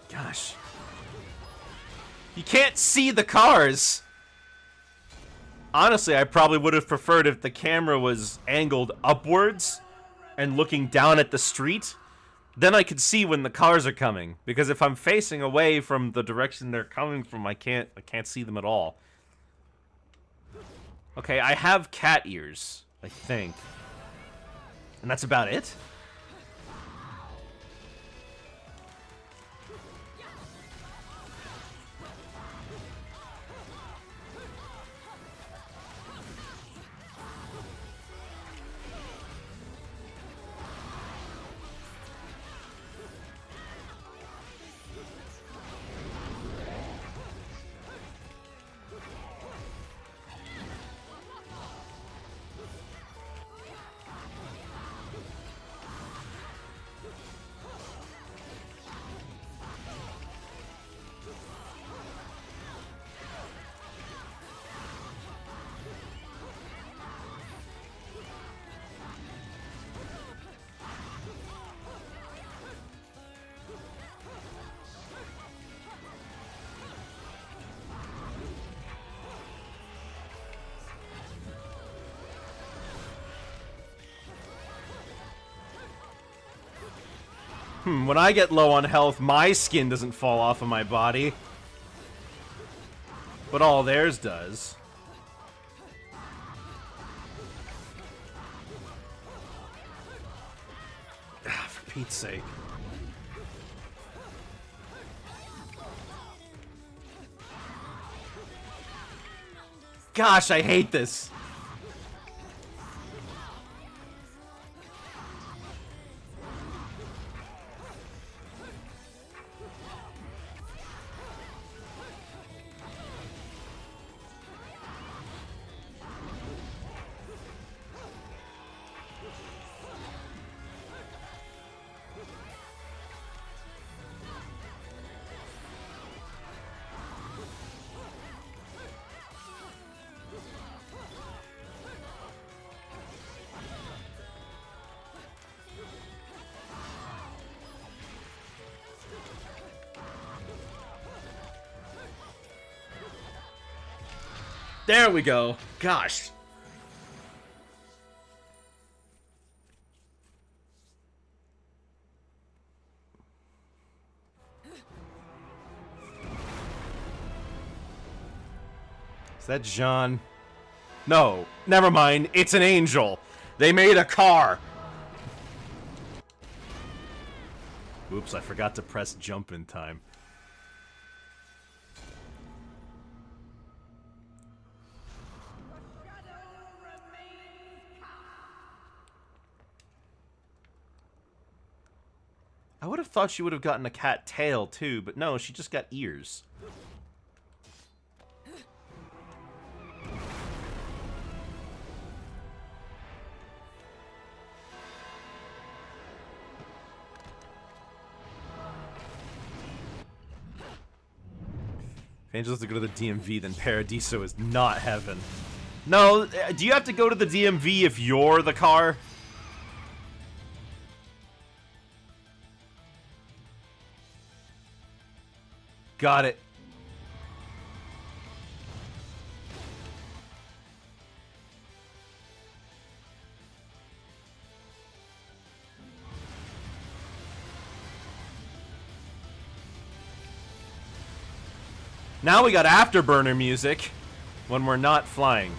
Gosh. You can't see the cars! Honestly, I probably would have preferred if the camera was angled upwards and looking down at the street. then I could see when the cars are coming. Because if I'm facing away from the direction they're coming from, I can't see them at all. Okay, I have cat ears, I think. And that's about it? When I get low on health, my skin doesn't fall off of my body. But all theirs does. Ah, for Pete's sake. Gosh, I hate this. There we go. Gosh. Is that Jean? No, never mind. It's an angel. They made a car. Oops, I forgot to press jump in time. I would have thought she would have gotten a cat tail too, but no, she just got ears. If Angels to go to the DMV, then Paradiso is not heaven. No, do you have to go to the DMV if you're the car? Got it. Now we got afterburner music when we're not flying.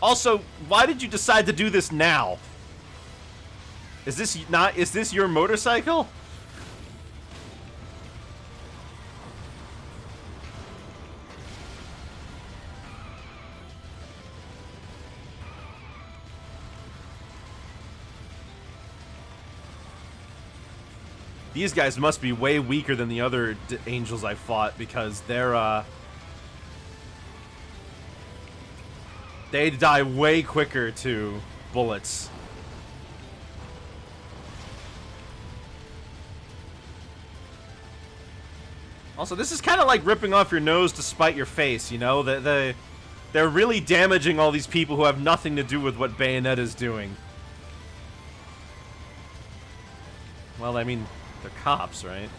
Also, why did you decide to do this now? Is this your motorcycle? These guys must be way weaker than the other angels I fought because they're they die way quicker to bullets. Also, this is kind of like ripping off your nose to spite your face, you know? They're really damaging all these people who have nothing to do with what Bayonetta is doing. Well, I mean, they're cops, right?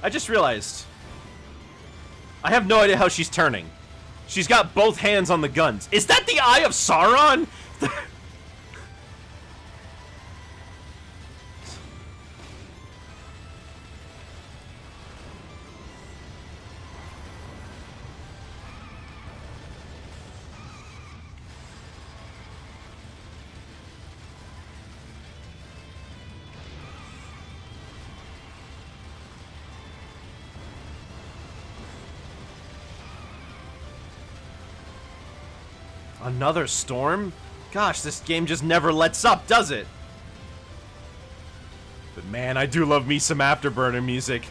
I just realized. I have no idea how she's turning. She's got both hands on the guns. Is that the Eye of Sauron? Another storm? Gosh, this game just never lets up, does it? But man, I do love me some Afterburner music.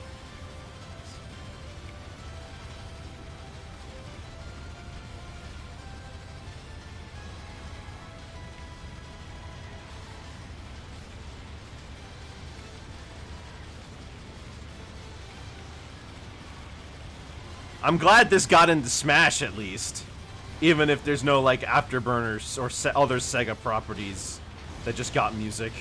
I'm glad this got into Smash at least. Even if there's no, like, Afterburners or other Sega properties that just got music.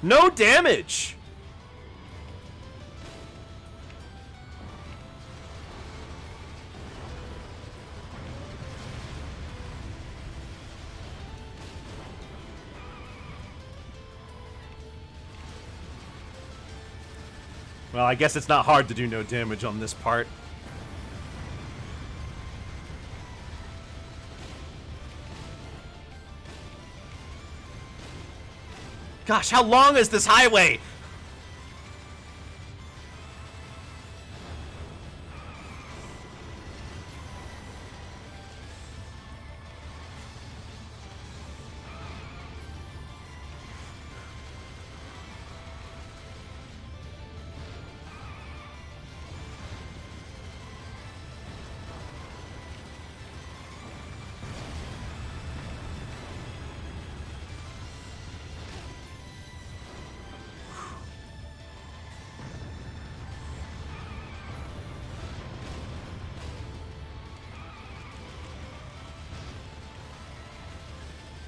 No damage! Well, I guess it's not hard to do no damage on this part. Gosh, how long is this highway?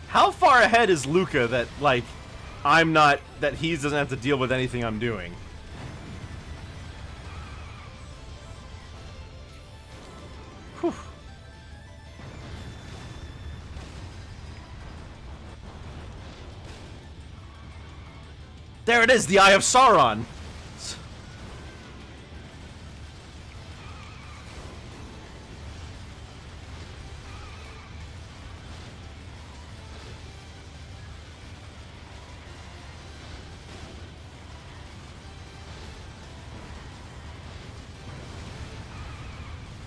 How far ahead is Luca that, like, I'm not, that he doesn't have to deal with anything I'm doing? Whew. There it is, the Eye of Sauron.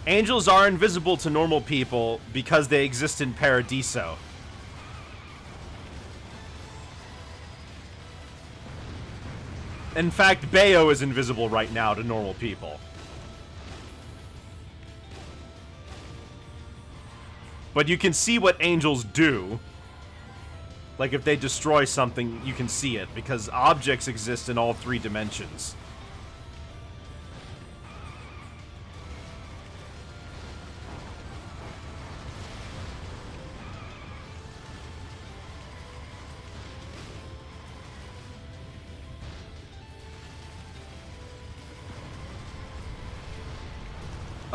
Angels are invisible to normal people because they exist in Paradiso. In fact, Bayo is invisible right now to normal people. But you can see what angels do. Like if they destroy something, you can see it because objects exist in all 3 dimensions.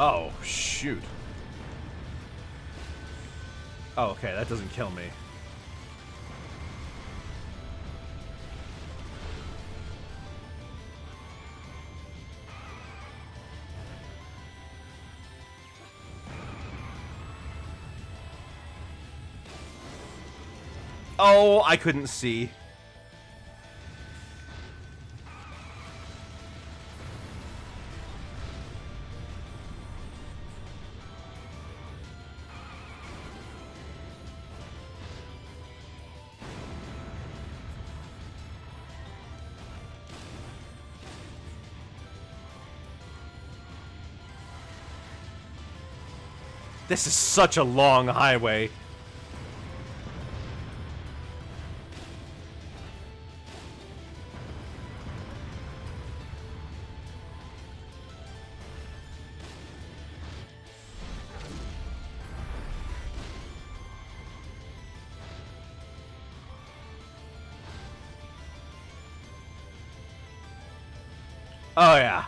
Oh, shoot. Oh, okay, that doesn't kill me. Oh, I couldn't see. This is such a long highway. Oh yeah.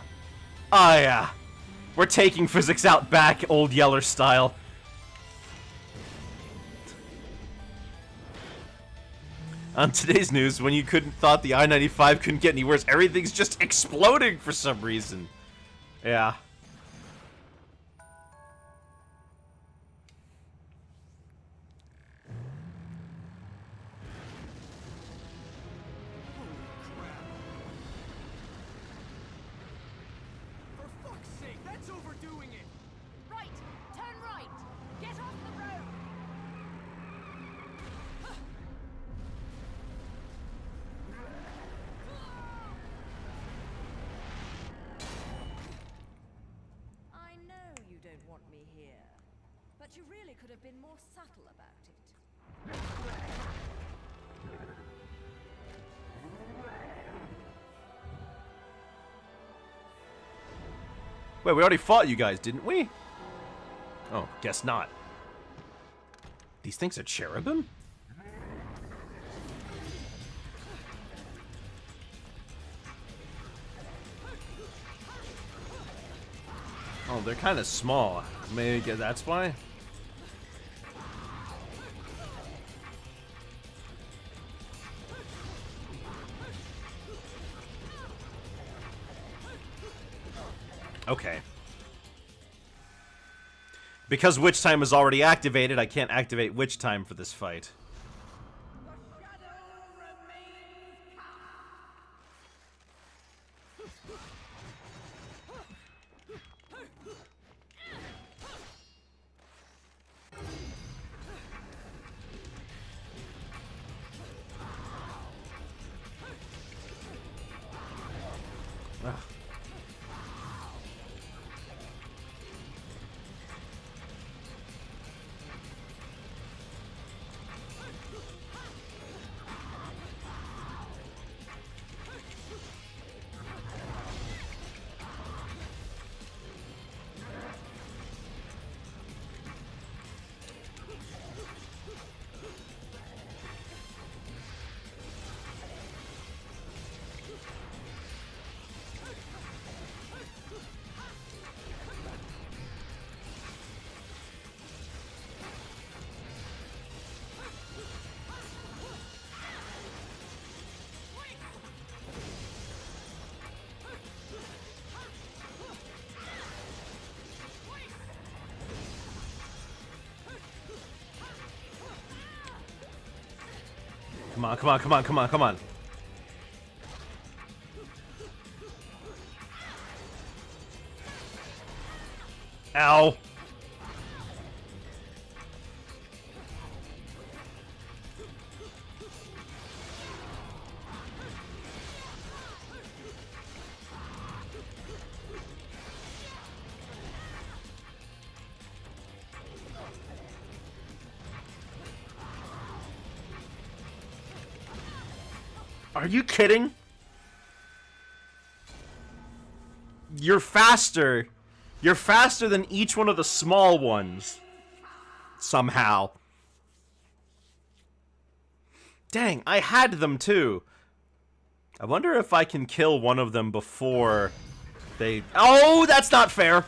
Oh yeah. We're taking physics out back, old Yeller style. On today's news, when you thought the I-95 couldn't get any worse, everything's just exploding for some reason. Yeah. For fuck's sake, that's overdoing it! Right! Turn right! Get off the road! I know you don't want me here, but you really could have been more subtle about it. Wait, we already fought you guys, didn't we? Oh, guess not. These things are cherubim? Oh, they're kind of small. Maybe that's why? Okay. Because Witch Time is already activated, I can't activate Witch Time for this fight. Ugh. Come on, come on, come on, come on, come on. Ow. Are you kidding? You're faster. You're faster than each one of the small ones. Somehow. Dang, I had them too. I wonder if I can kill one of them before they... Oh, that's not fair!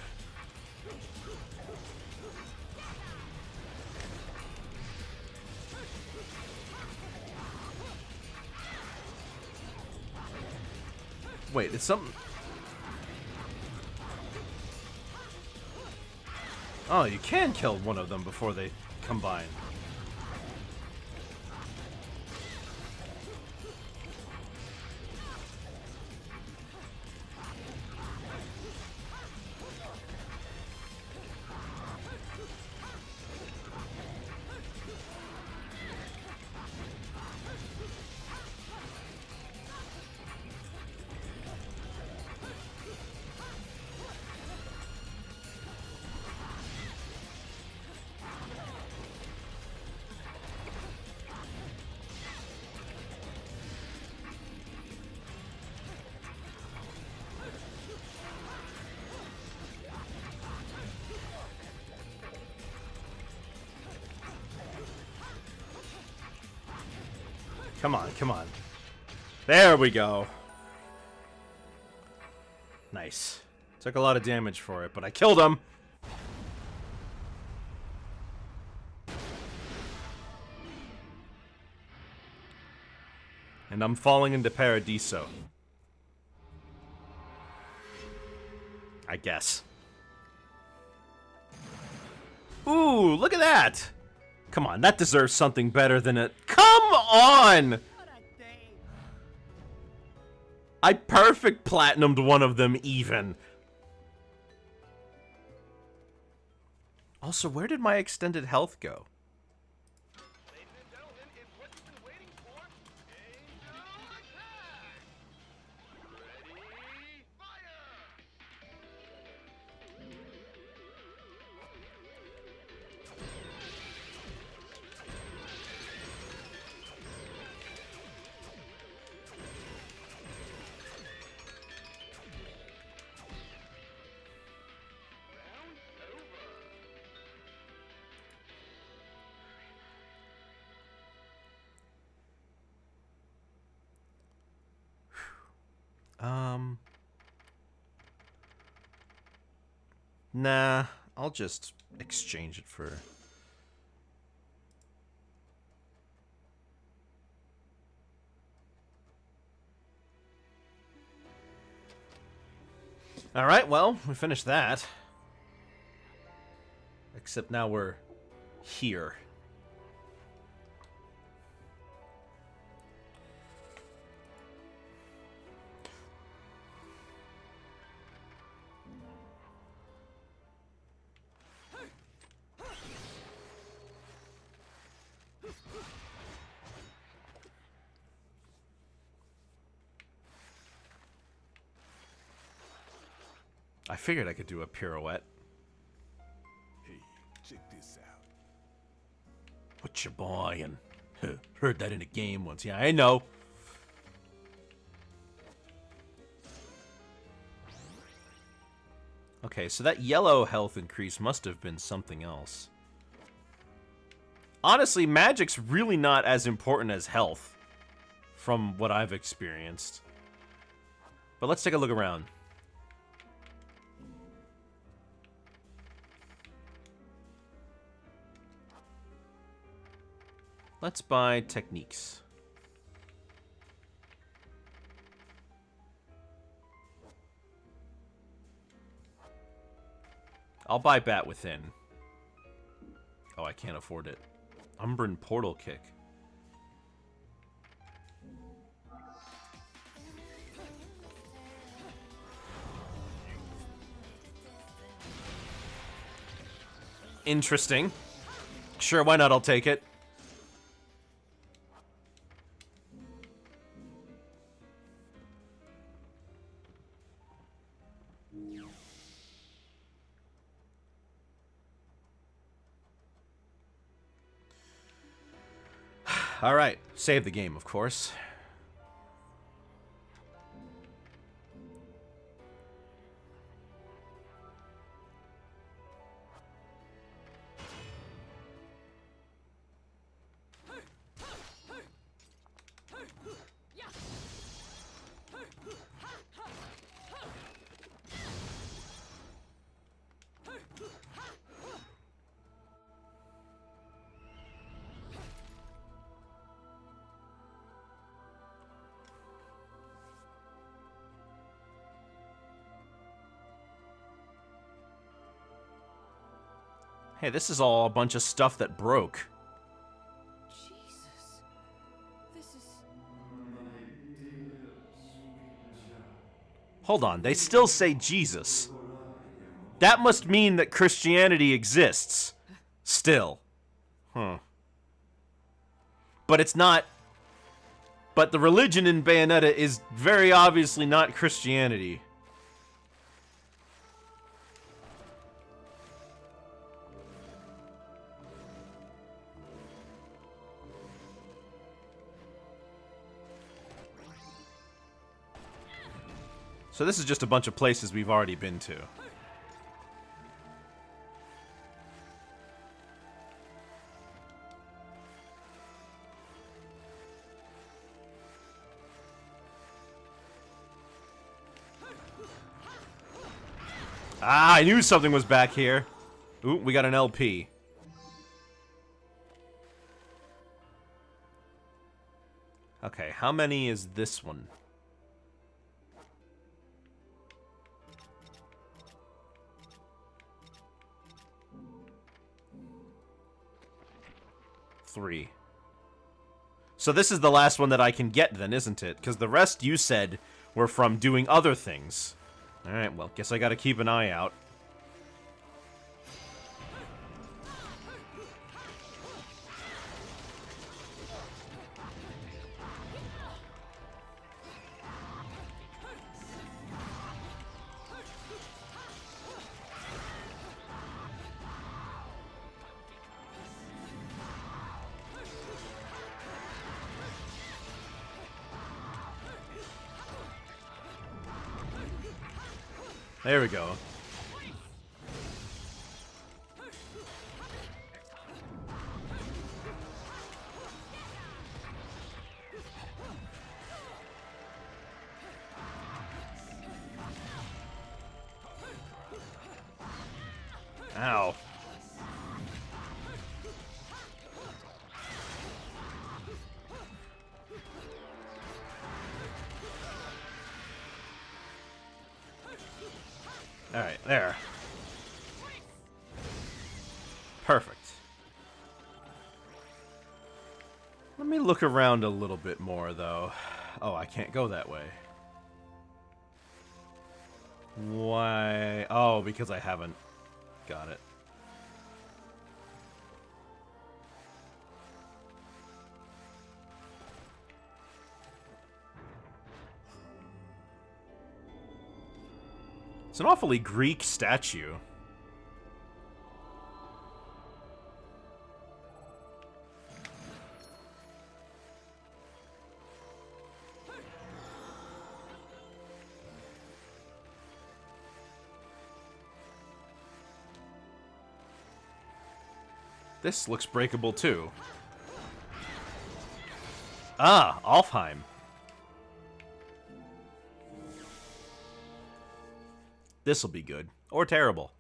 Wait, it's something... Oh, you can kill one of them before they combine. Come on, come on. There we go. Nice. Took a lot of damage for it, but I killed him. And I'm falling into Paradiso. I guess. Ooh, look at that! Come on, that deserves something better than it. Come on! I perfect platinumed one of them even. Also, where did my extended health go? Ladies and gentlemen, it's what you've been waiting for. Angel attack! Ready, fire! Round over. Nah, I'll just exchange it for... Alright, well, we finished that. Except now we're here. I figured I could do a pirouette. Hey, check this out. What you buying? Heard that in a game once. Yeah, I know. Okay, so that yellow health increase must have been something else. Honestly, magic's really not as important as health, from what I've experienced. But let's take a look around. Let's buy techniques. I'll buy Bat Within. Oh, I can't afford it. Umbran Portal Kick. Interesting. Sure, why not? I'll take it. Alright, save the game, of course. Hey, this is all a bunch of stuff that broke. Jesus. This is... Hold on, they still say Jesus. That must mean that Christianity exists. Still. Huh. But it's not... But the religion in Bayonetta is very obviously not Christianity. So this is just a bunch of places we've already been to. Ah, I knew something was back here. Ooh, we got an LP. Okay, how many is this one? Three. So this is the last one that I can get then, isn't it? Because the rest you said were from doing other things. Alright, well, guess I gotta keep an eye out. There we go. Ow. Alright, there. Perfect. Let me look around a little bit more, though. Oh, I can't go that way. Why? Oh, because I haven't. Got it. It's an awfully Greek statue. This looks breakable too. Ah, Alfheim. This'll be good. Or terrible.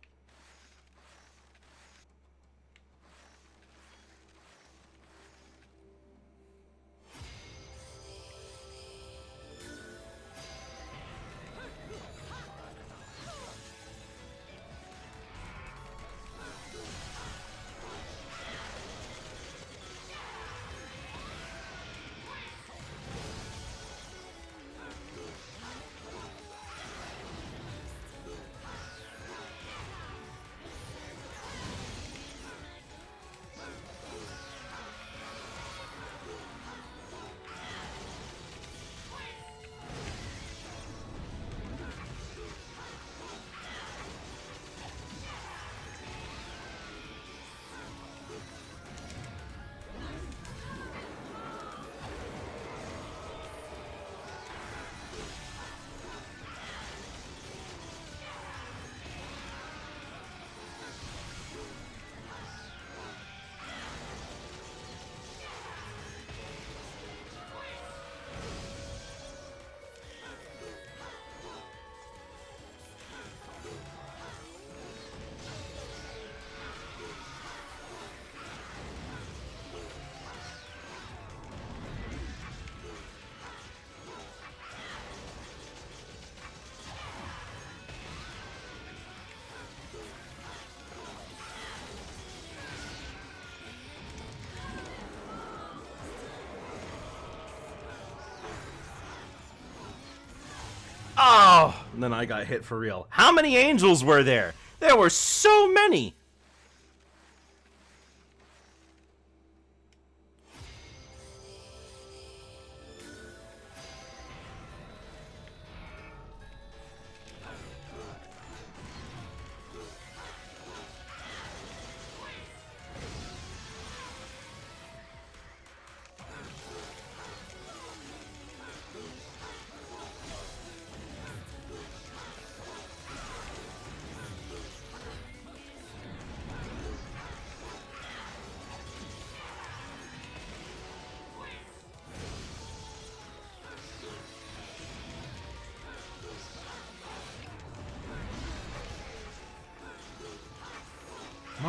Oh! And then I got hit for real. How many angels were there? There were so many!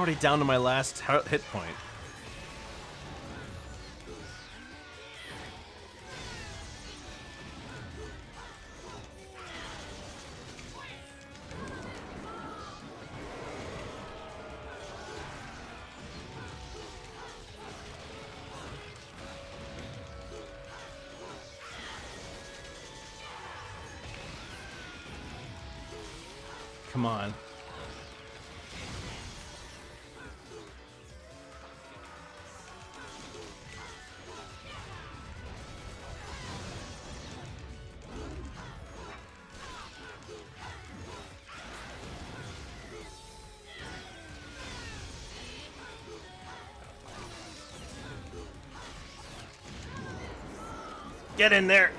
already down to my last hit point. Come on. Get in there.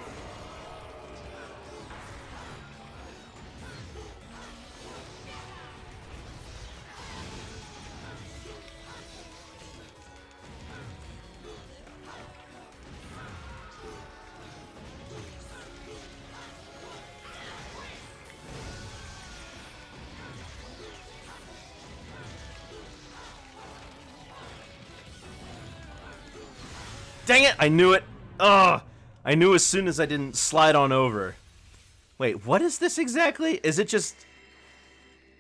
Dang it! I knew it. Ugh! I knew as soon as I didn't slide on over. Wait, what is this exactly? Is it just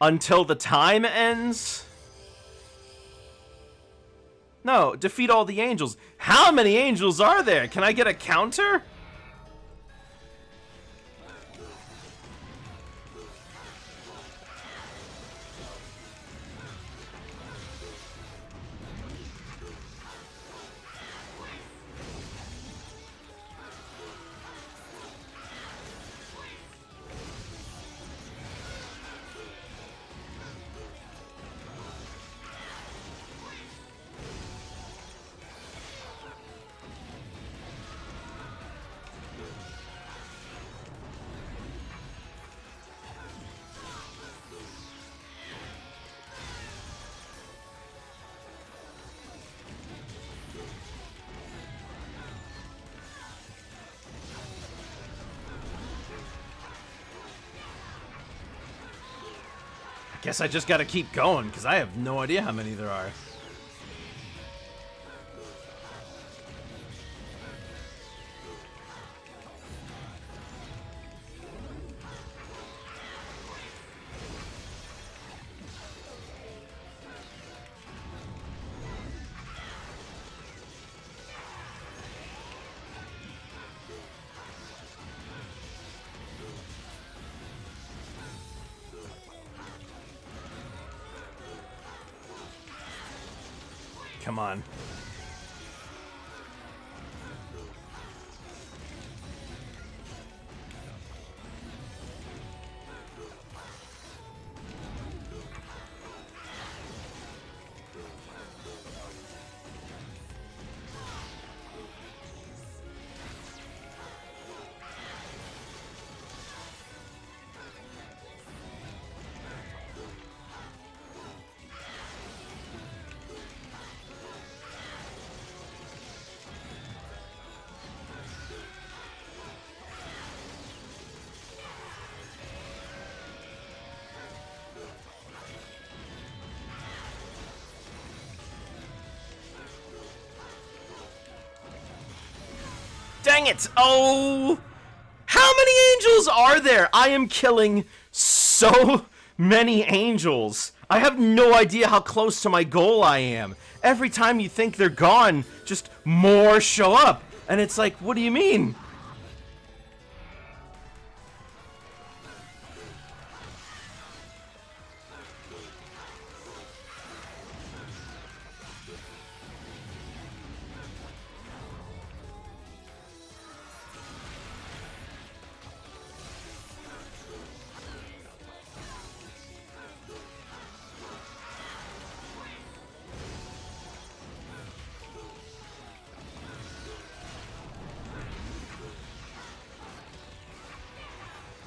until the time ends? No, defeat all the angels. How many angels are there? Can I get a counter? Guess I just gotta keep going, because I have no idea how many there are. Come on. Dang it! Oh! How many angels are there? I am killing so many angels. I have no idea how close to my goal I am. Every time you think they're gone, just more show up. And it's like, what do you mean?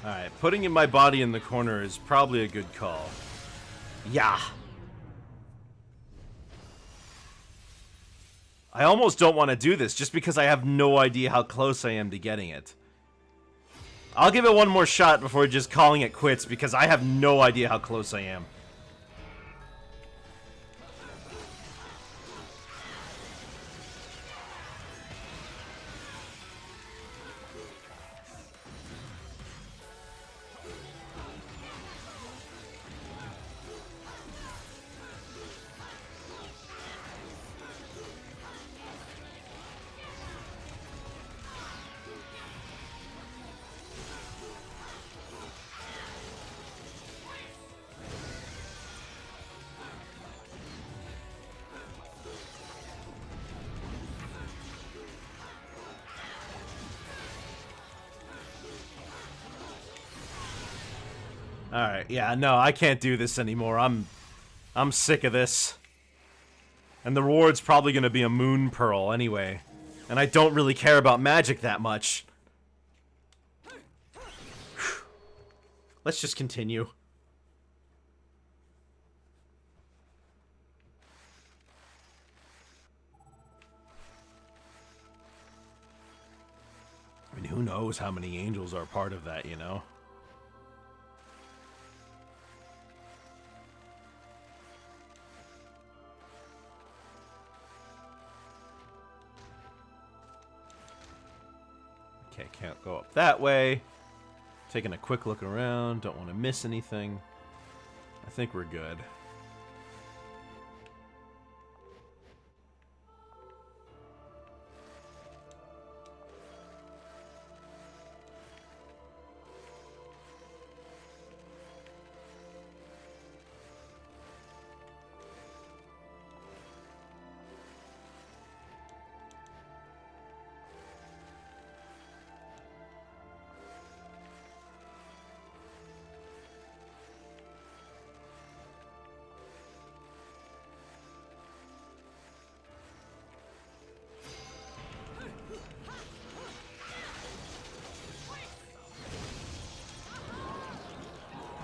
Alright, putting my body in the corner is probably a good call. Yeah. I almost don't want to do this just because I have no idea how close I am to getting it. I'll give it one more shot before just calling it quits because I have no idea how close I am. Alright, yeah, no, I can't do this anymore. I'm sick of this. And the reward's probably gonna be a moon pearl anyway. And I don't really care about magic that much. Let's just continue. I mean, who knows how many angels are part of that, you know? Okay, can't go up that way. Taking a quick look around. Don't want to miss anything. I think we're good.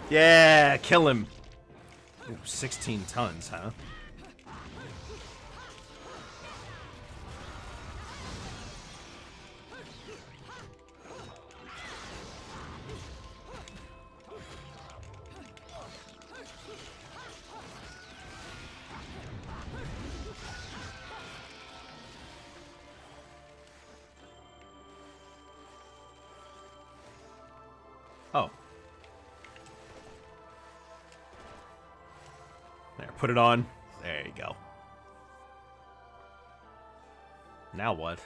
Yeah, kill him. Ooh, 16 tons, huh? Oh. There, put it on. There you go. Now what?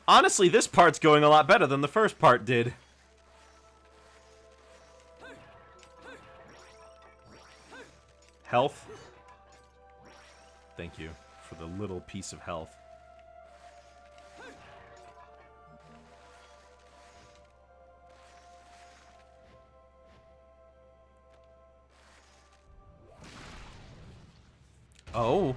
Honestly, this part's going a lot better than the first part did. Health. Thank you for the little piece of health. Oh.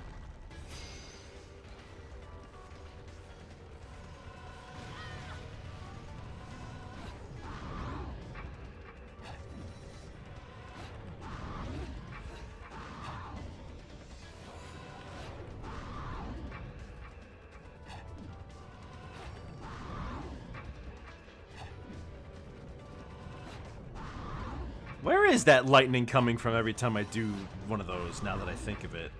Where is that lightning coming from every time I do one of those, now that I think of it?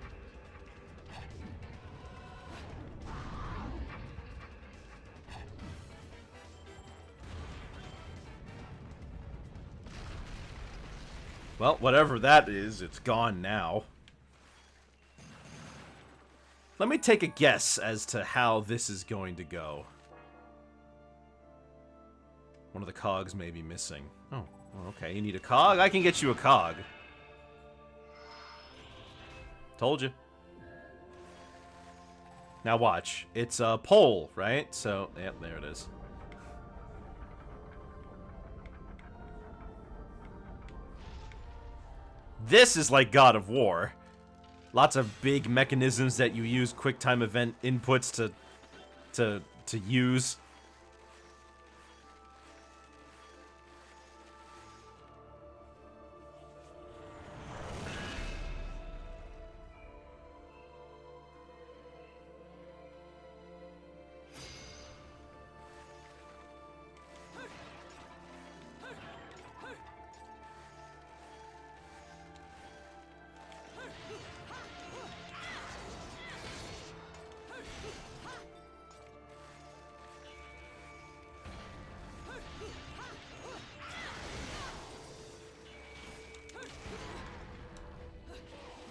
Well, whatever that is, it's gone now. Let me take a guess as to how this is going to go. One of the cogs may be missing. Oh, okay. You need a cog? I can get you a cog. Told you. Now watch. It's a pole, right? So, yep, there it is. This is like God of War. Lots of big mechanisms that you use quick time event inputs to use.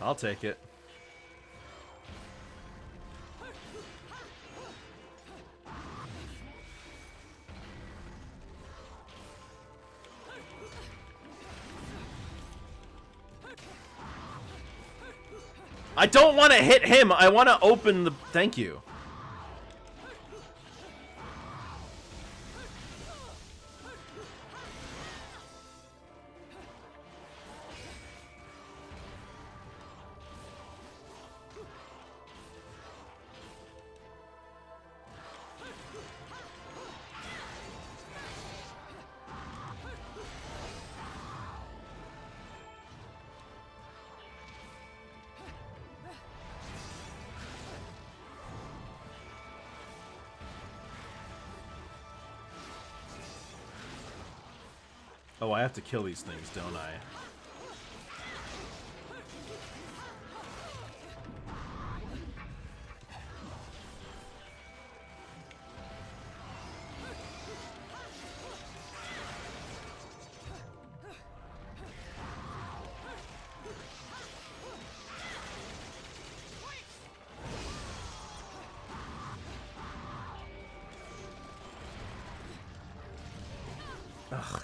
I'll take it. I don't want to hit him. I want to open the... Thank you. Oh, I have to kill these things, don't I? Ugh.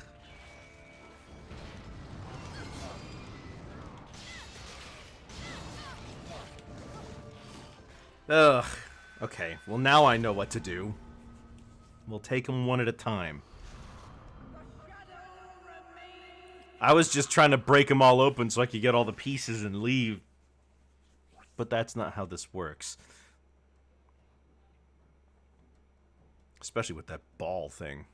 Ugh. Okay, well now I know what to do. We'll take them one at a time. I was just trying to break them all open so I could get all the pieces and leave. But that's not how this works. Especially with that ball thing.